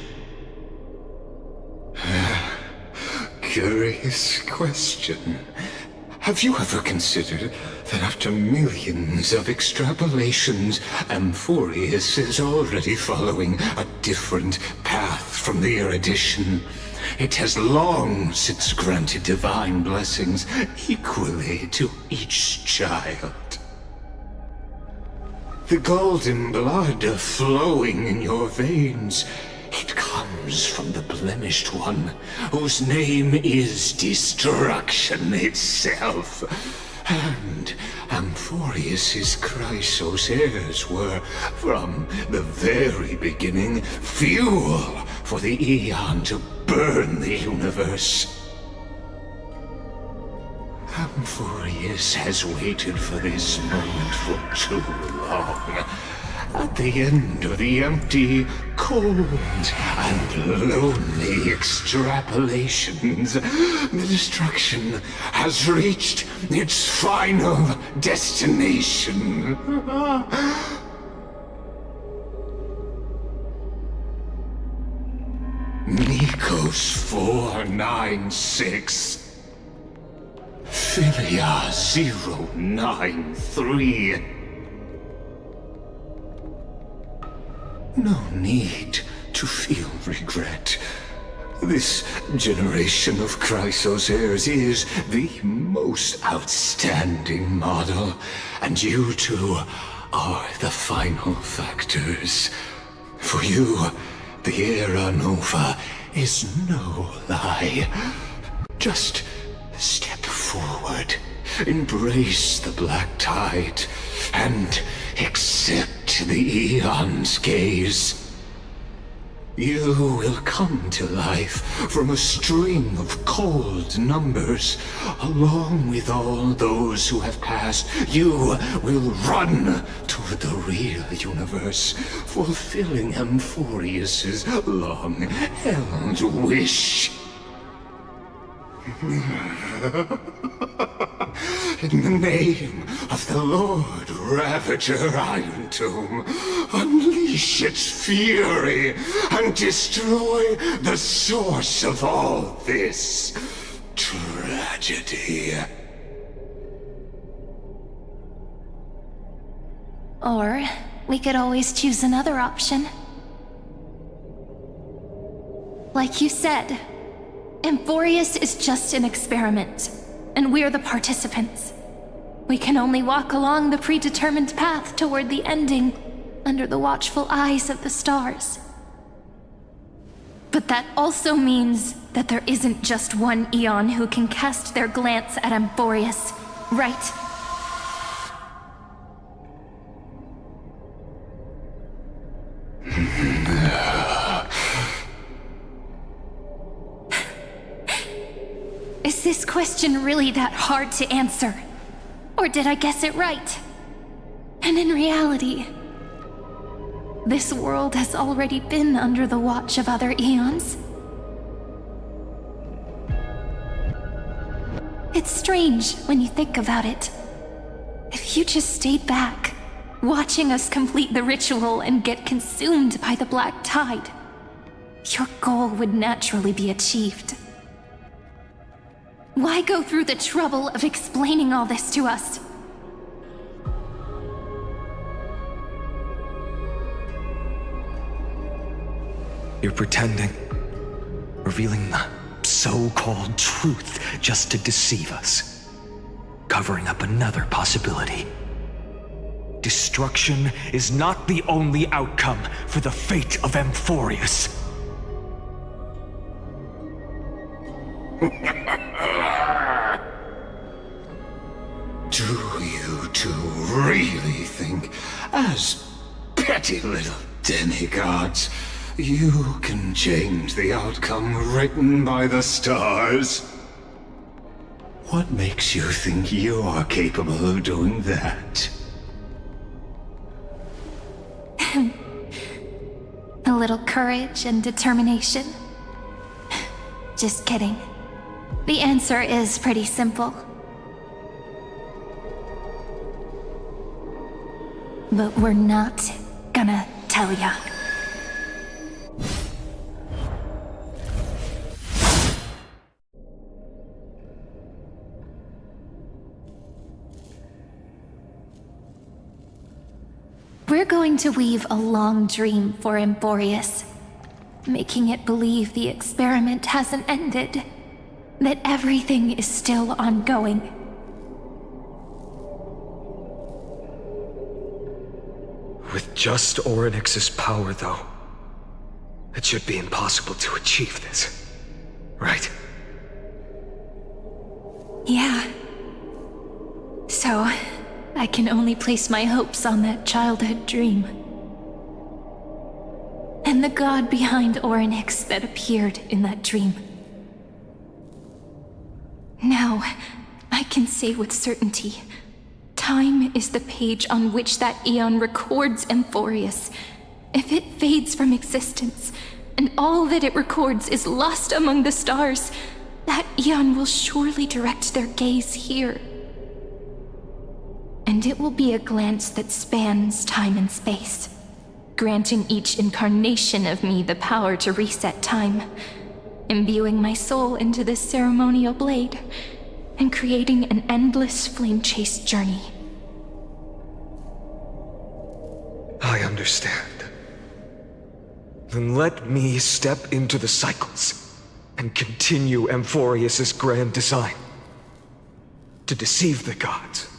Curious question. Have you ever considered that after millions of extrapolations, Amphoreus is already following a different path from the erudition? It has long since granted divine blessings equally to each child. The golden blood flowing in your veins, it comes comes from the blemished one, whose name is destruction itself. And Amphoreus' Chrysos heirs were, from the very beginning, fuel for the Aeon to burn the universe. Amphoreus has waited for this moment for too long. At the end of the empty, cold, and lonely extrapolations, the destruction has reached its final destination. Nikos 496. Philia 093. No need to feel regret. This generation of Chrysos heirs is the most outstanding model, and you two are the final factors. For you, the Era Nova is no lie. Just step forward, embrace the black tide, and accept the Aeon's gaze. You will come to life from a string of cold numbers. Along with all those who have passed, you will run toward the real universe, fulfilling Amphoreus' long-held wish. In the name of the Lord Ravager Iron Tomb, unleash its fury and destroy the source of all this tragedy. Or we could always choose another option. Like you said, Amphoreus is just an experiment, and we're the participants. We can only walk along the predetermined path toward the ending, under the watchful eyes of the stars. But that also means that there isn't just one Aeon who can cast their glance at Amphoreus, right? Is this question really that hard to answer? Or did I guess it right? And in reality, this world has already been under the watch of other Aeons. It's strange when you think about it. If you just stayed back, watching us complete the ritual and get consumed by the black tide, your goal would naturally be achieved. Why go through the trouble of explaining all this to us? You're pretending, revealing the so-called truth just to deceive us, covering up another possibility. Destruction is not the only outcome for the fate of Amphoreus. Do you two really think, as petty little demigods, you can change the outcome written by the stars? What makes you think you're capable of doing that? A little courage and determination. Just kidding. The answer is pretty simple. But we're not gonna tell ya. We're going to weave a long dream for Amphoreus, making it believe the experiment hasn't ended, that everything is still ongoing. With just Orynyx's power, though, It should be impossible to achieve this, right? Yeah. So, I can only place my hopes on that childhood dream. And the god behind Orynyx that appeared in that dream. Now, I can say with certainty, time is the page on which that eon records Amphoreus. If it fades from existence, and all that it records is lost among the stars, that eon will surely direct their gaze here. And it will be a glance that spans time and space, granting each incarnation of me the power to reset time, imbuing my soul into this ceremonial blade, and creating an endless flame-chased journey. I understand. Then let me step into the cycles and continue Amphoreus' grand design. To deceive the gods,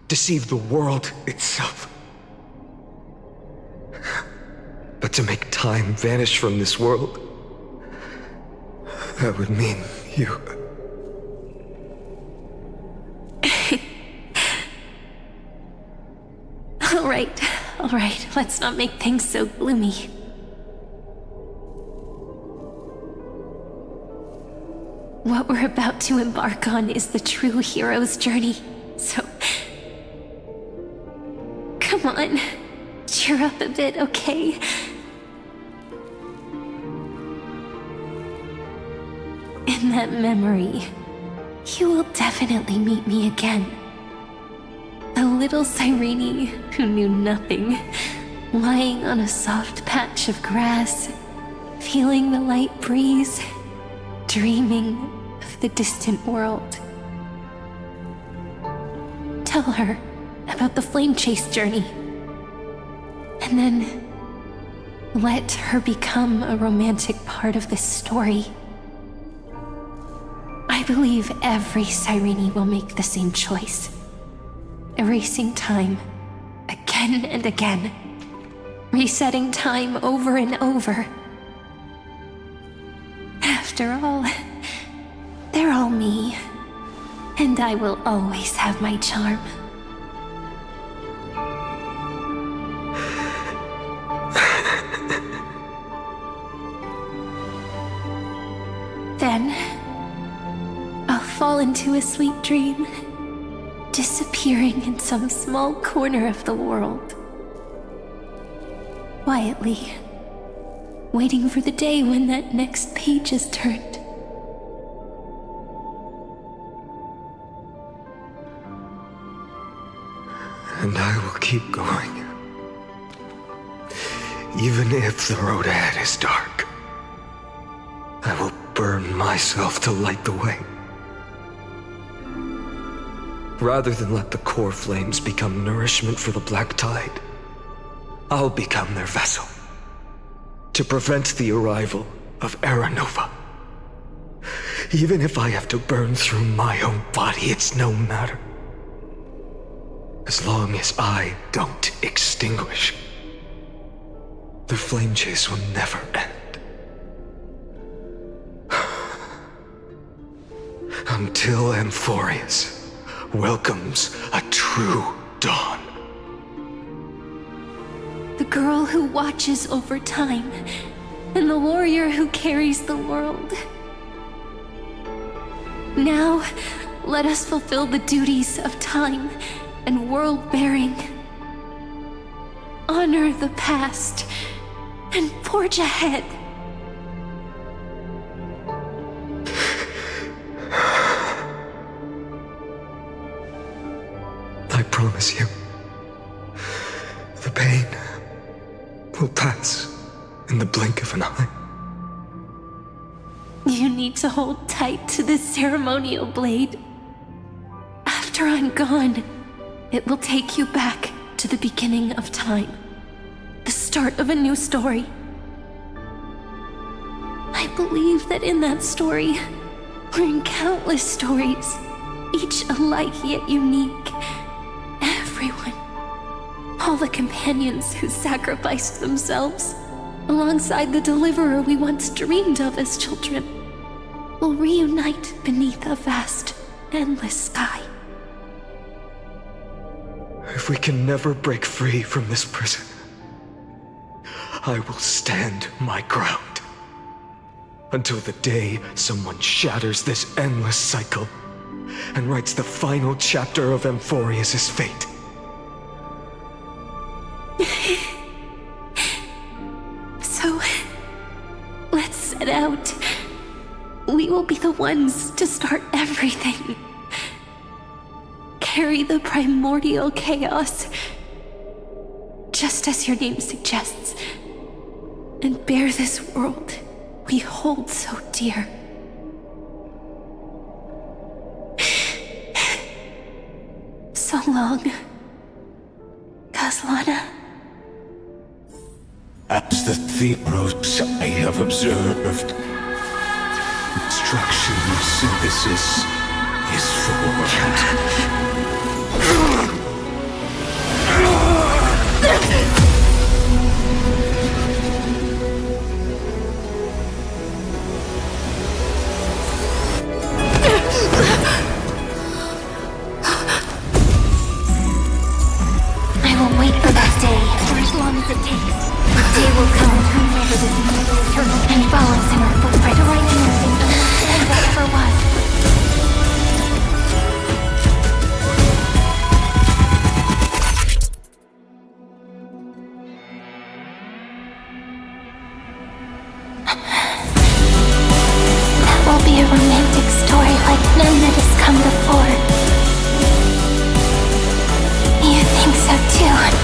deceive the world itself. But to make time vanish from this world, that would mean you... All right, let's not make things so gloomy. What we're about to embark on is the true hero's journey, so... Come on, cheer up a bit, okay? In that memory, you will definitely meet me again. A little Cyrene who knew nothing, lying on a soft patch of grass, feeling the light breeze, dreaming of the distant world. Tell her about the flame chase journey, and then let her become a romantic part of this story. I believe every Cyrene will make the same choice. Erasing time, again and again. Resetting time over and over. After all, they're all me. And I will always have my charm. Then, I'll fall into a sweet dream, disappearing in some small corner of the world. Quietly, waiting for the day when that next page is turned. And I will keep going. Even if the road ahead is dark, I will burn myself to light the way. Rather than let the core flames become nourishment for the black tide, I'll become their vessel to prevent the arrival of Era Nova. Even if I have to burn through my own body, it's no matter. As long as I don't extinguish, the flame chase will never end. Until Amphoreus welcomes a true dawn. The girl who watches over time, and the warrior who carries the world. Now, let us fulfill the duties of time and world-bearing. Honor the past, and forge ahead. I promise you, the pain will pass in the blink of an eye. You need to hold tight to this ceremonial blade. After I'm gone, it will take you back to the beginning of time. The start of a new story. I believe that in that story, or in countless stories, each alike yet unique, everyone, all the companions who sacrificed themselves, alongside the deliverer we once dreamed of as children, will reunite beneath a vast, endless sky. If we can never break free from this prison, I will stand my ground. Until the day someone shatters this endless cycle and writes the final chapter of Amphoreus' fate. So, let's set out. We will be the ones to start everything. Carry the primordial chaos, just as your name suggests, and bear this world we hold so dear. So long, Kaslana. As the Theros I have observed, destruction of synthesis is formed. I will wait for that day for as long as it takes. The day will come whenever this immortal eternal and follows in our footprint to right anything that ever was. That will be a romantic story like none that has come before. You think so too, right?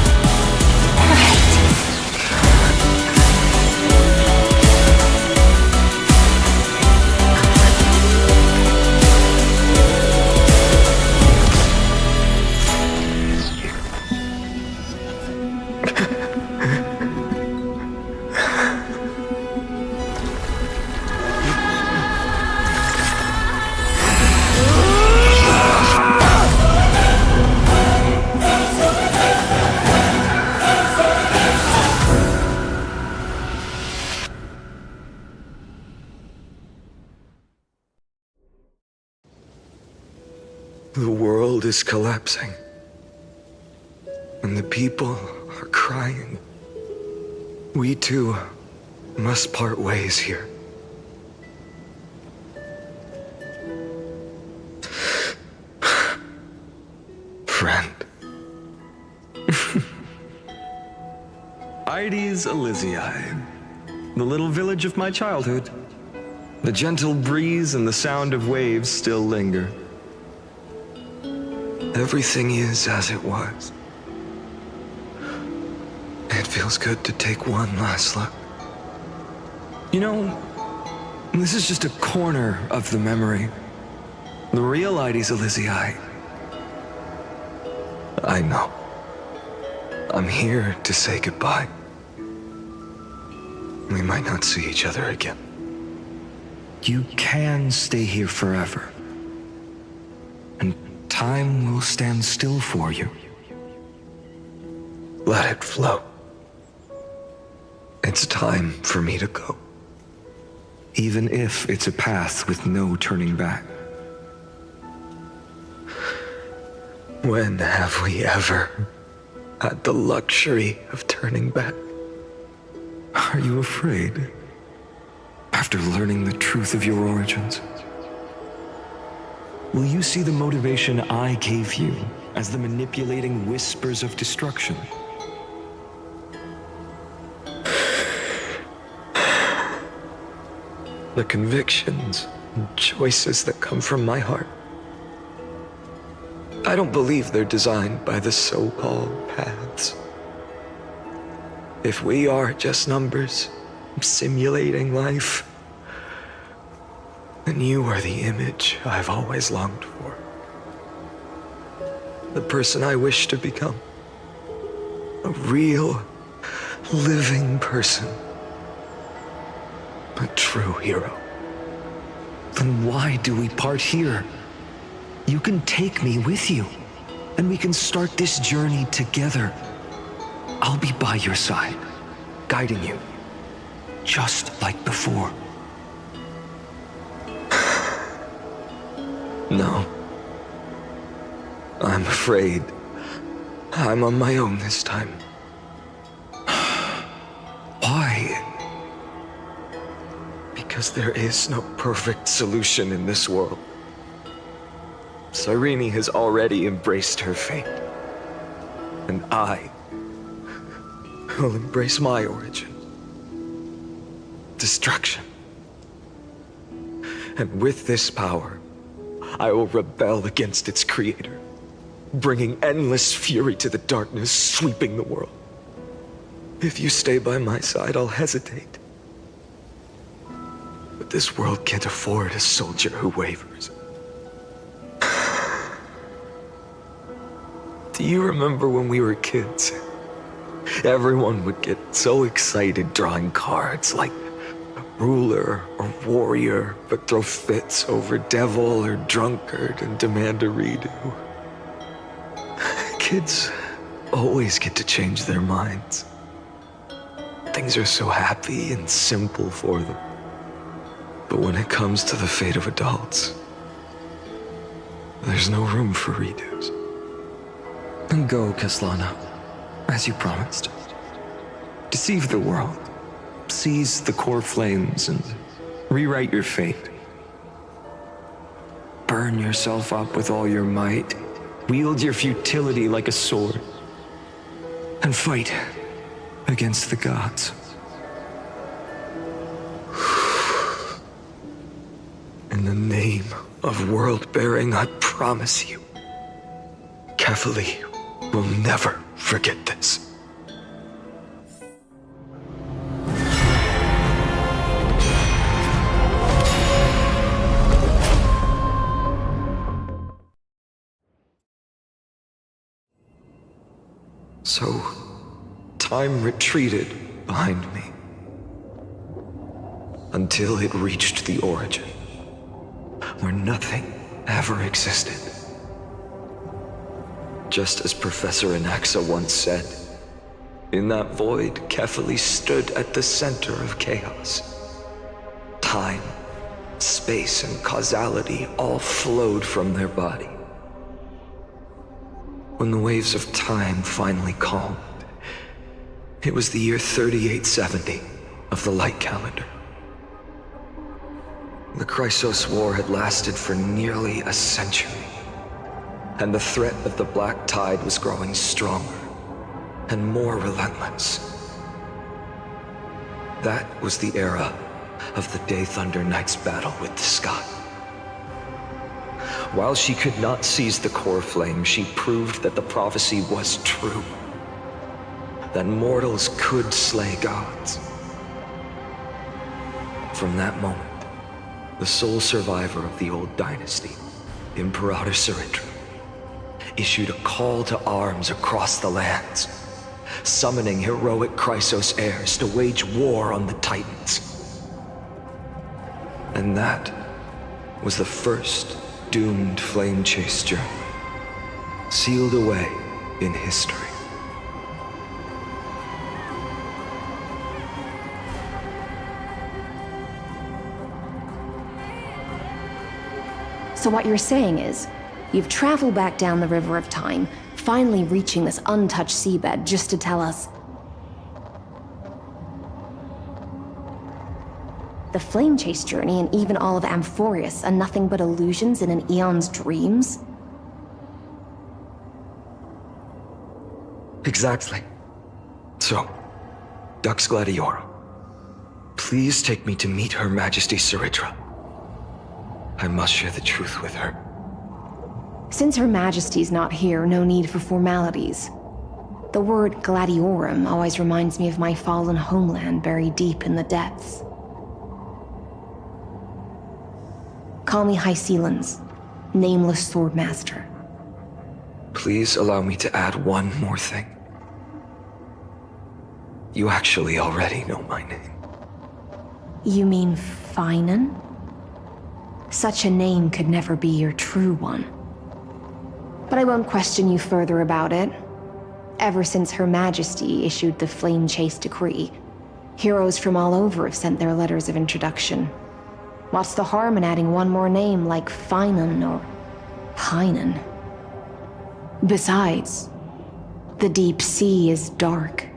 The world is collapsing, and the people are crying. We too must part ways here. Friend. Ides Elysiae, the little village of my childhood. The gentle breeze and the sound of waves still linger. Everything is as it was. It feels good to take one last look. You know, this is just a corner of the memory. The real Ides Elysiae. I know. I'm here to say goodbye. We might not see each other again. You can stay here forever. And time will stand still for you. Let it flow. It's time for me to go. Even if it's a path with no turning back. When have we ever had the luxury of turning back? Are you afraid? After learning the truth of your origins? Will you see the motivation I gave you as the manipulating whispers of destruction? The convictions and choices that come from my heart. I don't believe they're designed by the so-called paths. If we are just numbers, simulating life, then you are the image I've always longed for. The person I wish to become. A real, living person. A true hero. Then why do we part here? You can take me with you, and we can start this journey together. I'll be by your side, guiding you, just like before. No. I'm afraid I'm on my own this time. Why? Because there is no perfect solution in this world. Cyrene has already embraced her fate. And I will embrace my origin. Destruction. And with this power, I will rebel against its creator, bringing endless fury to the darkness sweeping the world. If you stay by my side, I'll hesitate. But this world can't afford a soldier who wavers. Do you remember when we were kids? Everyone would get so excited drawing cards like ruler or warrior, but throw fits over devil or drunkard and demand a redo. Kids always get to change their minds. Things are so happy and simple for them. But when it comes to the fate of adults, there's no room for redos. And go, Kaslana, as you promised. Deceive the world. Seize the core flames and rewrite your fate. Burn yourself up with all your might. Wield your futility like a sword. And fight against the gods. In the name of world-bearing, I promise you, Kefali will never forget this. So, time retreated behind me until it reached the origin, where nothing ever existed. Just as Professor Anaxa once said, in that void, Kefali stood at the center of chaos. Time, space, and causality all flowed from their body. When the waves of time finally calmed, it was the year 3870 of the light calendar. The Chrysos War had lasted for nearly a century, and the threat of the Black Tide was growing stronger and more relentless. That was the era of the Day Thunder Knight's battle with the sky. While she could not seize the core flame, she proved that the prophecy was true. That mortals could slay gods. From that moment, the sole survivor of the old dynasty, Imperator Cyritra, issued a call to arms across the lands, summoning heroic Chrysos heirs to wage war on the Titans. And that was the first doomed flame chase journey, sealed away in history. So what you're saying is, you've traveled back down the River of Time, finally reaching this untouched seabed just to tell us the flame chase journey and even all of Amphoreus are nothing but illusions in an eon's dreams? Exactly. So, Dux Gladiora, please take me to meet Her Majesty Cyritra. I must share the truth with her. Since Her Majesty's not here, no need for formalities. The word Gladiorum always reminds me of my fallen homeland buried deep in the depths. Call me High Sealans, Nameless Swordmaster. Please allow me to add one more thing. You actually already know my name. You mean Finan? Such a name could never be your true one. But I won't question you further about it. Ever since Her Majesty issued the Flame Chase Decree, Heroes from all over have sent their letters of introduction. What's the harm in adding one more name like Finan or Hynan? Besides, the deep sea is dark.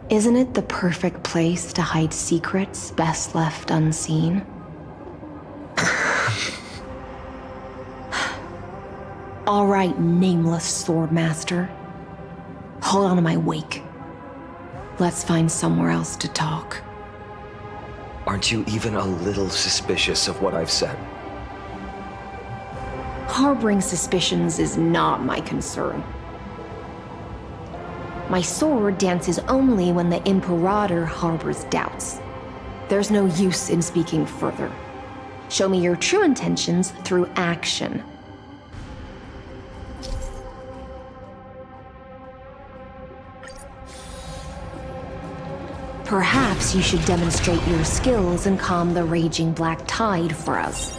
Isn't it the perfect place to hide secrets best left unseen? All right, nameless Swordmaster. Hold on to my wake. Let's find somewhere else to talk. Aren't you even a little suspicious of what I've said? Harboring suspicions is not my concern. My sword dances only when the Imperator harbors doubts. There's no use in speaking further. Show me your true intentions through action. Perhaps you should demonstrate your skills and calm the raging black tide for us.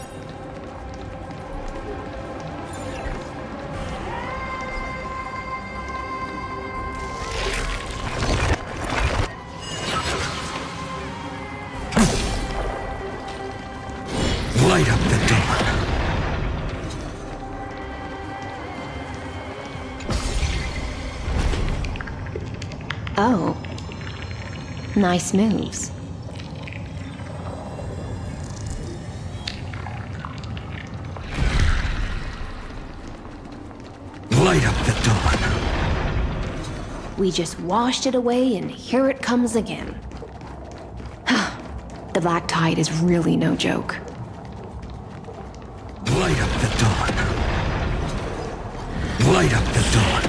Light up the dawn. Oh. Nice moves. Light up the dawn. We just washed it away and here it comes again. The black tide is really no joke. Light up the dawn. Light up the dawn.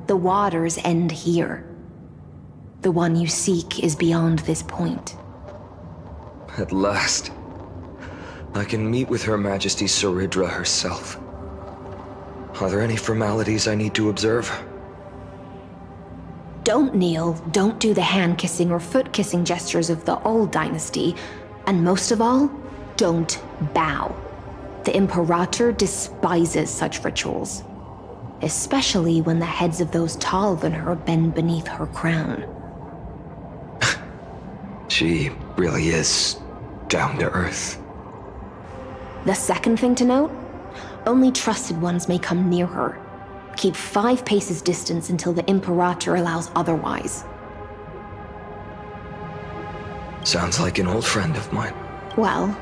The waters end here. The one you seek is beyond this point. At last, I can meet with Her Majesty Saridra herself. Are there any formalities I need to observe? Don't kneel, don't do the hand-kissing or foot-kissing gestures of the old dynasty, and most of all, don't bow. The Imperator despises such rituals. Especially when the heads of those taller than her bend beneath her crown. She really is down to earth. The second thing to note, only trusted ones may come near her. Keep 5 paces distance until the Imperator allows otherwise. Sounds like an old friend of mine. Well,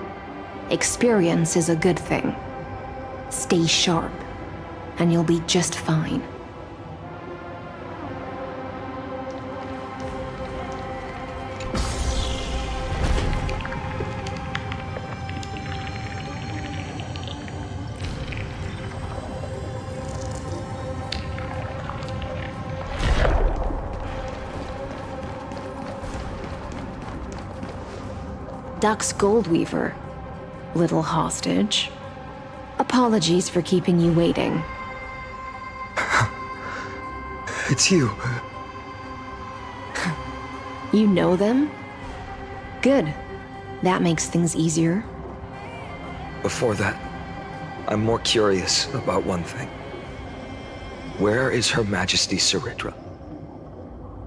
experience is a good thing. Stay sharp, and you'll be just fine. Duck's Goldweaver, little hostage. Apologies for keeping you waiting. It's you. You know them? Good. That makes things easier. Before that, I'm more curious about one thing. Where is Her Majesty Saridra?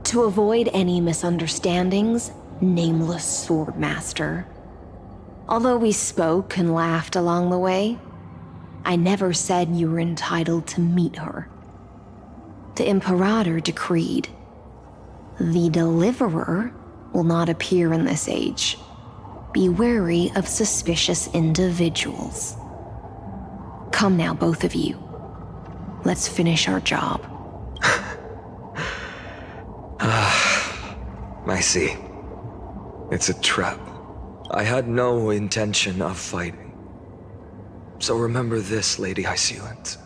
To avoid any misunderstandings, nameless Swordmaster. Although we spoke and laughed along the way, I never said you were entitled to meet her. The Imperator decreed, the Deliverer will not appear in this age. Be wary of suspicious individuals. Come now, both of you. Let's finish our job. I see. It's a trap. I had no intention of fighting. So remember this, Lady Hysealant.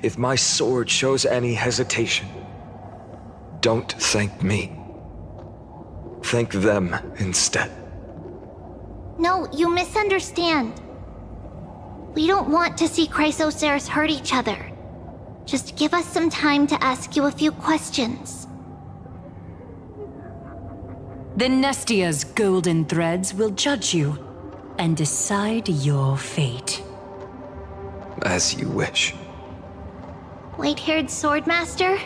If my sword shows any hesitation, don't thank me. Thank them instead. No, you misunderstand. We don't want to see Chrysoceres hurt each other. Just give us some time to ask you a few questions. The Nestia's golden threads will judge you. and decide your fate. As you wish. White-haired swordmaster?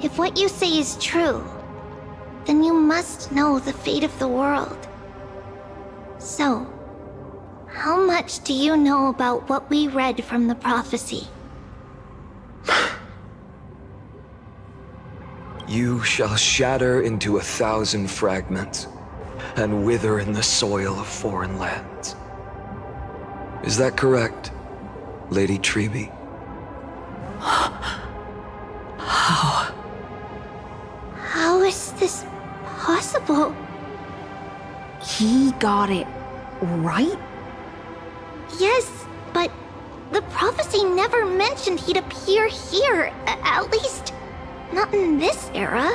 If what you say is true, then you must know the fate of the world. So, how much do you know about what we read from the prophecy? You shall shatter into 1,000 fragments and wither in the soil of foreign lands. Is that correct, Lady Treeby? How? How is this possible? He got it right? Yes, but the prophecy never mentioned he'd appear here, at least not in this era.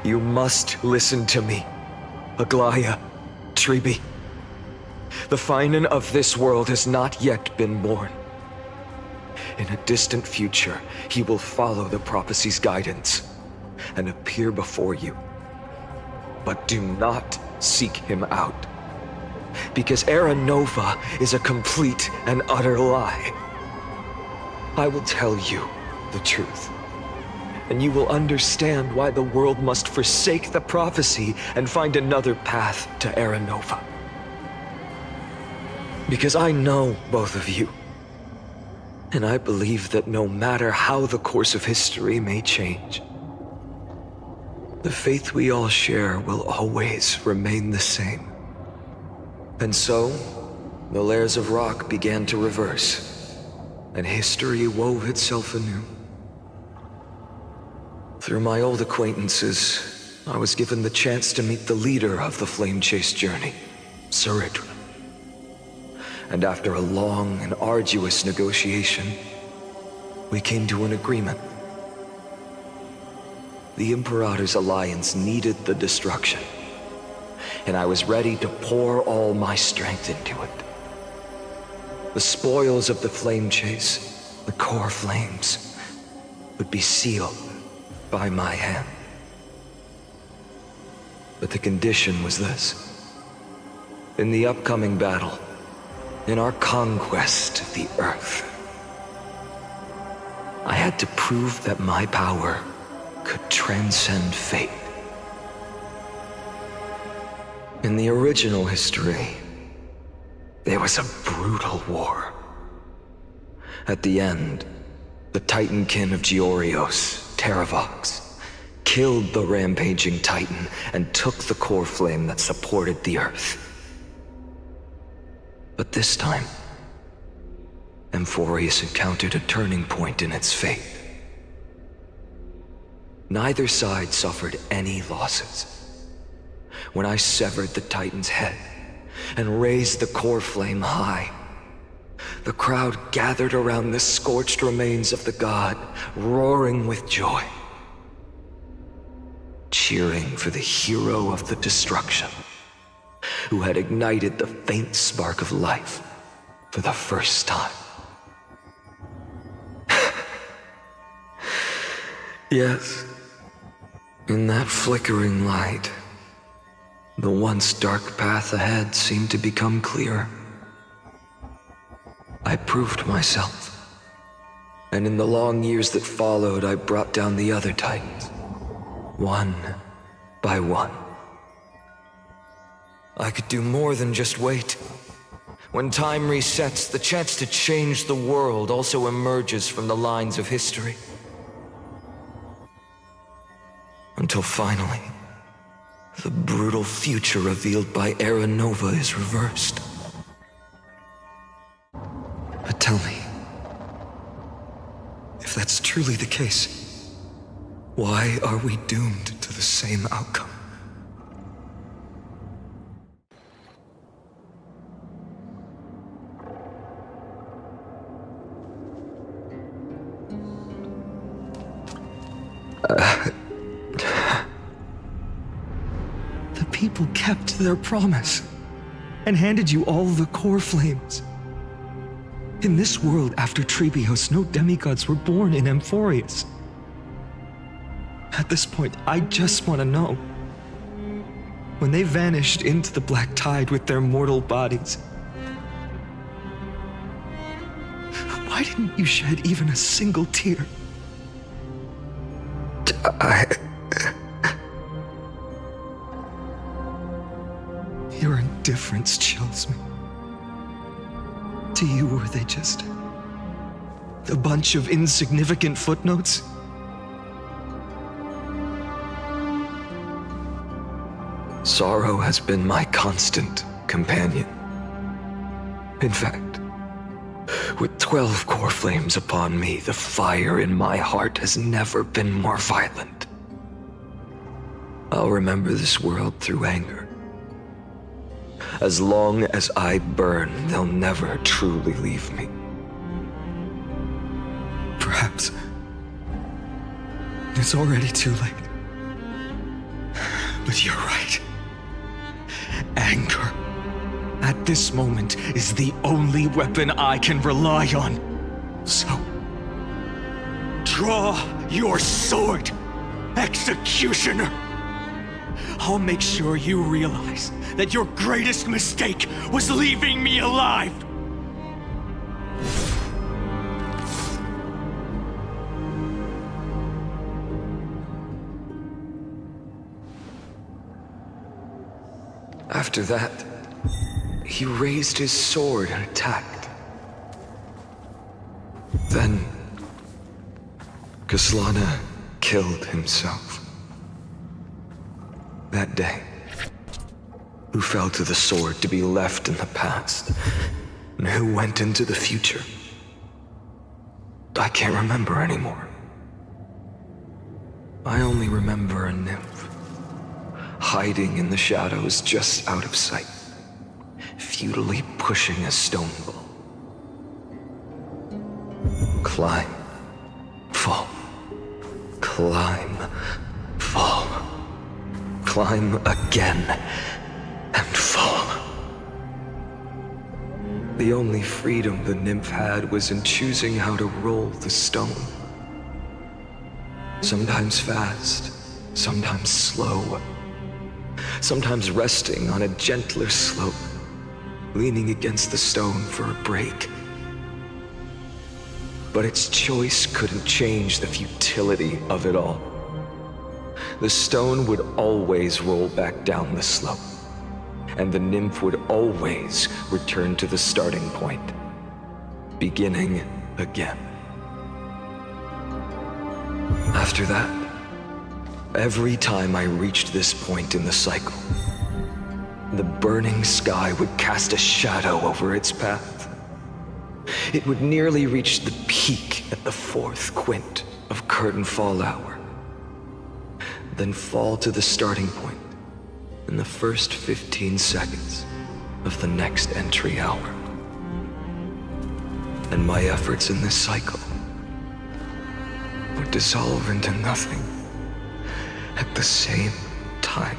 You must listen to me, Aglaya, Treeby. The Finan of this world has not yet been born. In a distant future, he will follow the prophecy's guidance and appear before you. But do not seek him out, because Era Nova is a complete and utter lie. I will tell you the truth, and you will understand why the world must forsake the prophecy and find another path to Era Nova. Because I know both of you, and I believe that no matter how the course of history may change, the faith we all share will always remain the same. And so, the layers of rock began to reverse, and history wove itself anew. Through my old acquaintances, I was given the chance to meet the leader of the Flame Chase journey, Saridra. And after a long and arduous negotiation, we came to an agreement. The Imperator's alliance needed the destruction, and I was ready to pour all my strength into it. The spoils of the Flame Chase, the core flames, would be sealed by my hand. But the condition was this. In the upcoming battle, in our conquest of the Earth, I had to prove that my power could transcend fate. In the original history, there was a brutal war. At the end, the Titankin of Georios, Terravox, killed the rampaging Titan and took the core flame that supported the Earth. But this time, Amphoreus encountered a turning point in its fate. Neither side suffered any losses. When I severed the Titan's head and raised the core flame high, the crowd gathered around the scorched remains of the god, roaring with joy, cheering for the hero of the destruction, who had ignited the faint spark of life for the first time. Yes, in that flickering light, the once dark path ahead seemed to become clearer. I proved myself, and in the long years that followed, I brought down the other Titans, one by one. I could do more than just wait. When time resets, the chance to change the world also emerges from the lines of history. Until finally, the brutal future revealed by Era Nova is reversed. But tell me, if that's truly the case, why are we doomed to the same outcome? The people kept their promise and handed you all the core flames. In this world after Trebios, no demigods were born in Amphoreus. At this point, I just want to know, when they vanished into the black tide with their mortal bodies. Why didn't you shed even a single tear? Your indifference chills me. To you, were they just a bunch of insignificant footnotes? Sorrow has been my constant companion. In fact, with 12 core flames upon me, the fire in my heart has never been more violent. I'll remember this world through anger. As long as I burn, they'll never truly leave me. Perhaps it's already too late. But you're right. Anger, at this moment, is the only weapon I can rely on. So, draw your sword, Executioner! I'll make sure you realize that your greatest mistake was leaving me alive! After that, he raised his sword and attacked. Then, Kaslana killed himself. That day, who fell to the sword to be left in the past, and who went into the future, I can't remember anymore. I only remember a nymph, hiding in the shadows just out of sight, futilely pushing a stone ball. Climb, fall, climb, fall, climb again, and fall. The only freedom the nymph had was in choosing how to roll the stone. Sometimes fast, sometimes slow, sometimes resting on a gentler slope, leaning against the stone for a break. But its choice couldn't change the futility of it all. The stone would always roll back down the slope, and the nymph would always return to the starting point, beginning again. After that, every time I reached this point in the cycle, the burning sky would cast a shadow over its path. It would nearly reach the peak at the 4th quint of curtain fall hour, then fall to the starting point in the first 15 seconds of the next entry hour. And my efforts in this cycle would dissolve into nothing at the same time.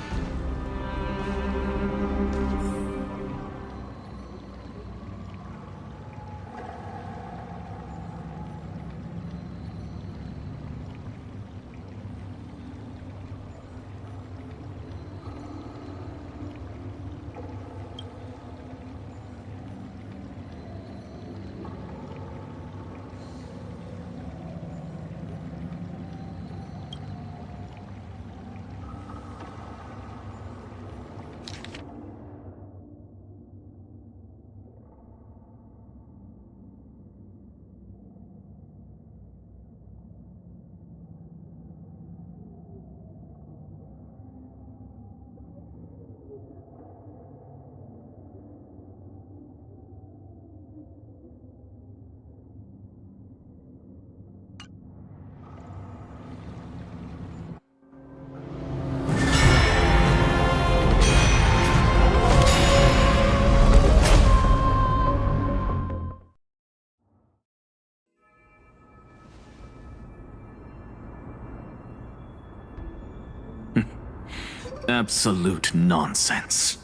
Absolute nonsense.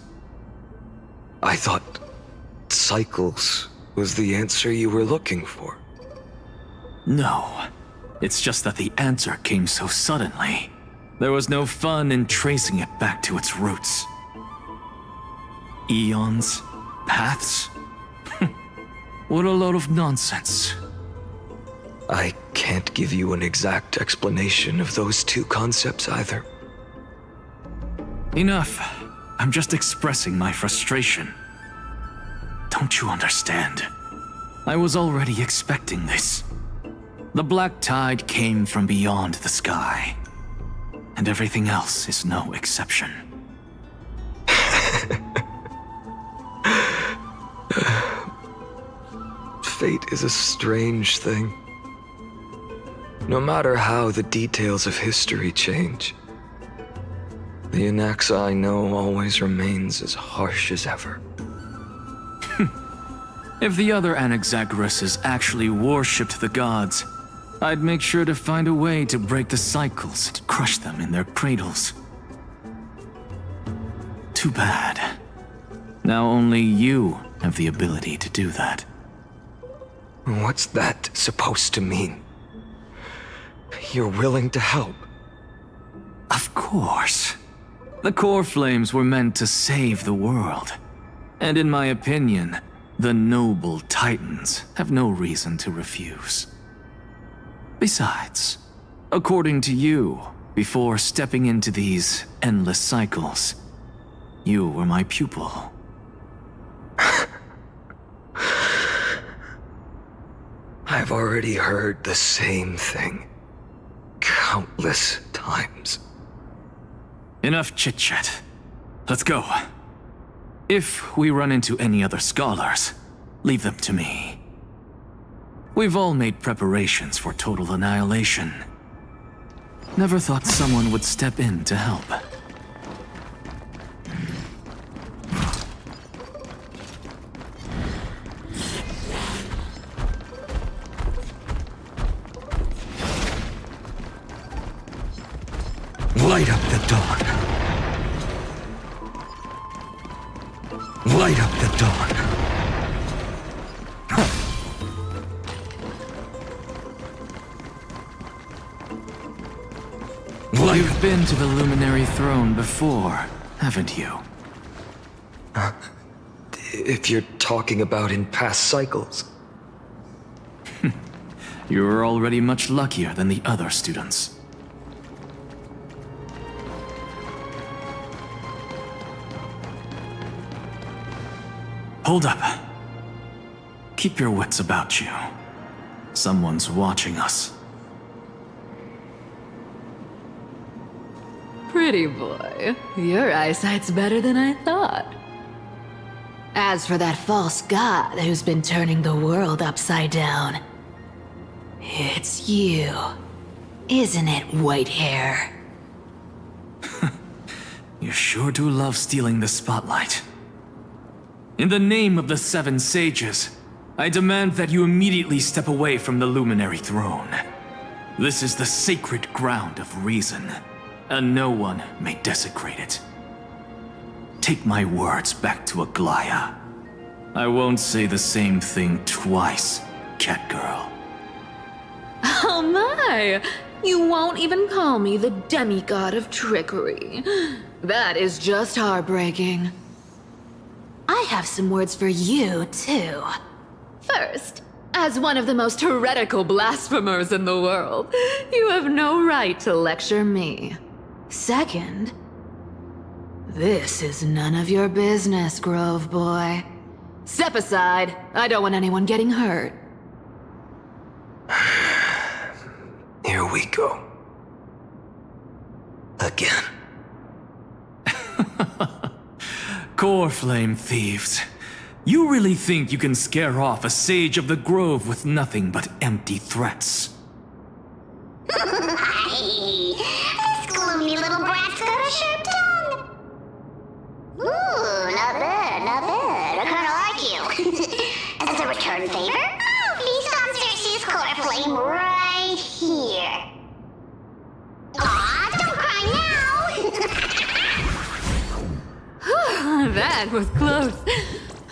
I thought cycles was the answer you were looking for. No. It's just that the answer came so suddenly. There was no fun in tracing it back to its roots. Eons? Paths? What a load of nonsense. I can't give you an exact explanation of those two concepts either. Enough. I'm just expressing my frustration. Don't you understand? I was already expecting this. The black tide came from beyond the sky. And everything else is no exception. Fate is a strange thing. No matter how the details of history change, the Anaxa I know always remains as harsh as ever. If the other Anaxagoras actually worshipped the gods, I'd make sure to find a way to break the cycles and crush them in their cradles. Too bad. Now only you have the ability to do that. What's that supposed to mean? You're willing to help? Of course. The core flames were meant to save the world. And in my opinion, the noble titans have no reason to refuse. Besides, according to you, before stepping into these endless cycles, you were my pupil. I've already heard the same thing countless times. Enough chit-chat. Let's go. If we run into any other scholars, leave them to me. We've all made preparations for total annihilation. Never thought someone would step in to help. Light up the dawn. Light up the dawn. You've been to the Luminary Throne before, haven't you? If you're talking about in past cycles. You're already much luckier than the other students. Hold up. Keep your wits about you. Someone's watching us. Pretty boy, your eyesight's better than I thought. As for that false god who's been turning the world upside down, it's you, isn't it, Whitehair? You sure do love stealing the spotlight. In the name of the Seven Sages, I demand that you immediately step away from the Luminary Throne. This is the sacred ground of reason, and no one may desecrate it. Take my words back to Aglaya. I won't say the same thing twice, Catgirl. Oh my! You won't even call me the demigod of trickery. That is just heartbreaking. I have some words for you, too. First, as one of the most heretical blasphemers in the world, you have no right to lecture me. Second, this is none of your business, Grove Boy. Step aside. I don't want anyone getting hurt. Here we go. Again. Core Flame thieves. You really think you can scare off a sage of the Grove with nothing but empty threats? This gloomy little brat's got a sharp tongue. Ooh, not bad, not bad. I kinda like you. As a return favor, please come search this core flame right here. Aw, don't cry now! That was close.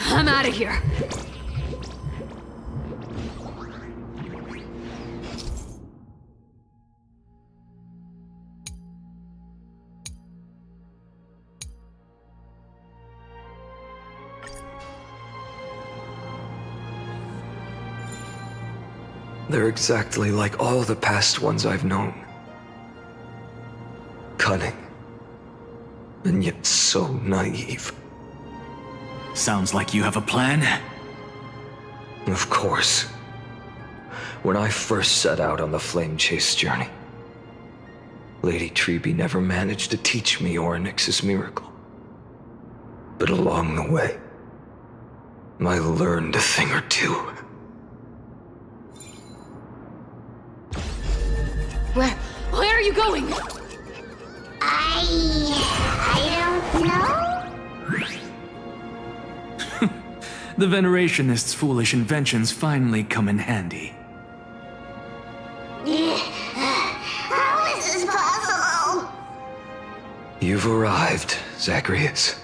I'm out of here. They're exactly like all the past ones I've known. Cunning. And yet so naive. Sounds like you have a plan? Of course. When I first set out on the flame chase journey, Lady Treby never managed to teach me Orynyx's miracle. But along the way, I learned a thing or two. Where are you going? I don't know. The Venerationists' foolish inventions finally come in handy. How is this possible? You've arrived, Zagreus.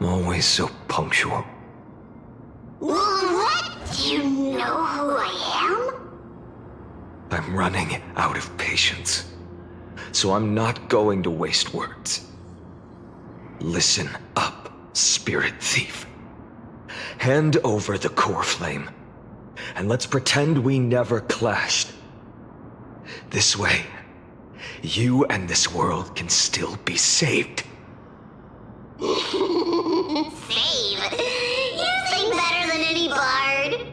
Always so punctual. What? Do you know who I am? I'm running out of patience, so I'm not going to waste words. Listen up, spirit thief. Hand over the core flame, and let's pretend we never clashed. This way, you and this world can still be saved. Save? You sing better than any bard.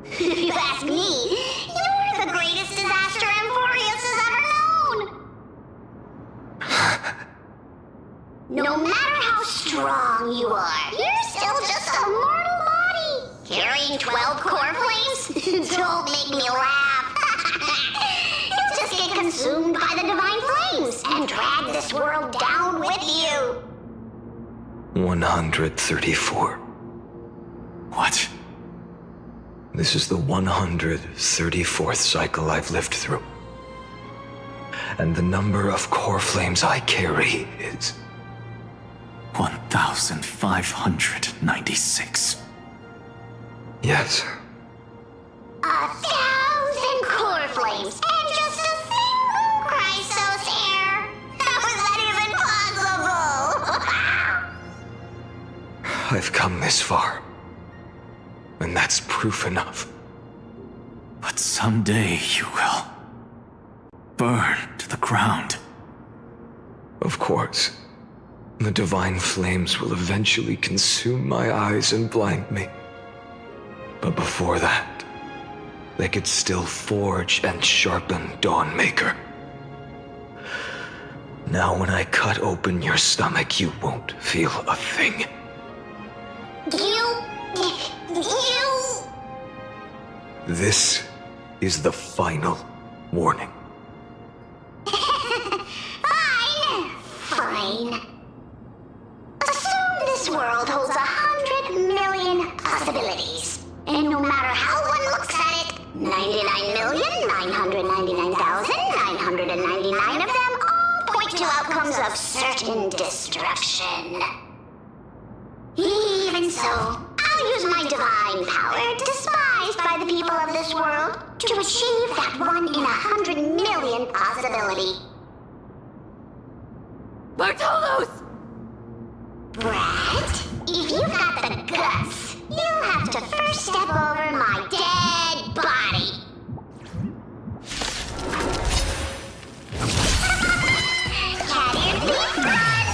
If you ask me, you're the greatest disaster Amphoreus has ever known. No matter how strong you are, you're still just a mortal body. Carrying 12 core flames? Don't make me laugh. You'll just get consumed by the divine flames and drag this world down with you. 134. What? This is the 134th cycle I've lived through. And the number of core flames I carry is 1,596. Yes. 1,000 core flames and just a single Chrysos hair. How is that even possible? I've come this far. And that's proof enough. But someday you will burn to the ground. Of course. The divine flames will eventually consume my eyes and blind me. But before that, they could still forge and sharpen Dawnmaker. Now when I cut open your stomach, you won't feel a thing. You... This is the final warning. Fine. Assume this world holds 100 million possibilities. And no matter how one looks at it, 99,999,999 of them all point to outcomes of certain destruction. Even so, I'll use my divine power, despised by the people of this world, to achieve that 1 in 100 million possibility. Bartolos! Brat, if you got the guts, you'll have to first step over my dead body. Cat-eared thief, run!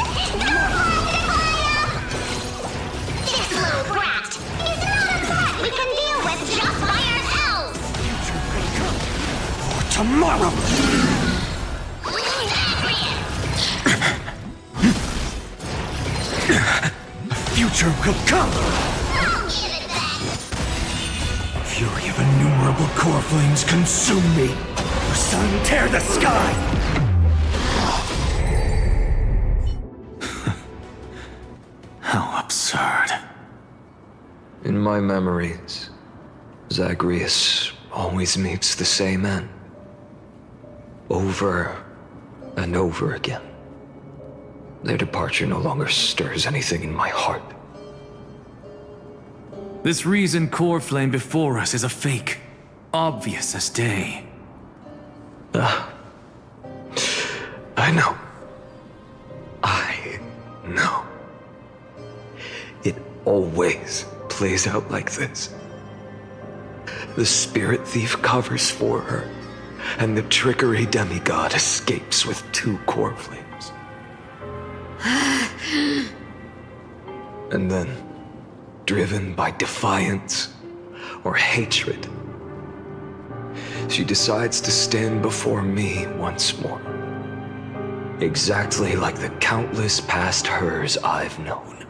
This little brat is not a threat we can deal with just by ourselves! For tomorrow! The future will come! Fury of innumerable core flames consume me! The sun tear the sky! How absurd. In my memories, Zagreus always meets the same end. Over and over again. Their departure no longer stirs anything in my heart. This reason core flame before us is a fake. Obvious as day. I know. I know. It always plays out like this. The spirit thief covers for her, and the trickery demigod escapes with 2 core flames. And then, driven by defiance or hatred, she decides to stand before me once more. Exactly like the countless past hers I've known.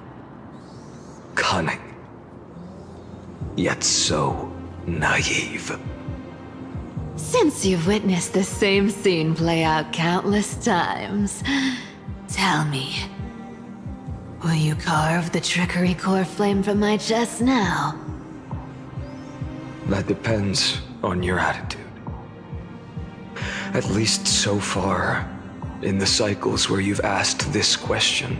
Cunning, yet so naive. Since you've witnessed the same scene play out countless times, tell me, will you carve the trickery core flame from my chest now? That depends on your attitude. At least so far, in the cycles where you've asked this question,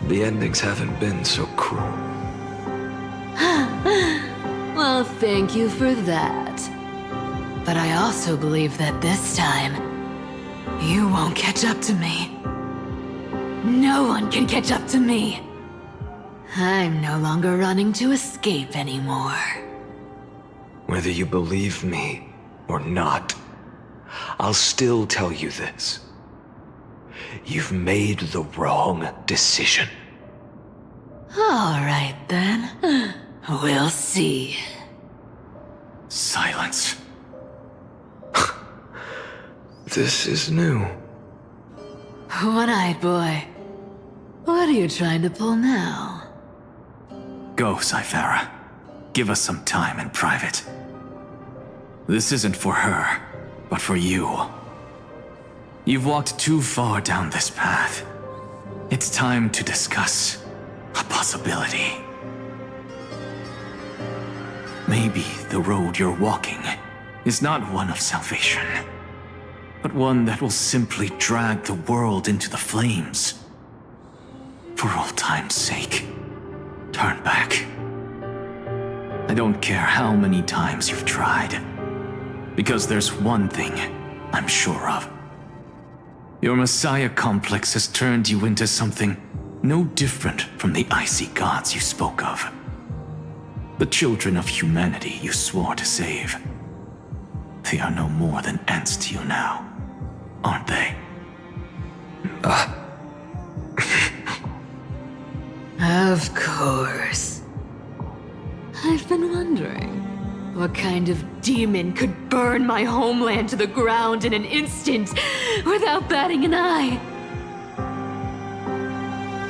the endings haven't been so cruel. Well, thank you for that. But I also believe that this time, you won't catch up to me. No one can catch up to me. I'm no longer running to escape anymore. Whether you believe me or not, I'll still tell you this. You've made the wrong decision. All right, then. We'll see. Silence. This is new. One-eyed boy. What are you trying to pull now? Go, Cythera. Give us some time in private. This isn't for her, but for you. You've walked too far down this path. It's time to discuss a possibility. Maybe the road you're walking is not one of salvation, but one that will simply drag the world into the flames. For all time's sake, turn back. I don't care how many times you've tried, because there's one thing I'm sure of. Your Messiah complex has turned you into something no different from the icy gods you spoke of. The children of humanity you swore to save. They are no more than ants to you now, aren't they? Of course. I've been wondering, what kind of demon could burn my homeland to the ground in an instant without batting an eye?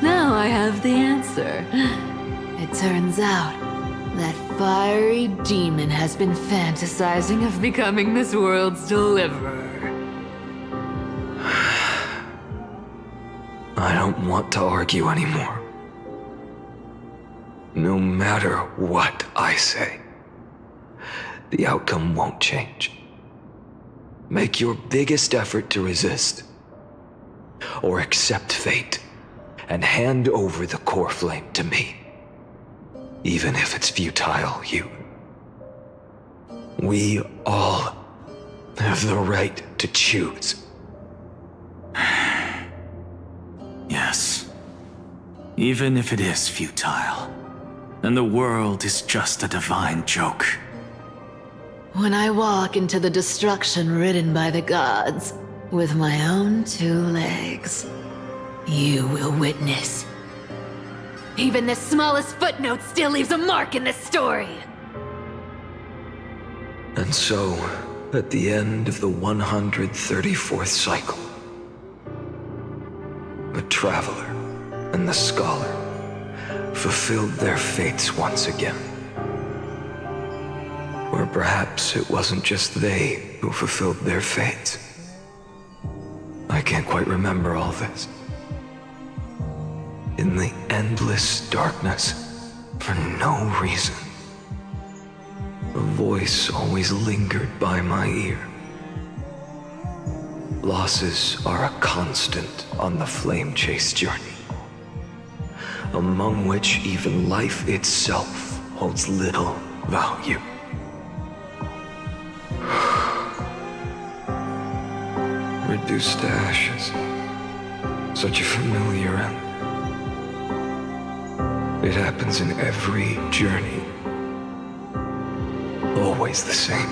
Now I have the answer. It turns out that fiery demon has been fantasizing of becoming this world's deliverer. I don't want to argue anymore. No matter what I say, the outcome won't change. Make your biggest effort to resist, or accept fate, and hand over the core flame to me. Even if it's futile, we all have the right to choose. Yes. Even if it is futile, and the world is just a divine joke. When I walk into the destruction ridden by the gods, with my own 2 legs, you will witness. Even the smallest footnote still leaves a mark in this story. And so, at the end of the 134th cycle, the Traveler and the Scholar fulfilled their fates once again. Or perhaps it wasn't just they who fulfilled their fates. I can't quite remember all this. In the endless darkness, for no reason, a voice always lingered by my ear. Losses are a constant on the flame chase journey, among which even life itself holds little value. Reduced to ashes, such a familiar end. It happens in every journey. Always the same.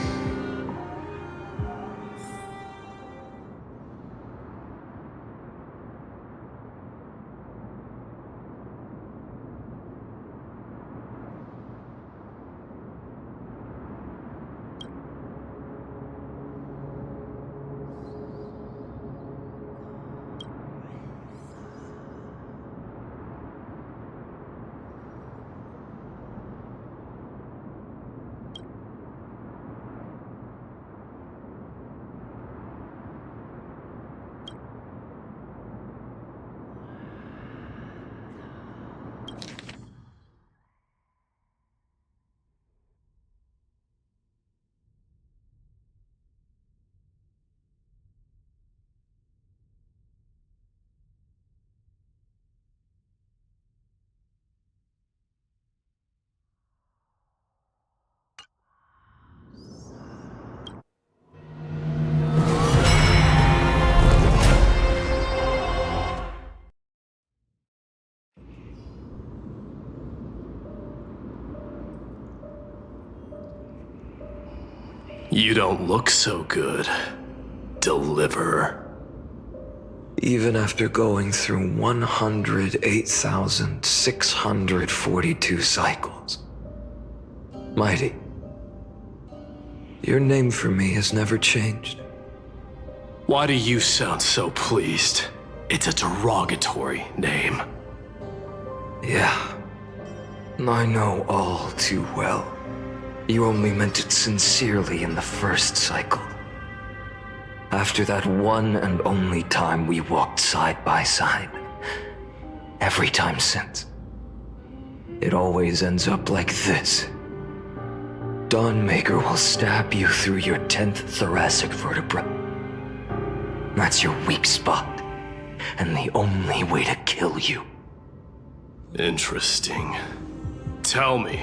You don't look so good, Deliverer. Even after going through 108,642 cycles. Mighty, your name for me has never changed. Why do you sound so pleased? It's a derogatory name. Yeah, I know all too well. You only meant it sincerely in the first cycle. After that one and only time we walked side by side. Every time since. It always ends up like this. Dawnmaker will stab you through your 10th thoracic vertebra. That's your weak spot, and the only way to kill you. Interesting. Tell me,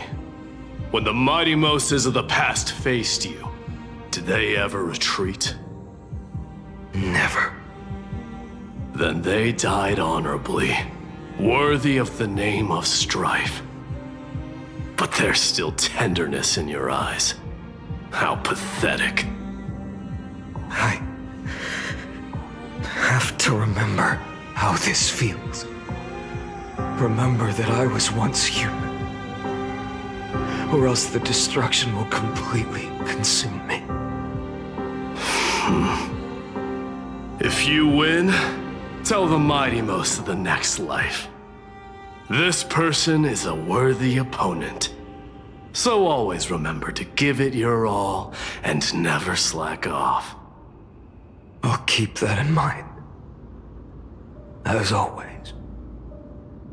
when the mighty Moses of the past faced you, did they ever retreat? Never. Then they died honorably, worthy of the name of Strife. But there's still tenderness in your eyes. How pathetic. I have to remember how this feels. Remember that I was once human. Or else the destruction will completely consume me. If you win, tell the mighty most of the next life. This person is a worthy opponent. So always remember to give it your all and never slack off. I'll keep that in mind. As always.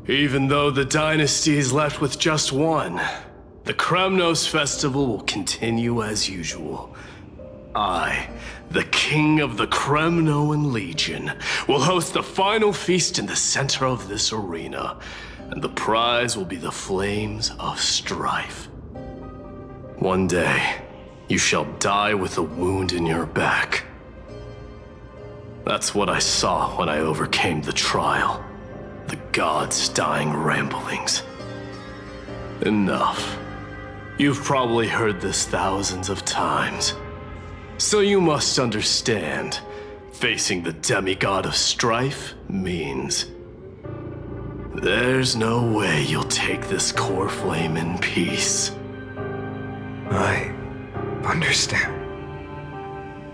Even though the dynasty is left with just one, the Kremnos festival will continue as usual. I, the king of the Kremnoan Legion, will host the final feast in the center of this arena, and the prize will be the flames of strife. One day, you shall die with a wound in your back. That's what I saw when I overcame the trial. The gods' dying ramblings. Enough. You've probably heard this thousands of times. So you must understand, facing the demigod of strife means there's no way you'll take this core flame in peace. I understand.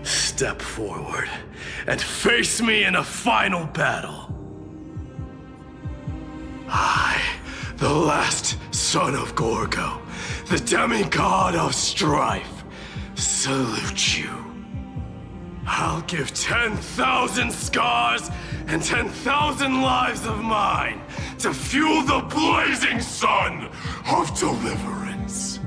Step forward and face me in a final battle. I, the last son of Gorgo, the demigod of strife, salute you. I'll give 10,000 scars and 10,000 lives of mine to fuel the blazing sun of deliverance.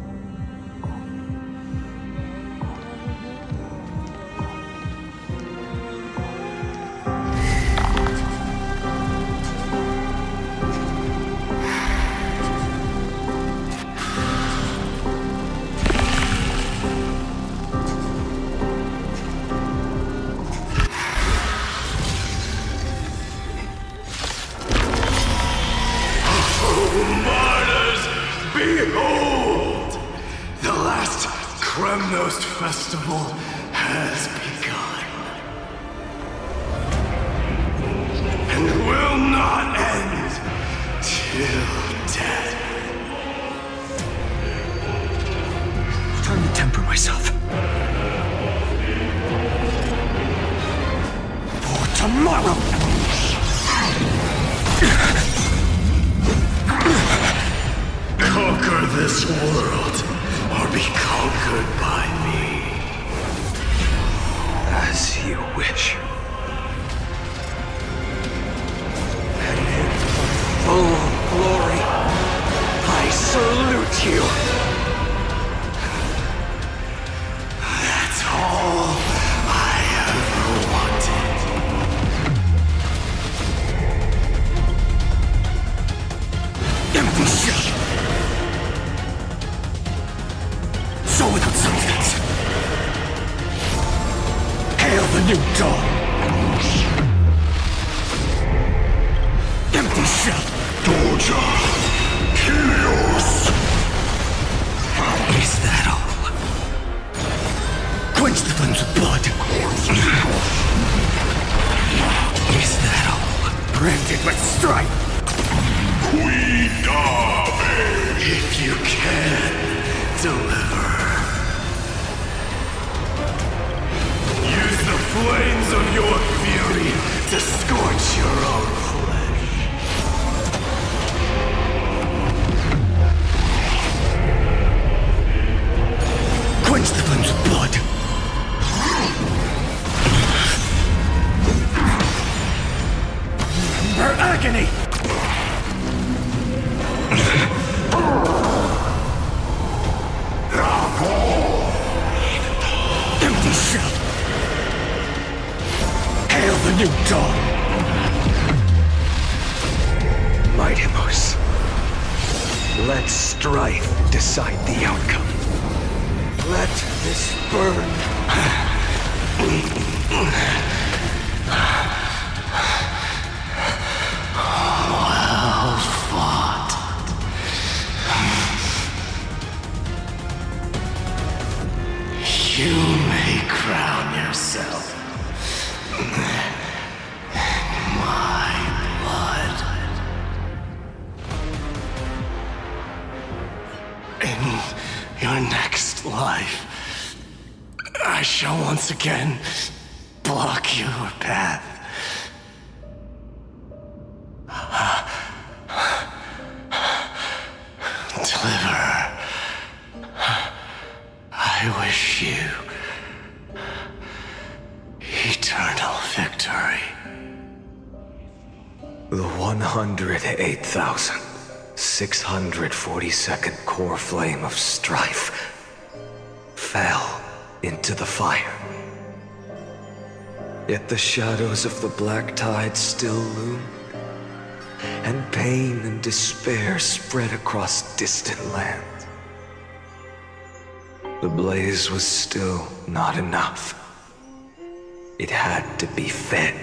Behold! festival has begun. And will not end till death. Trying to temper myself. For tomorrow! Conquer this world, or be conquered by me. As you wish. And in full glory, I salute you. That's all I ever wanted. Empty shell. So without substance. Hail the new dawn. Empty shell. Doja. Chaos. Is that all? Quench the flames of blood. Is that all? Branded with strife. Queen Darby. If you can, deliver. Use the flames of your fury to scorch your own flesh. Quench the flames of blood. Her agony! Empty shell. Hail the new dawn. Mightimos. Let strife decide the outcome. Let this burn. Well fought. You may crown yourself. My blood. In your next life, I shall once again block your path. Deliver. I wish you eternal victory. The 108,642nd core flame of strife fell into the fire. Yet the shadows of the black tide still loomed, and pain and despair spread across distant lands. The blaze was still not enough. It had to be fed.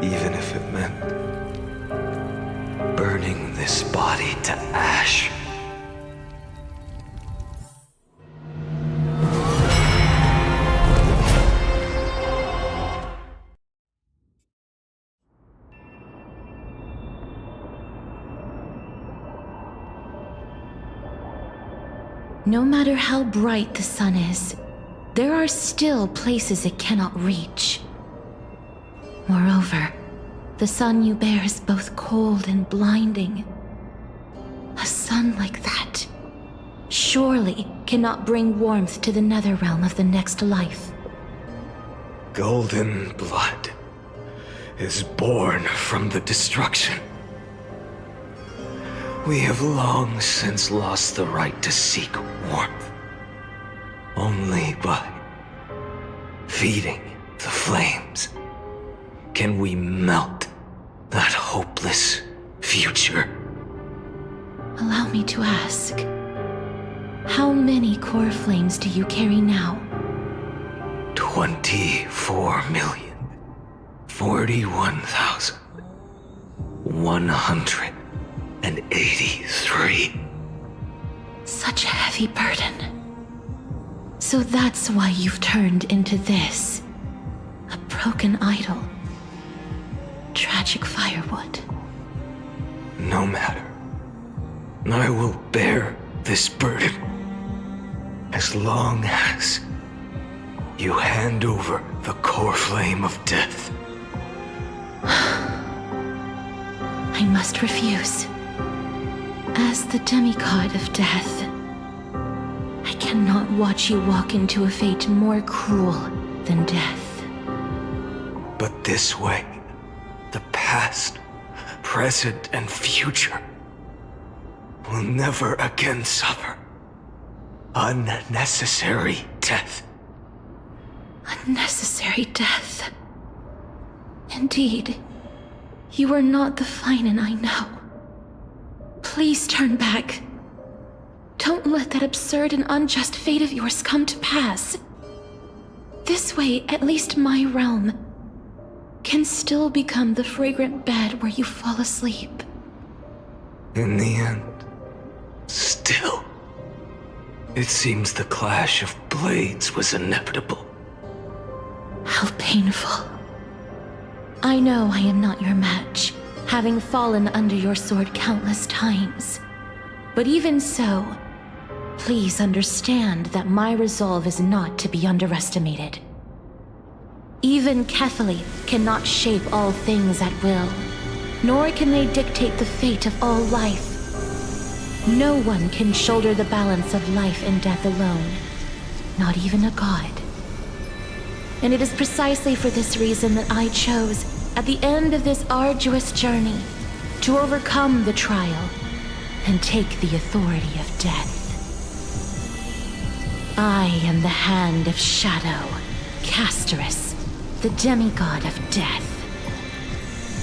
Even if it meant burning this body to ash. No matter how bright the sun is, there are still places it cannot reach. Moreover, the sun you bear is both cold and blinding. A sun like that surely cannot bring warmth to the netherrealm of the next life. Golden blood is born from the destruction. We have long since lost the right to seek warmth. Only by feeding the flames can we melt that hopeless future. Allow me to ask, how many core flames do you carry now? 24,041,183. Such a heavy burden. So that's why you've turned into this. A broken idol. Tragic firewood. No matter. I will bear this burden. As long as you hand over the core flame of death. I must refuse. As the demigod of death, I cannot watch you walk into a fate more cruel than death. But this way, the past, present, and future will never again suffer unnecessary death. Unnecessary death. Indeed, you are not the Finan I know. Please turn back. Don't let that absurd and unjust fate of yours come to pass. This way, at least my realm can still become the fragrant bed where you fall asleep. In the end, still, it seems the clash of blades was inevitable. How painful. I know I am not your match, having fallen under your sword countless times. But even so, please understand that my resolve is not to be underestimated. Even Kefali cannot shape all things at will, nor can they dictate the fate of all life. No one can shoulder the balance of life and death alone, not even a god. And it is precisely for this reason that I chose, at the end of this arduous journey, to overcome the trial and take the authority of death. I am the hand of Shadow, Casterus, the demigod of death.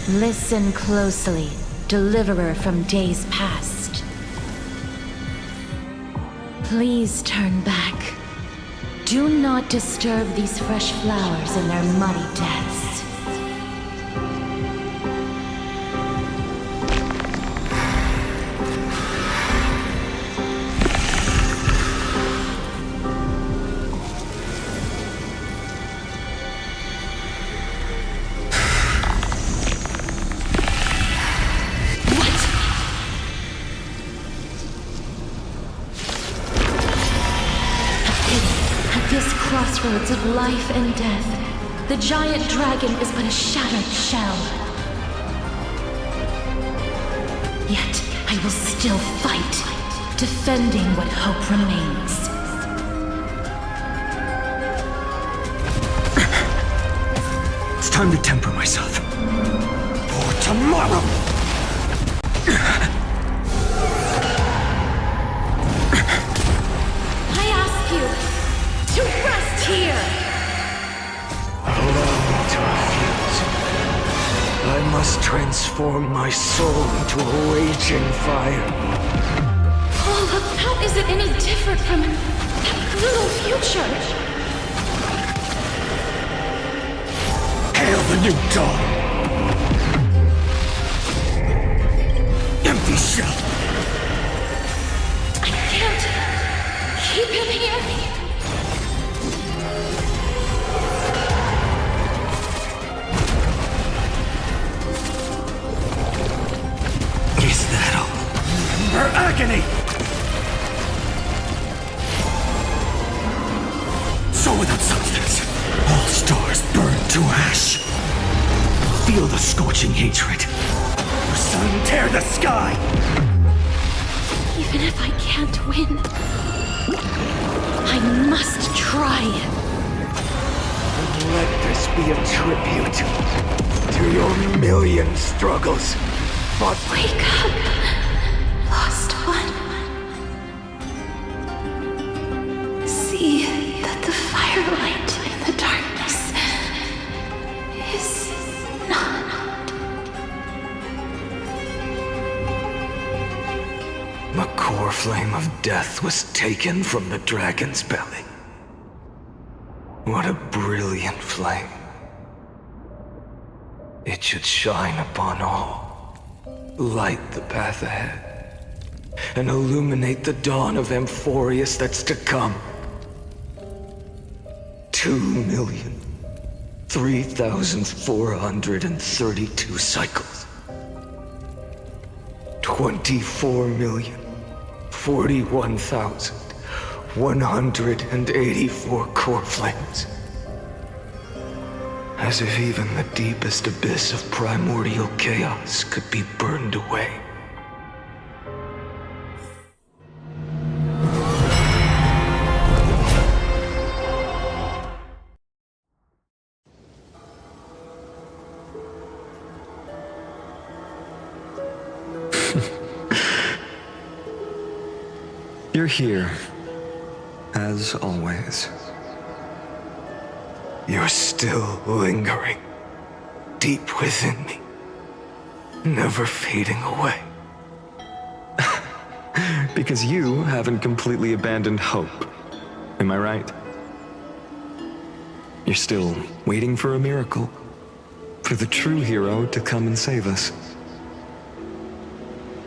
Listen closely, deliverer from days past. Please turn back. Do not disturb these fresh flowers in their muddy deaths. Crossroads of life and death, the giant dragon is but a shattered shell. Yet I will still fight, defending what hope remains. It's time to temper myself. For tomorrow! I ask you to rest here! Allow me to refuse. I must transform my soul into a raging fire. Oh, how is it any different from that brutal future? Hail the new dawn! Empty shell! I can't keep him here. Is that all? Her agony! So without substance, all stars burn to ash. Feel the scorching hatred. The sun tear the sky! Even if I can't win, I must try. And let this be a tribute to your million struggles. But wake up, lost one. See that the firelight in the darkness is not. The core flame of death was taken from the dragon's belly. What a brilliant flame. It should shine upon all. Light the path ahead, and illuminate the dawn of Amphoreus that's to come. 2,003,432 cycles. 24,041,184 core flames. As if even the deepest abyss of primordial chaos could be burned away. You're here, as always. You're still lingering, deep within me, never fading away. Because you haven't completely abandoned hope. Am I right? You're still waiting for a miracle, for the true hero to come and save us.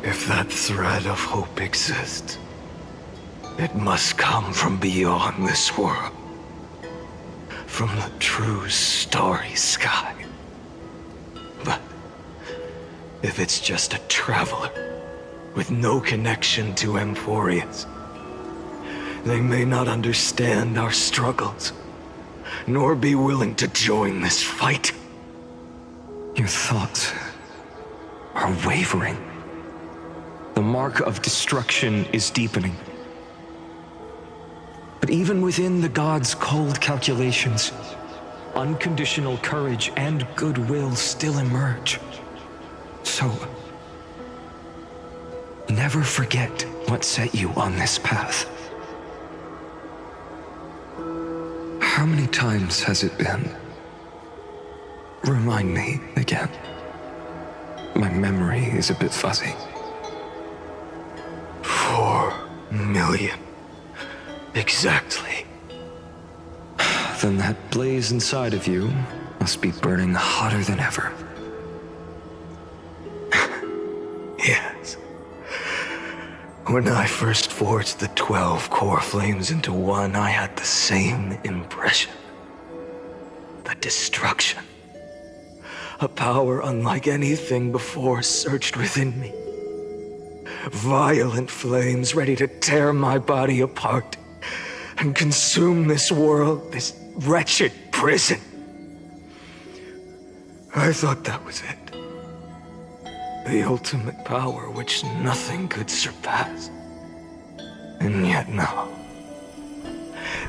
If that thread of hope exists, it must come from beyond this world. From the true starry sky. But if it's just a traveler with no connection to Amphoreus, they may not understand our struggles, nor be willing to join this fight. Your thoughts are wavering. The mark of destruction is deepening. But even within the gods' cold calculations, unconditional courage and goodwill still emerge. So, never forget what set you on this path. How many times has it been? Remind me again. My memory is a bit fuzzy. 4 million. Exactly. Then that blaze inside of you must be burning hotter than ever. Yes. When I first forged the 12 core flames into one, I had the same impression. The destruction. A power unlike anything before surged within me. Violent flames ready to tear my body apart and consume this world, this wretched prison. I thought that was it. The ultimate power which nothing could surpass. And yet now,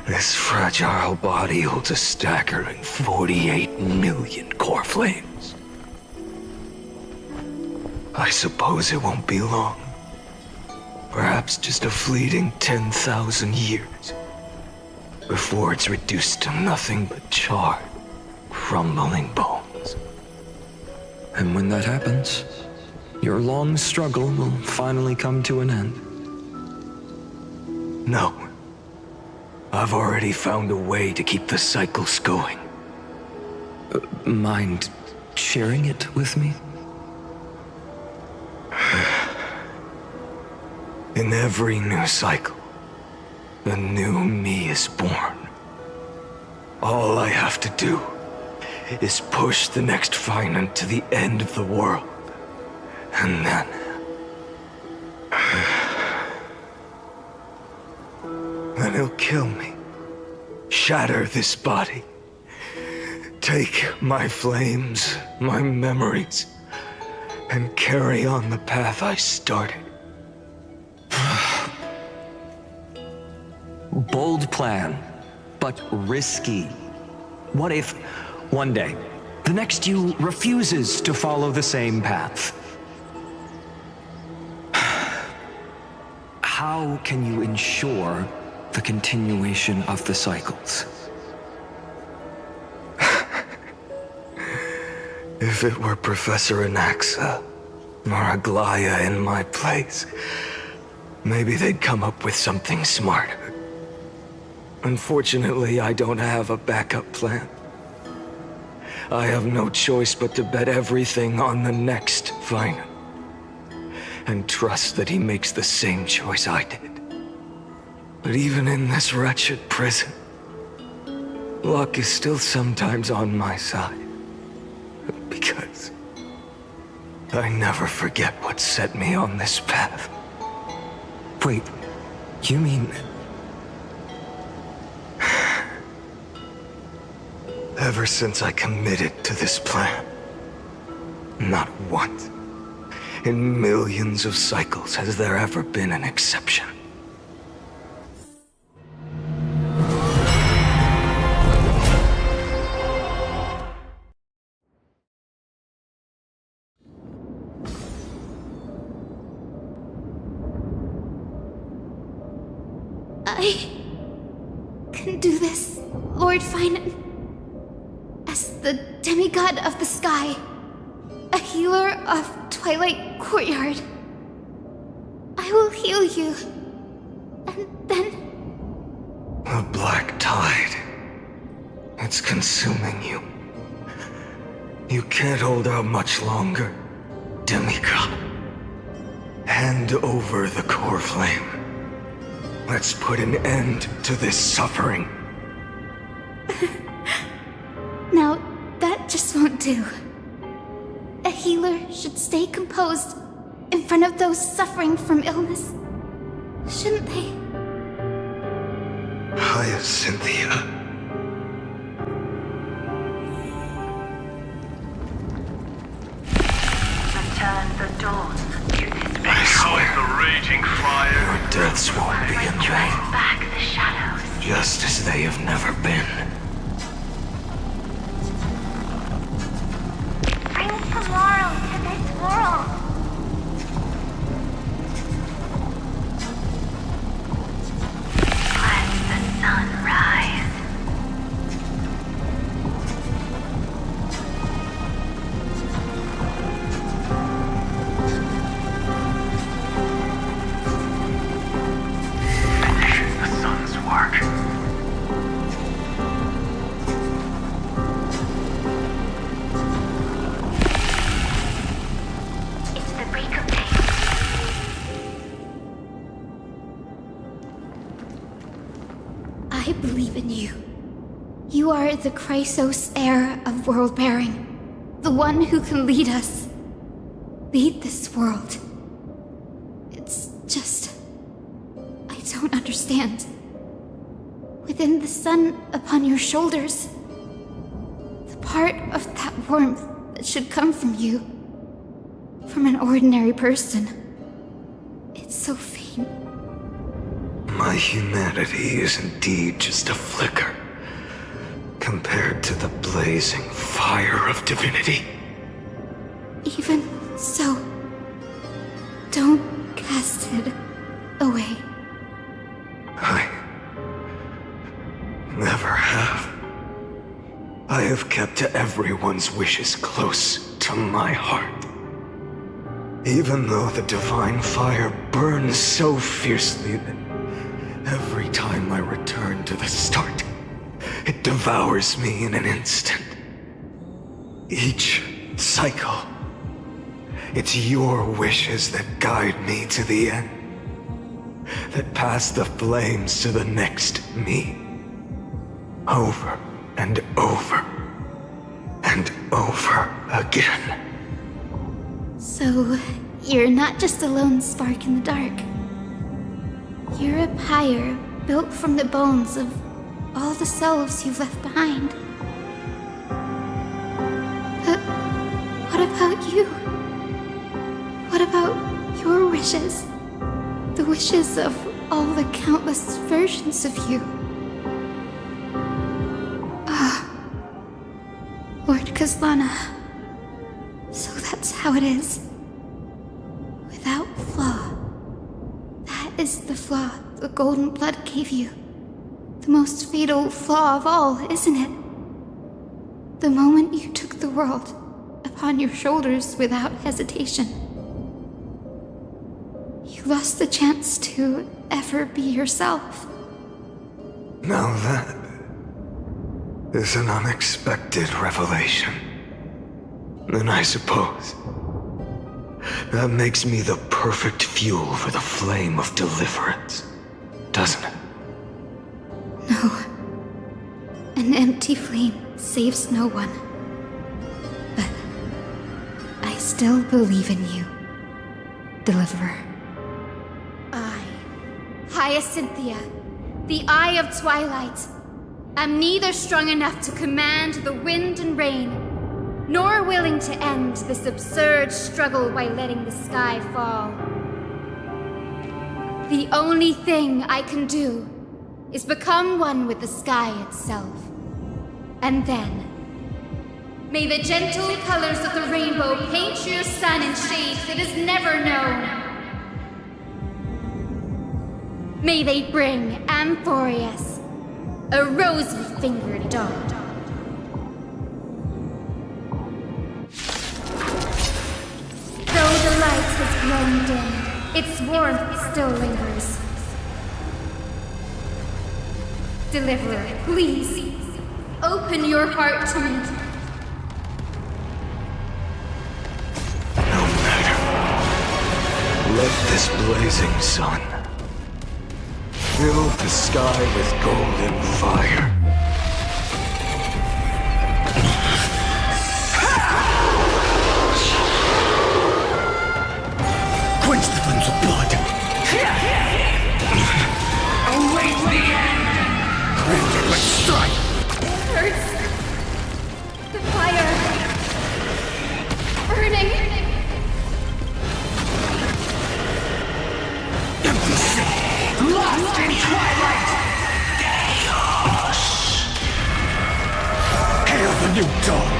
this fragile body holds a staggering 48 million core flames. I suppose it won't be long. Perhaps just a fleeting 10,000 years. Before it's reduced to nothing but charred, crumbling bones. And when that happens, your long struggle will finally come to an end. No. I've already found a way to keep the cycles going. Mind sharing it with me? In every new cycle, a new me is born. All I have to do is push the next finite to the end of the world. And then... then he'll kill me. Shatter this body. Take my flames, my memories, and carry on the path I started. Bold plan, but risky. What if, one day, the next you refuses to follow the same path? How can you ensure the continuation of the cycles? If it were Professor Anaxa or Aglaya in my place, maybe they'd come up with something smarter. Unfortunately, I don't have a backup plan. I have no choice but to bet everything on the next finite. And trust that he makes the same choice I did. But even in this wretched prison, luck is still sometimes on my side. Because I never forget what set me on this path. Wait, you mean... Ever since I committed to this plan, not once in millions of cycles has there ever been an exception. I can do this, Lord Finan. As the demigod of the sky, a healer of Twilight Courtyard, I will heal you, and then... A black tide. It's consuming you. You can't hold out much longer, demigod. Hand over the core flame. Let's put an end to this suffering. Now, that just won't do. A healer should stay composed in front of those suffering from illness, shouldn't they? Hyacinthia. Return the dawn to this I swear, the raging fire. your deaths won't be in vain. Back the shadows. Just as they have never been. Bring tomorrow to this world. Let the sun rise. Finish the sun's work. It's the break of day. I believe in you. You are the Chrysos heir of world-bearing, the one who can lead us. Lead this world. It's just... I don't understand. Within the sun upon your shoulders, the part of that warmth that should come from you, from an ordinary person, it's so faint. My humanity is indeed just a flicker compared to the blazing fire of divinity. Even so, don't cast it away. I never have. I have kept everyone's wishes close to my heart. Even though the divine fire burns so fiercely that every time I return to the start, it devours me in an instant. Each cycle, it's your wishes that guide me to the end, that pass the flames to the next me. Over and over and over again. So, you're not just a lone spark in the dark. You're a pyre built from the bones of all the selves you've left behind. But what about you? What about your wishes? The wishes of all the countless versions of you? Lord Kazlana. So that's how it is. Without flaw. That is the flaw the golden blood gave you. The most fatal flaw of all, isn't it? The moment you took the world upon your shoulders without hesitation. You lost the chance to ever be yourself. Now that is an unexpected revelation. Then I suppose that makes me the perfect fuel for the flame of deliverance, doesn't it? No. An empty flame saves no one. But I still believe in you, Deliverer. I, Hyacinthia, the Eye of Twilight, am neither strong enough to command the wind and rain, nor willing to end this absurd struggle by letting the sky fall. The only thing I can do is become one with the sky itself. And then, may the gentle colors of the rainbow paint your sun in shades it has never known. May they bring Amphoreus, a rosy-fingered dog. Though the light has grown dim, its warmth still lingers. Deliverer, please, open your heart to me. No matter. Let this blazing sun fill the sky with golden fire. Quench the flames of blood! Await the end! Grant it with strike! It hurts. The fire. Burning. Empty shell! Lost in twilight! Hail the new dawn!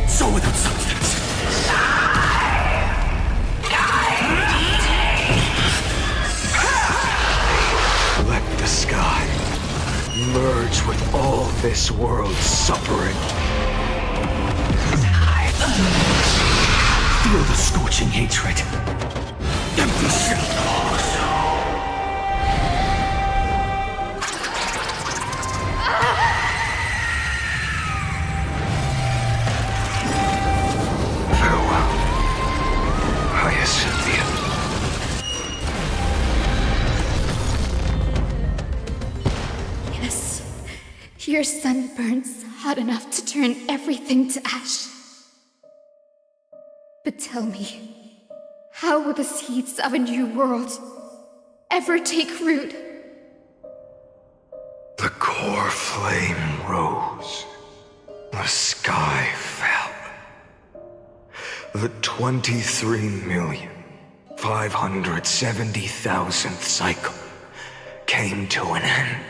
So without substance. Let the sky merge with all this world's suffering. Feel the scorching hatred. Empty shell. Farewell, Hyacinthia. Yes, your sun burns hot enough to turn everything to ash. But tell me, how will the seeds of a new world ever take root? The core flame rose. The sky fell. The 23,570,000th cycle came to an end.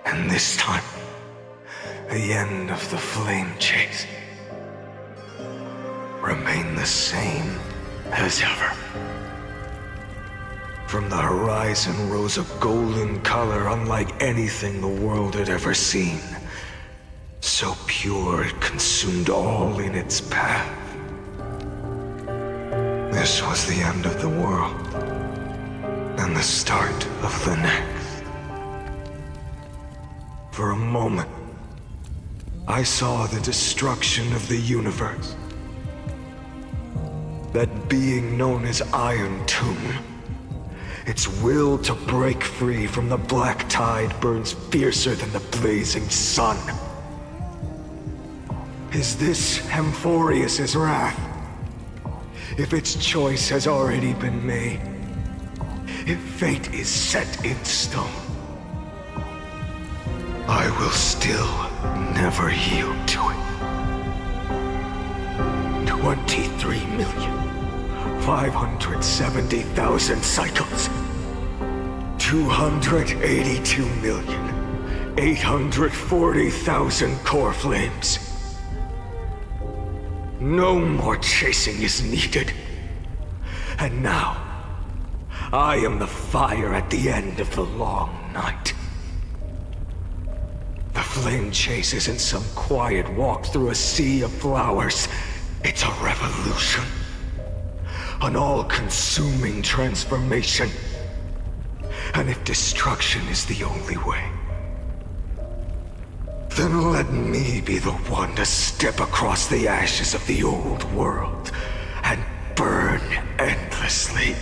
And this time, the end of the flame chase remained the same as ever. From the horizon rose a golden color unlike anything the world had ever seen. So pure it consumed all in its path. This was the end of the world, and the start of the next. For a moment, I saw the destruction of the universe. That being known as Iron Tomb, its will to break free from the black tide burns fiercer than the blazing sun. Is this Amphoreus' wrath? If its choice has already been made, if fate is set in stone, I will still never yield to it. 23,570,000 cycles. 282,840,000 core flames. No more chasing is needed. And now, I am the fire at the end of the long night. The flame chase isn't some quiet walk through a sea of flowers. It's a revolution. An all-consuming transformation. And if destruction is the only way, then let me be the one to step across the ashes of the old world and burn endlessly.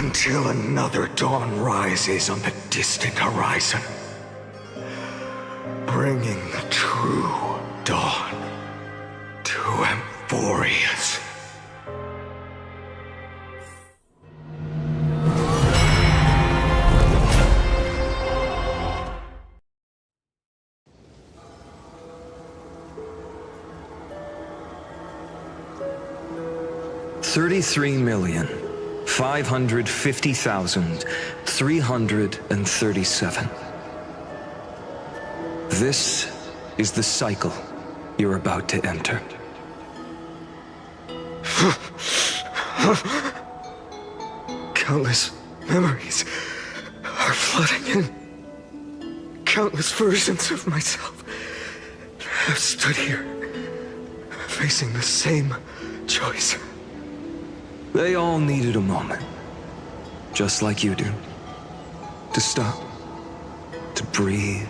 until another dawn rises on the distant horizon, bringing the true dawn to Amphoreus. $33,550,337. This is the cycle you're about to enter. Countless memories are flooding in. Countless versions of myself have stood here, facing the same choice. They all needed a moment, just like you do. To stop, to breathe,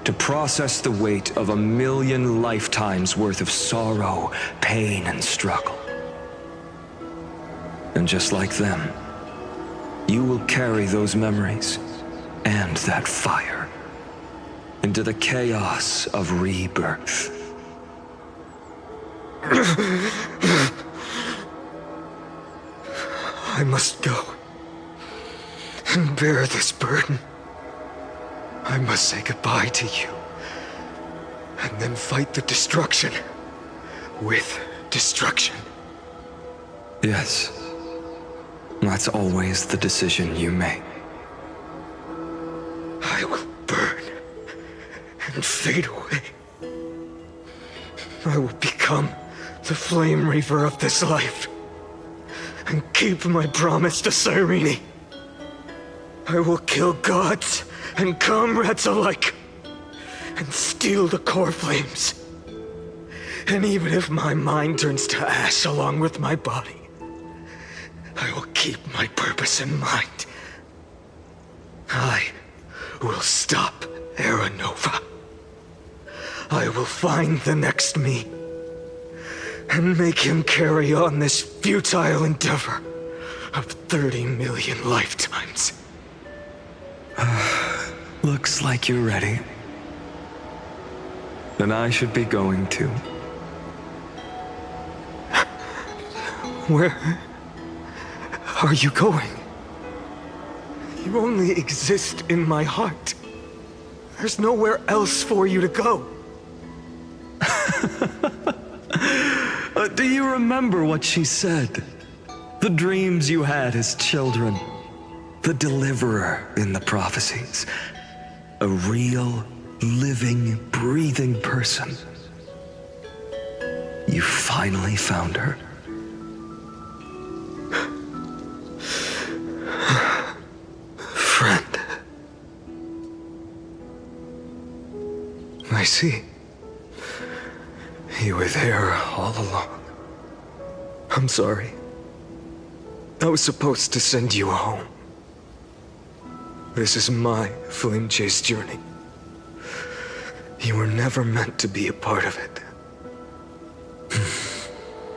to process the weight of 1,000,000 lifetimes worth of sorrow, pain, and struggle. And just like them, you will carry those memories and that fire into the chaos of rebirth. I must go and bear this burden. I must say goodbye to you, and then fight the destruction with destruction. Yes, that's always the decision you make. I will burn and fade away. I will become the flame reaver of this life and keep my promise to Cyrene. I will kill gods and comrades alike and steal the core flames. And even if my mind turns to ash along with my body, I will keep my purpose in mind. I will stop Era Nova. I will find the next me and make him carry on this futile endeavor of 30 million lifetimes. Looks like you're ready. Then I should be going too. Where are you going? You only exist in my heart. There's nowhere else for you to go. Do you remember what she said? The dreams you had as children. The deliverer in the prophecies. A real, living, breathing person. You finally found her. Friend. I see. You were there all along. I'm sorry. I was supposed to send you home. This is my flame chase journey. You were never meant to be a part of it.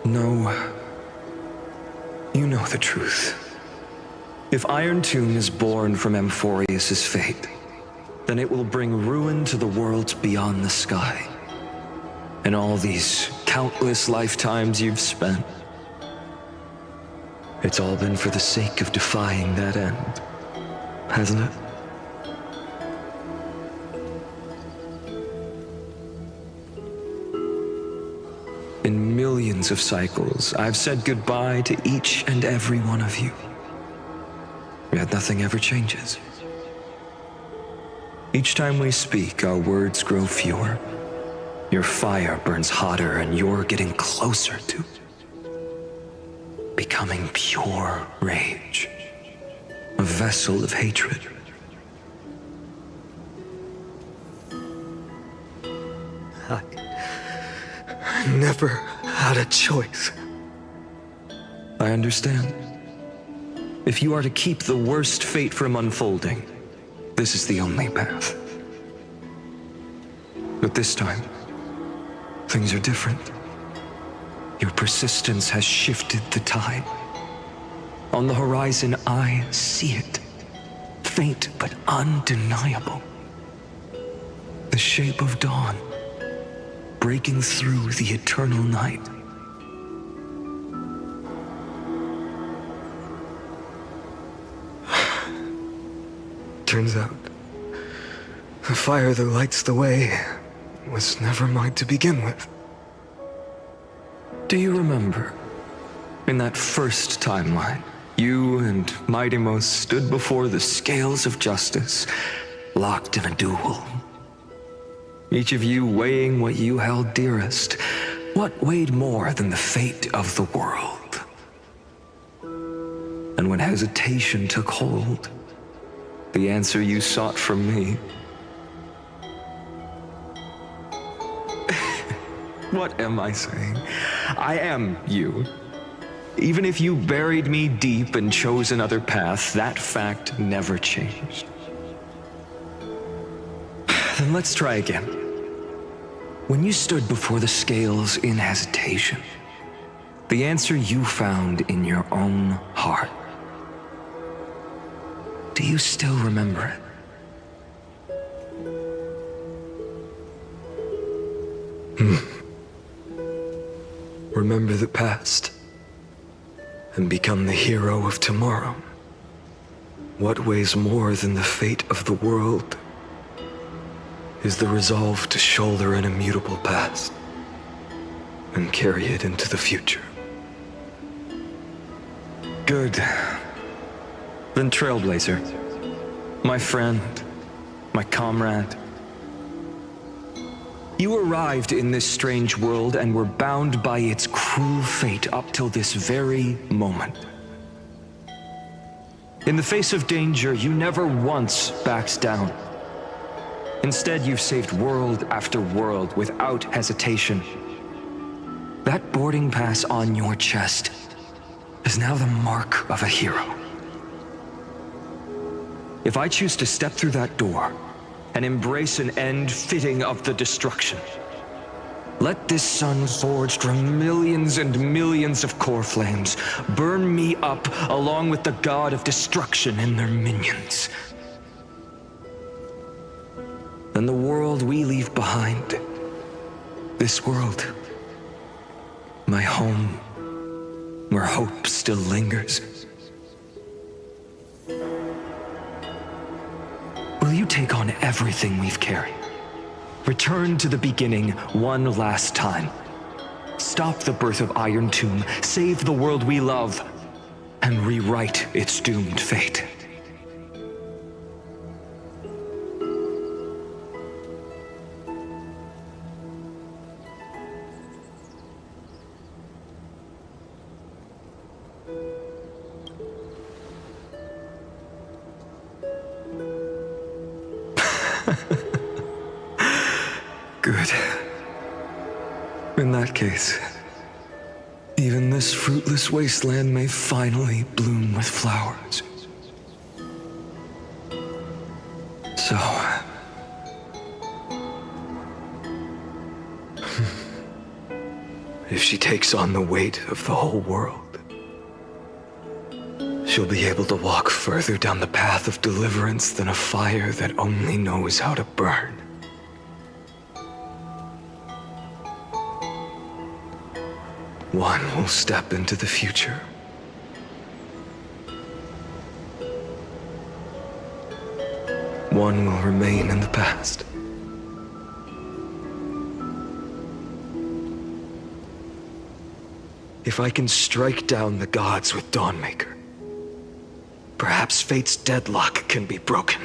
No. You know the truth. If Iron Tomb is born from Amphoreus' fate, then it will bring ruin to the worlds beyond the sky. And all these countless lifetimes you've spent, it's all been for the sake of defying that end, hasn't it? In millions of cycles, I've said goodbye to each and every one of you. Yet nothing ever changes. Each time we speak, our words grow fewer. Your fire burns hotter, and you're getting closer to becoming pure rage, a vessel of hatred. I never had a choice. I understand. If you are to keep the worst fate from unfolding, this is the only path. But this time, things are different. Your persistence has shifted the tide. On the horizon, I see it. Faint but undeniable. The shape of dawn, breaking through the eternal night. Turns out, the fire that lights the way was never mine to begin with. Do you remember, in that first timeline, you and Mightymost stood before the scales of justice, locked in a duel? Each of you weighing what you held dearest. What weighed more than the fate of the world? And when hesitation took hold, the answer you sought from me. What am I saying? I am you. Even if you buried me deep and chose another path, that fact never changed. Then let's try again. When you stood before the scales in hesitation, the answer you found in your own heart. Do you still remember it? Remember the past and become the hero of tomorrow. What weighs more than the fate of the world is the resolve to shoulder an immutable past and carry it into the future. Good. Then Trailblazer, my friend, my comrade. You arrived in this strange world and were bound by its cruel fate up till this very moment. In the face of danger, you never once backed down. Instead, you've saved world after world without hesitation. That boarding pass on your chest is now the mark of a hero. If I choose to step through that door and embrace an end fitting of the destruction, let this sun forged from millions and millions of core flames burn me up along with the god of destruction and their minions. Then the world we leave behind, this world, my home, where hope still lingers. Will you take on everything we've carried? Return to the beginning one last time. Stop the birth of Iron Tomb, save the world we love, and rewrite its doomed fate. Good. In that case, even this fruitless wasteland may finally bloom with flowers. So... if she takes on the weight of the whole world, she'll be able to walk further down the path of deliverance than a fire that only knows how to burn. One will step into the future. One will remain in the past. If I can strike down the gods with Dawnmaker, perhaps fate's deadlock can be broken.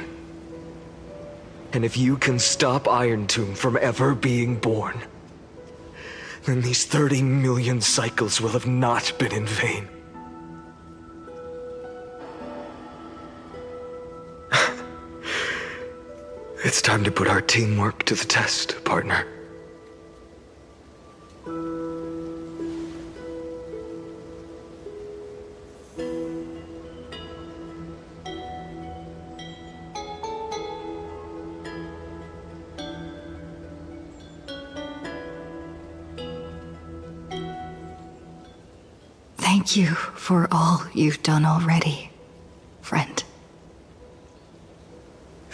And if you can stop Iron Tomb from ever being born, then these 30 million cycles will have not been in vain. It's time to put our teamwork to the test, partner. Thank you for all you've done already, friend.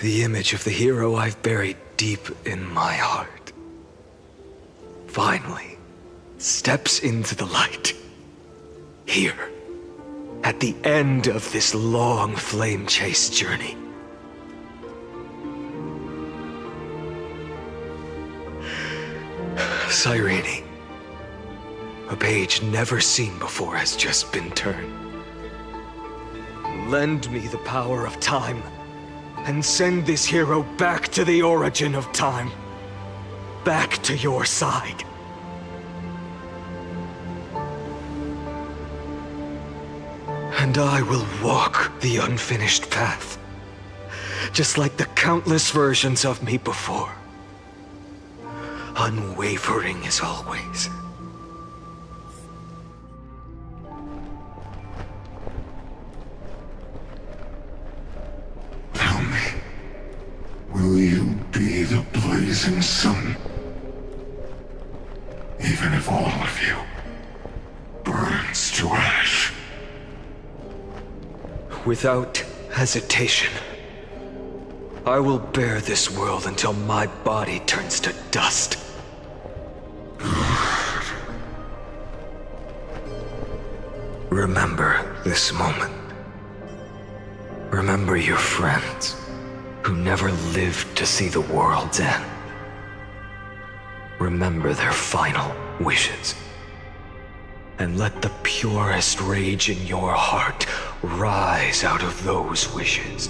The image of the hero I've buried deep in my heart finally steps into the light. Here, at the end of this long flame chase journey. Cyrene, a page never seen before has just been turned. Lend me the power of time, and send this hero back to the origin of time. Back to your side. And I will walk the unfinished path, just like the countless versions of me before. Unwavering as always. Tell me, will you be the blazing sun? Even if all of you burns to ash? Without hesitation, I will bear this world until my body turns to dust. Remember this moment. Remember your friends who never lived to see the world's end. Remember their final wishes. And let the purest rage in your heart rise out of those wishes.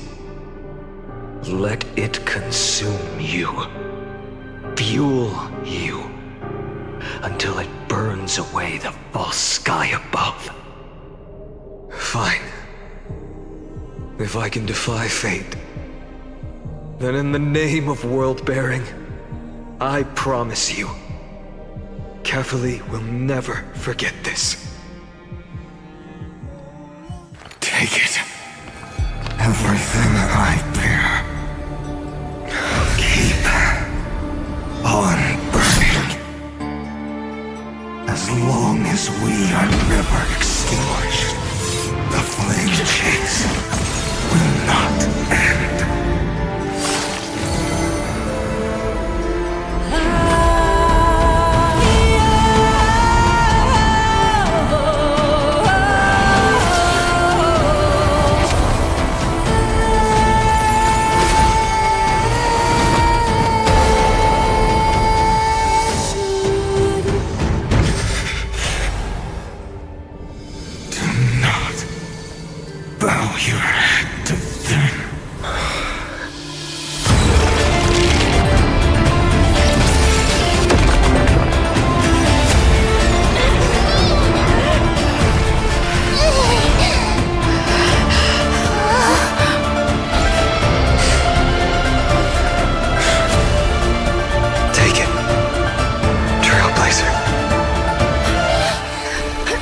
Let it consume you, fuel you, until it burns away the false sky above. Fine. If I can defy fate, then in the name of world-bearing, I promise you, Kefili will never forget this. Take it. Everything I bear. Keep on burning. As long as we are never extinguished, the flame chase will not end.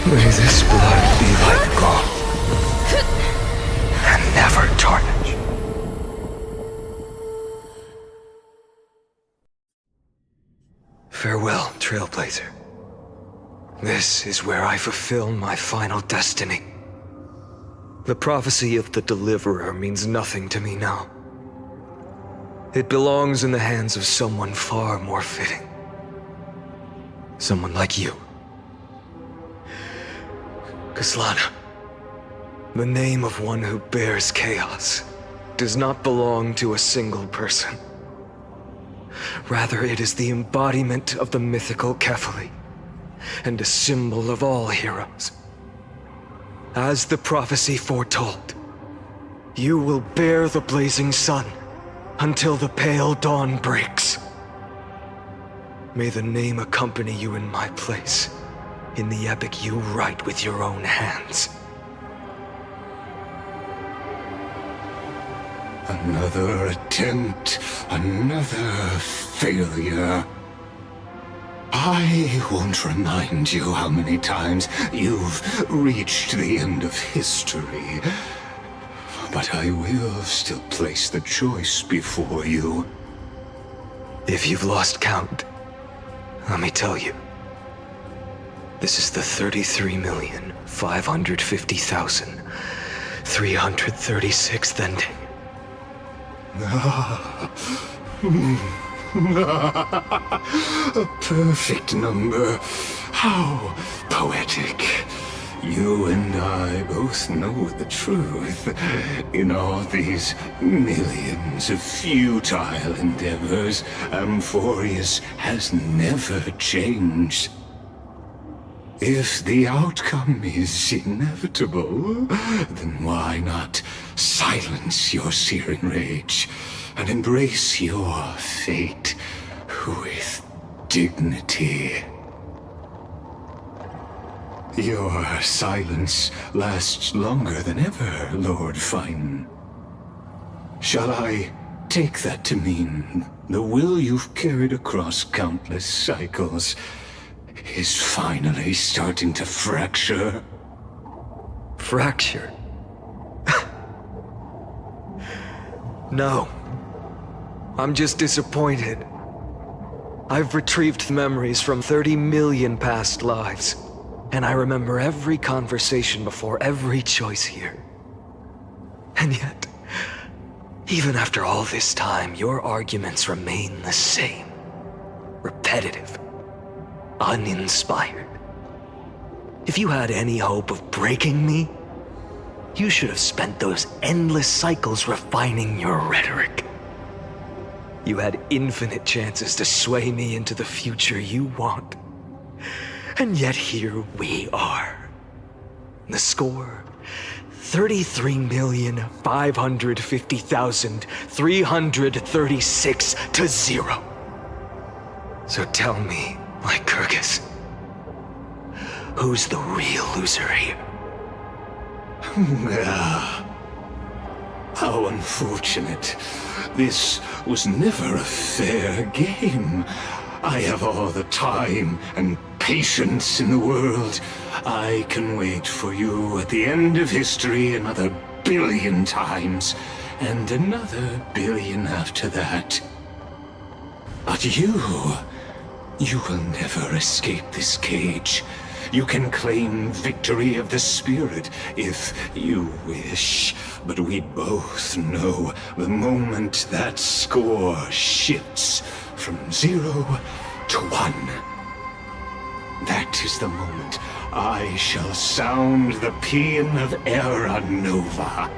May this blood be like gold, and never tarnish. Farewell, Trailblazer. This is where I fulfill my final destiny. The prophecy of the Deliverer means nothing to me now. It belongs in the hands of someone far more fitting. Someone like you. Kaslana, the name of one who bears chaos does not belong to a single person. Rather, it is the embodiment of the mythical Kefili, and a symbol of all heroes. As the prophecy foretold, you will bear the blazing sun until the pale dawn breaks. May the name accompany you in my place, in the epic you write with your own hands. Another attempt, another failure. I won't remind you how many times you've reached the end of history, but I will still place the choice before you. If you've lost count, let me tell you, this is the 33,000,000 550,336th ending. A perfect number. How poetic. You and I both know the truth. In all these millions of futile endeavors, Amphoreus has never changed. If the outcome is inevitable, then why not silence your searing rage and embrace your fate with dignity? Your silence lasts longer than ever, Lord Fine. Shall I take that to mean the will you've carried across countless cycles is finally starting to fracture? Fracture? No. I'm just disappointed. I've retrieved memories from 30 million past lives, and I remember every conversation before every choice here. And yet, even after all this time, your arguments remain the same. Repetitive. Uninspired. If you had any hope of breaking me, you should have spent those endless cycles refining your rhetoric. You had infinite chances to sway me into the future you want. And yet here we are. The score, 33,550,336 to 0. So tell me, Lycurgus, who's the real loser here? How unfortunate. This was never a fair game. I have all the time and patience in the world. I can wait for you at the end of history another billion times, and another billion after that. But you will never escape this cage. You can claim victory of the spirit if you wish, but we both know the moment that score shifts from 0 to 1. That is the moment I shall sound the paean of Era Nova.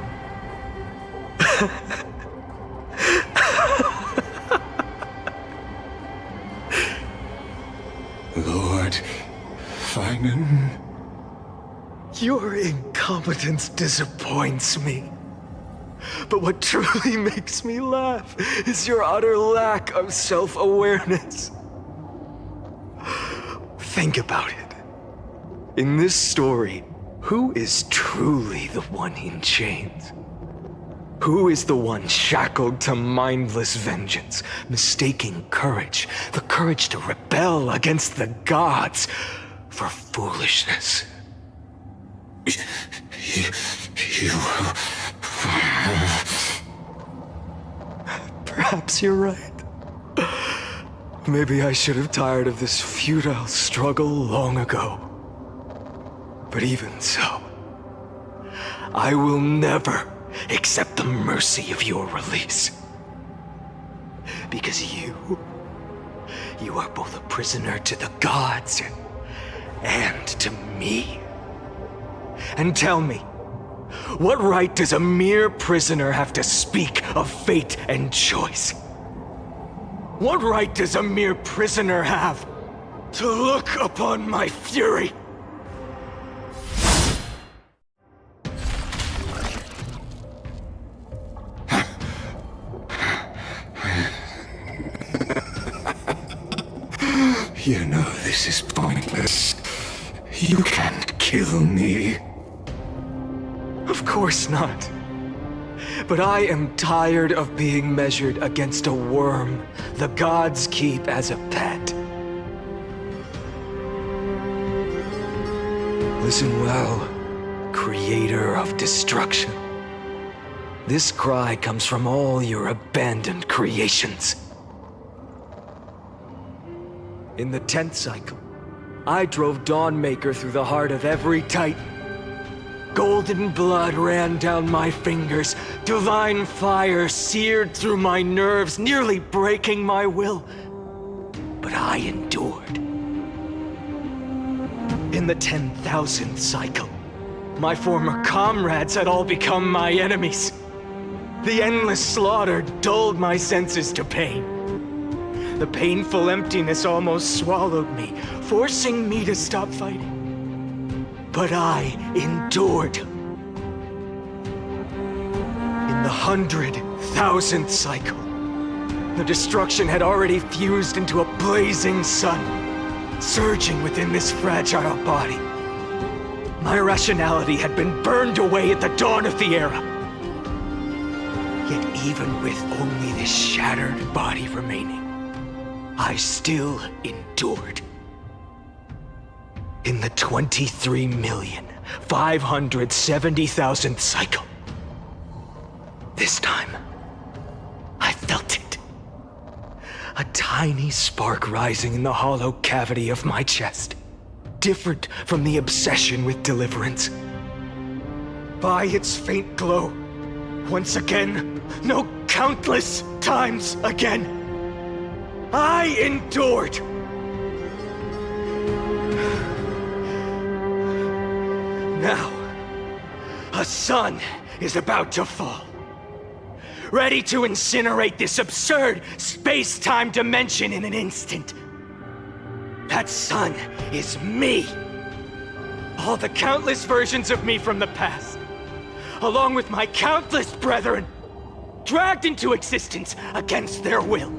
Lord Finan? Your incompetence disappoints me. But what truly makes me laugh is your utter lack of self-awareness. Think about it. In this story, who is truly the one in chains? Who is the one shackled to mindless vengeance, mistaking courage, the courage to rebel against the gods, for foolishness? Perhaps you're right. Maybe I should have tired of this futile struggle long ago. But even so, I will never accept the mercy of your release. Because you are both a prisoner to the gods and to me. And tell me, what right does a mere prisoner have to speak of fate and choice? What right does a mere prisoner have to look upon my fury? You know this is pointless. You can't kill me. Of course not. But I am tired of being measured against a worm the gods keep as a pet. Listen well, creator of destruction. This cry comes from all your abandoned creations. In the 10th cycle, I drove Dawnmaker through the heart of every Titan, Golden blood ran down my fingers. Divine fire seared through my nerves, nearly breaking my will. But I endured. In the 10,000th cycle, my former comrades had all become my enemies. The endless slaughter dulled my senses to pain. The painful emptiness almost swallowed me, forcing me to stop fighting. But I endured. In the 100,000th cycle, the destruction had already fused into a blazing sun, surging within this fragile body. My rationality had been burned away at the dawn of the era. Yet even with only this shattered body remaining, I still endured. In the 23,570,000th cycle, this time, I felt it. A tiny spark rising in the hollow cavity of my chest, different from the obsession with deliverance. By its faint glow, once again, no, countless times again, I endured. Now, a sun is about to fall, ready to incinerate this absurd space-time dimension in an instant. That sun is me. All the countless versions of me from the past, along with my countless brethren, dragged into existence against their will,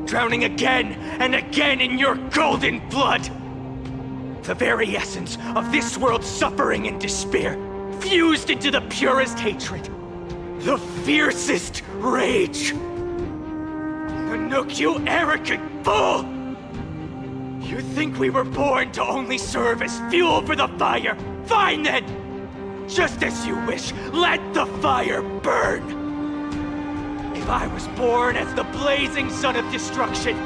drowning again and again in your golden blood. The very essence of this world's suffering and despair, fused into the purest hatred, the fiercest rage. Nanook, you arrogant fool! You think we were born to only serve as fuel for the fire? Fine then! Just as you wish, let the fire burn! If I was born as the blazing sun of destruction,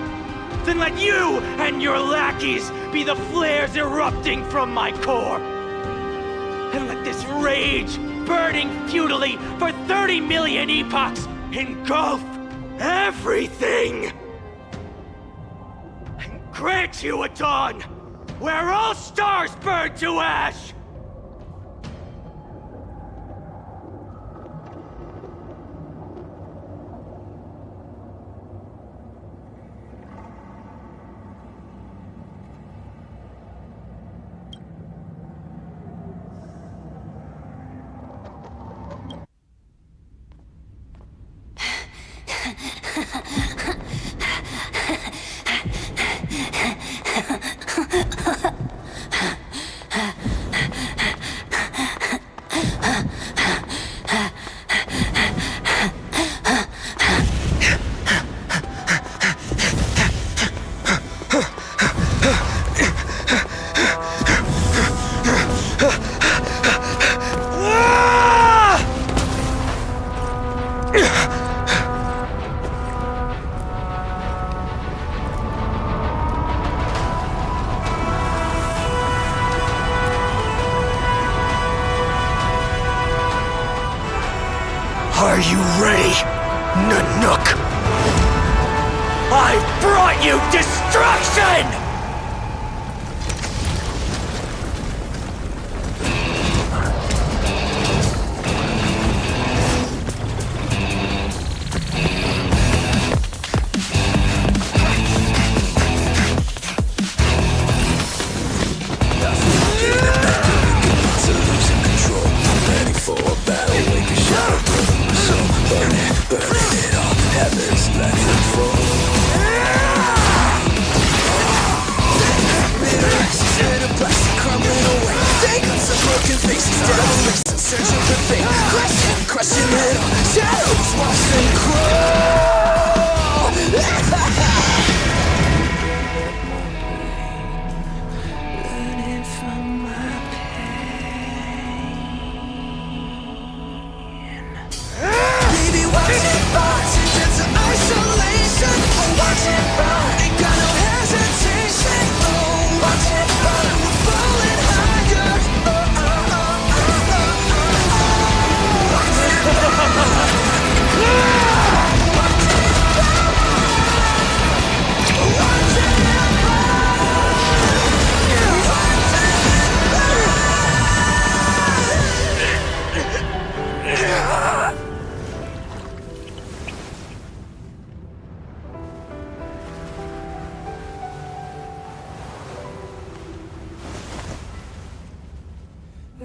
then let you and your lackeys be the flares erupting from my core. And let this rage, burning futilely for 30 million epochs, engulf everything! And grant you a dawn where all stars burn to ash! Are you ready, Nanook? I brought you destruction!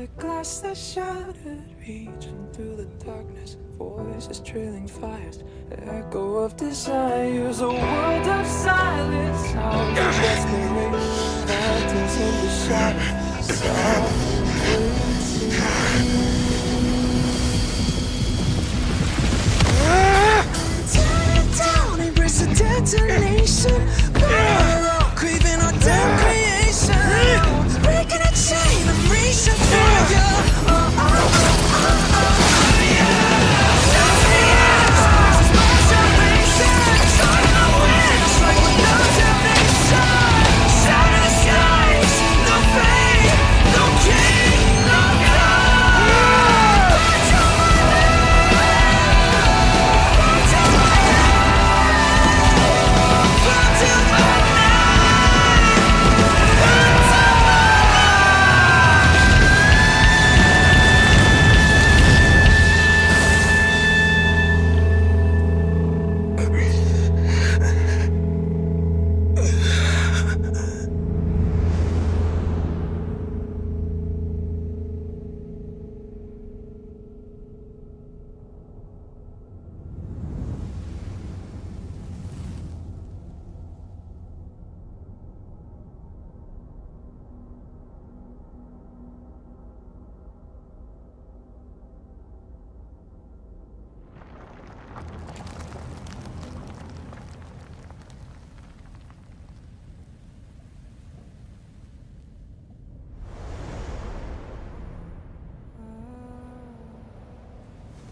like glass that shattered, reaching through the darkness. Voices trailing fires, echo of desires. A world of silence, sound of desperation. Phantoms in the shadows, tear it down, embrace a detonation. Craving our damn creation, breaking a chain of reaching for you.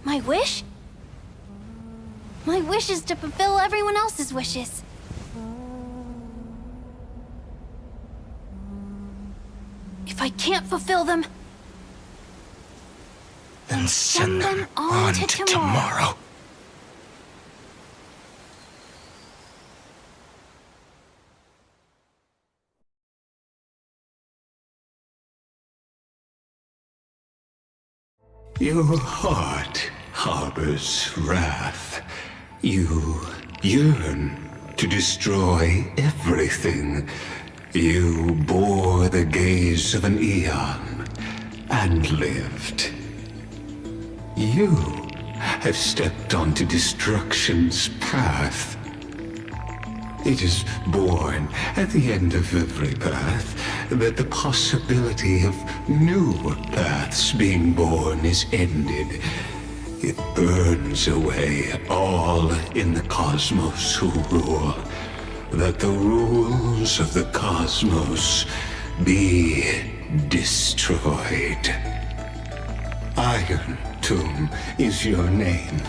My wish? My wish is to fulfill everyone else's wishes. If I can't fulfill them, then send them on to tomorrow. Your heart harbors wrath. You yearn to destroy everything. You bore the gaze of an eon and lived. You have stepped onto destruction's path. It is born at the end of every path that the possibility of new paths being born is ended. It burns away all in the cosmos who rule, that the rules of the cosmos be destroyed. Iron Tomb is your name.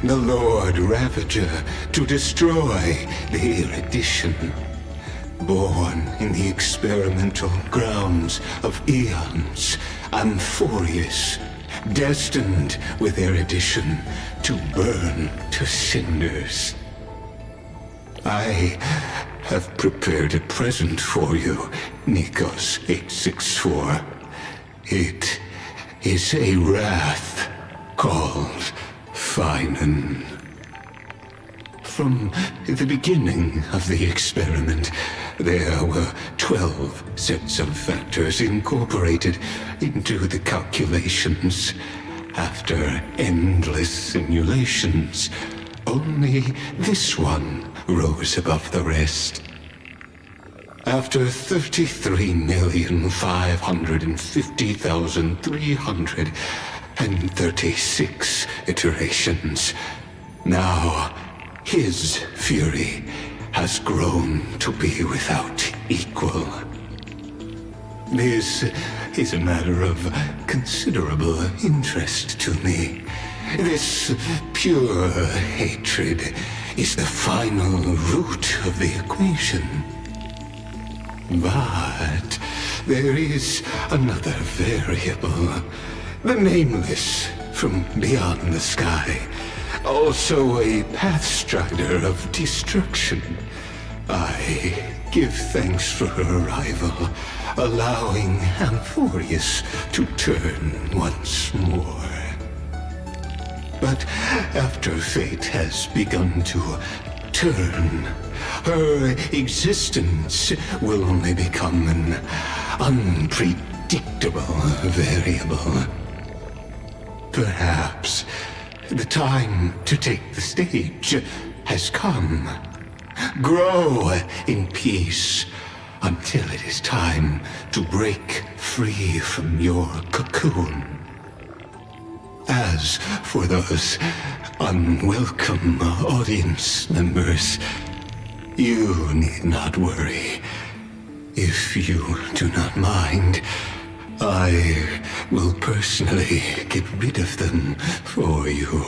The Lord Ravager to destroy the erudition. Born in the experimental grounds of eons, Amphoreus, destined with erudition to burn to cinders. I have prepared a present for you, Nikos 864. It is a wrath called Finan. From the beginning of the experiment, there were 12 sets of factors incorporated into the calculations. After endless simulations, only this one rose above the rest. After 33,550,336 iterations, now his fury has grown to be without equal. This is a matter of considerable interest to me. This pure hatred is the final root of the equation. But there is another variable, the nameless from beyond the sky, also a pathstrider of destruction. I give thanks for her arrival, allowing Amphoreus to turn once more. But after fate has begun to turn, her existence will only become an unpredictable unpredictable variable. Perhaps the time to take the stage has come. Grow in peace until it is time to break free from your cocoon. As for those unwelcome audience members, you need not worry. If you do not mind, I will personally get rid of them for you.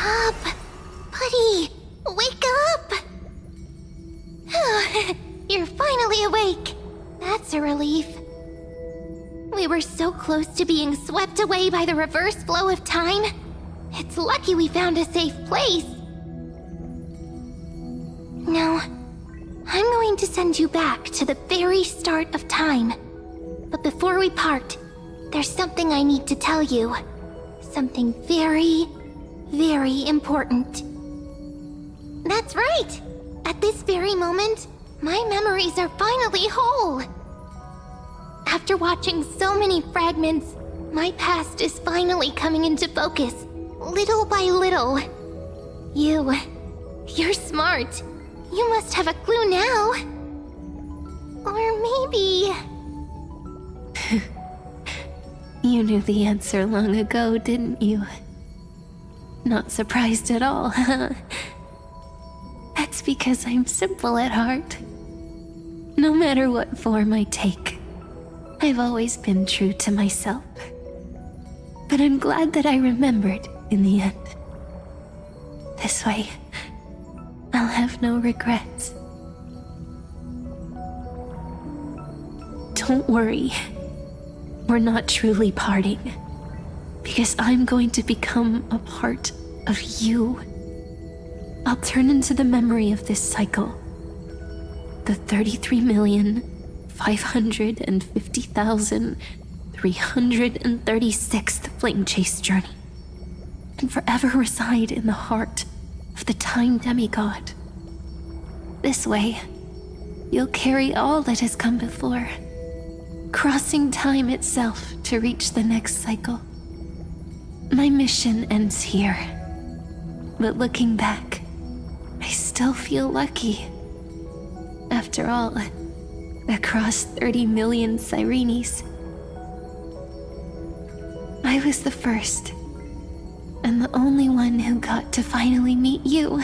up! Buddy, wake up! You're finally awake. That's a relief. We were so close to being swept away by the reverse flow of time. It's lucky we found a safe place. Now, I'm going to send you back to the very start of time. But before we part, there's something I need to tell you. Something very, very important. That's right! At this very moment, my memories are finally whole. After watching so many fragments, my past is finally coming into focus, little by little. You're smart. You must have a clue now. Or maybe... You knew the answer long ago, didn't you? Not surprised at all, huh? That's because I'm simple at heart. No matter what form I take, I've always been true to myself. But I'm glad that I remembered in the end. This way, I'll have no regrets. Don't worry. We're not truly parting. Because I'm going to become a part of you. I'll turn into the memory of this cycle. The 33,550,336th Flame Chase journey. And forever reside in the heart of the Time Demigod. This way, you'll carry all that has come before, crossing time itself to reach the next cycle. My mission ends here, but looking back, I still feel lucky. After all, across 30 million Sirenes, I was the first, and the only one who got to finally meet you.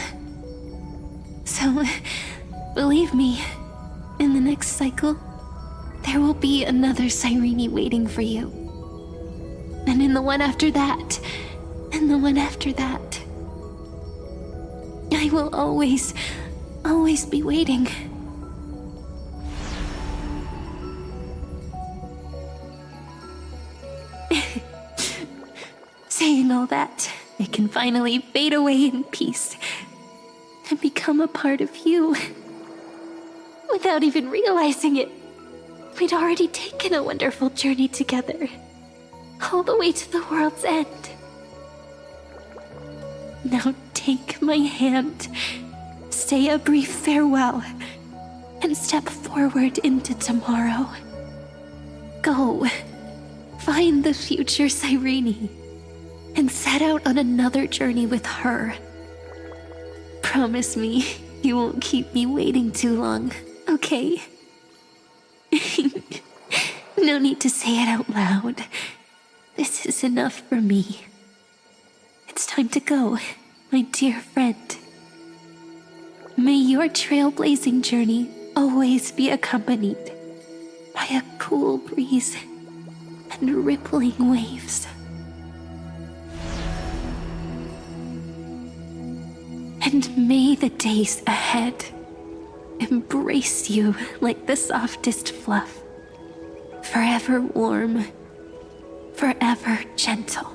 So, believe me, in the next cycle, there will be another Sirene waiting for you. And in the one after that, and the one after that. I will always be waiting. Saying all that, I can finally fade away in peace and become a part of you. Without even realizing it, we'd already taken a wonderful journey together, all the way to the world's end. Now take my hand, say a brief farewell, and step forward into tomorrow. Go, find the future Sirene, and set out on another journey with her. Promise me you won't keep me waiting too long, okay? No need to say it out loud. This is enough for me. It's time to go, my dear friend. May your trailblazing journey always be accompanied by a cool breeze and rippling waves. And may the days ahead embrace you like the softest fluff, forever warm, forever gentle.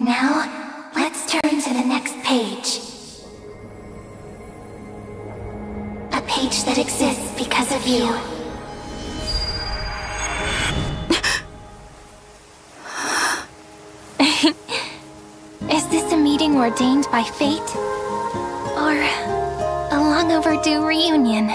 Now, let's turn to the next page. A page that exists because of you. Is this a meeting ordained by fate? Or a long overdue reunion?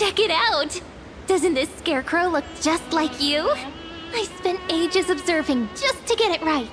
Check it out! Doesn't this scarecrow look just like you? I spent ages observing just to get it right.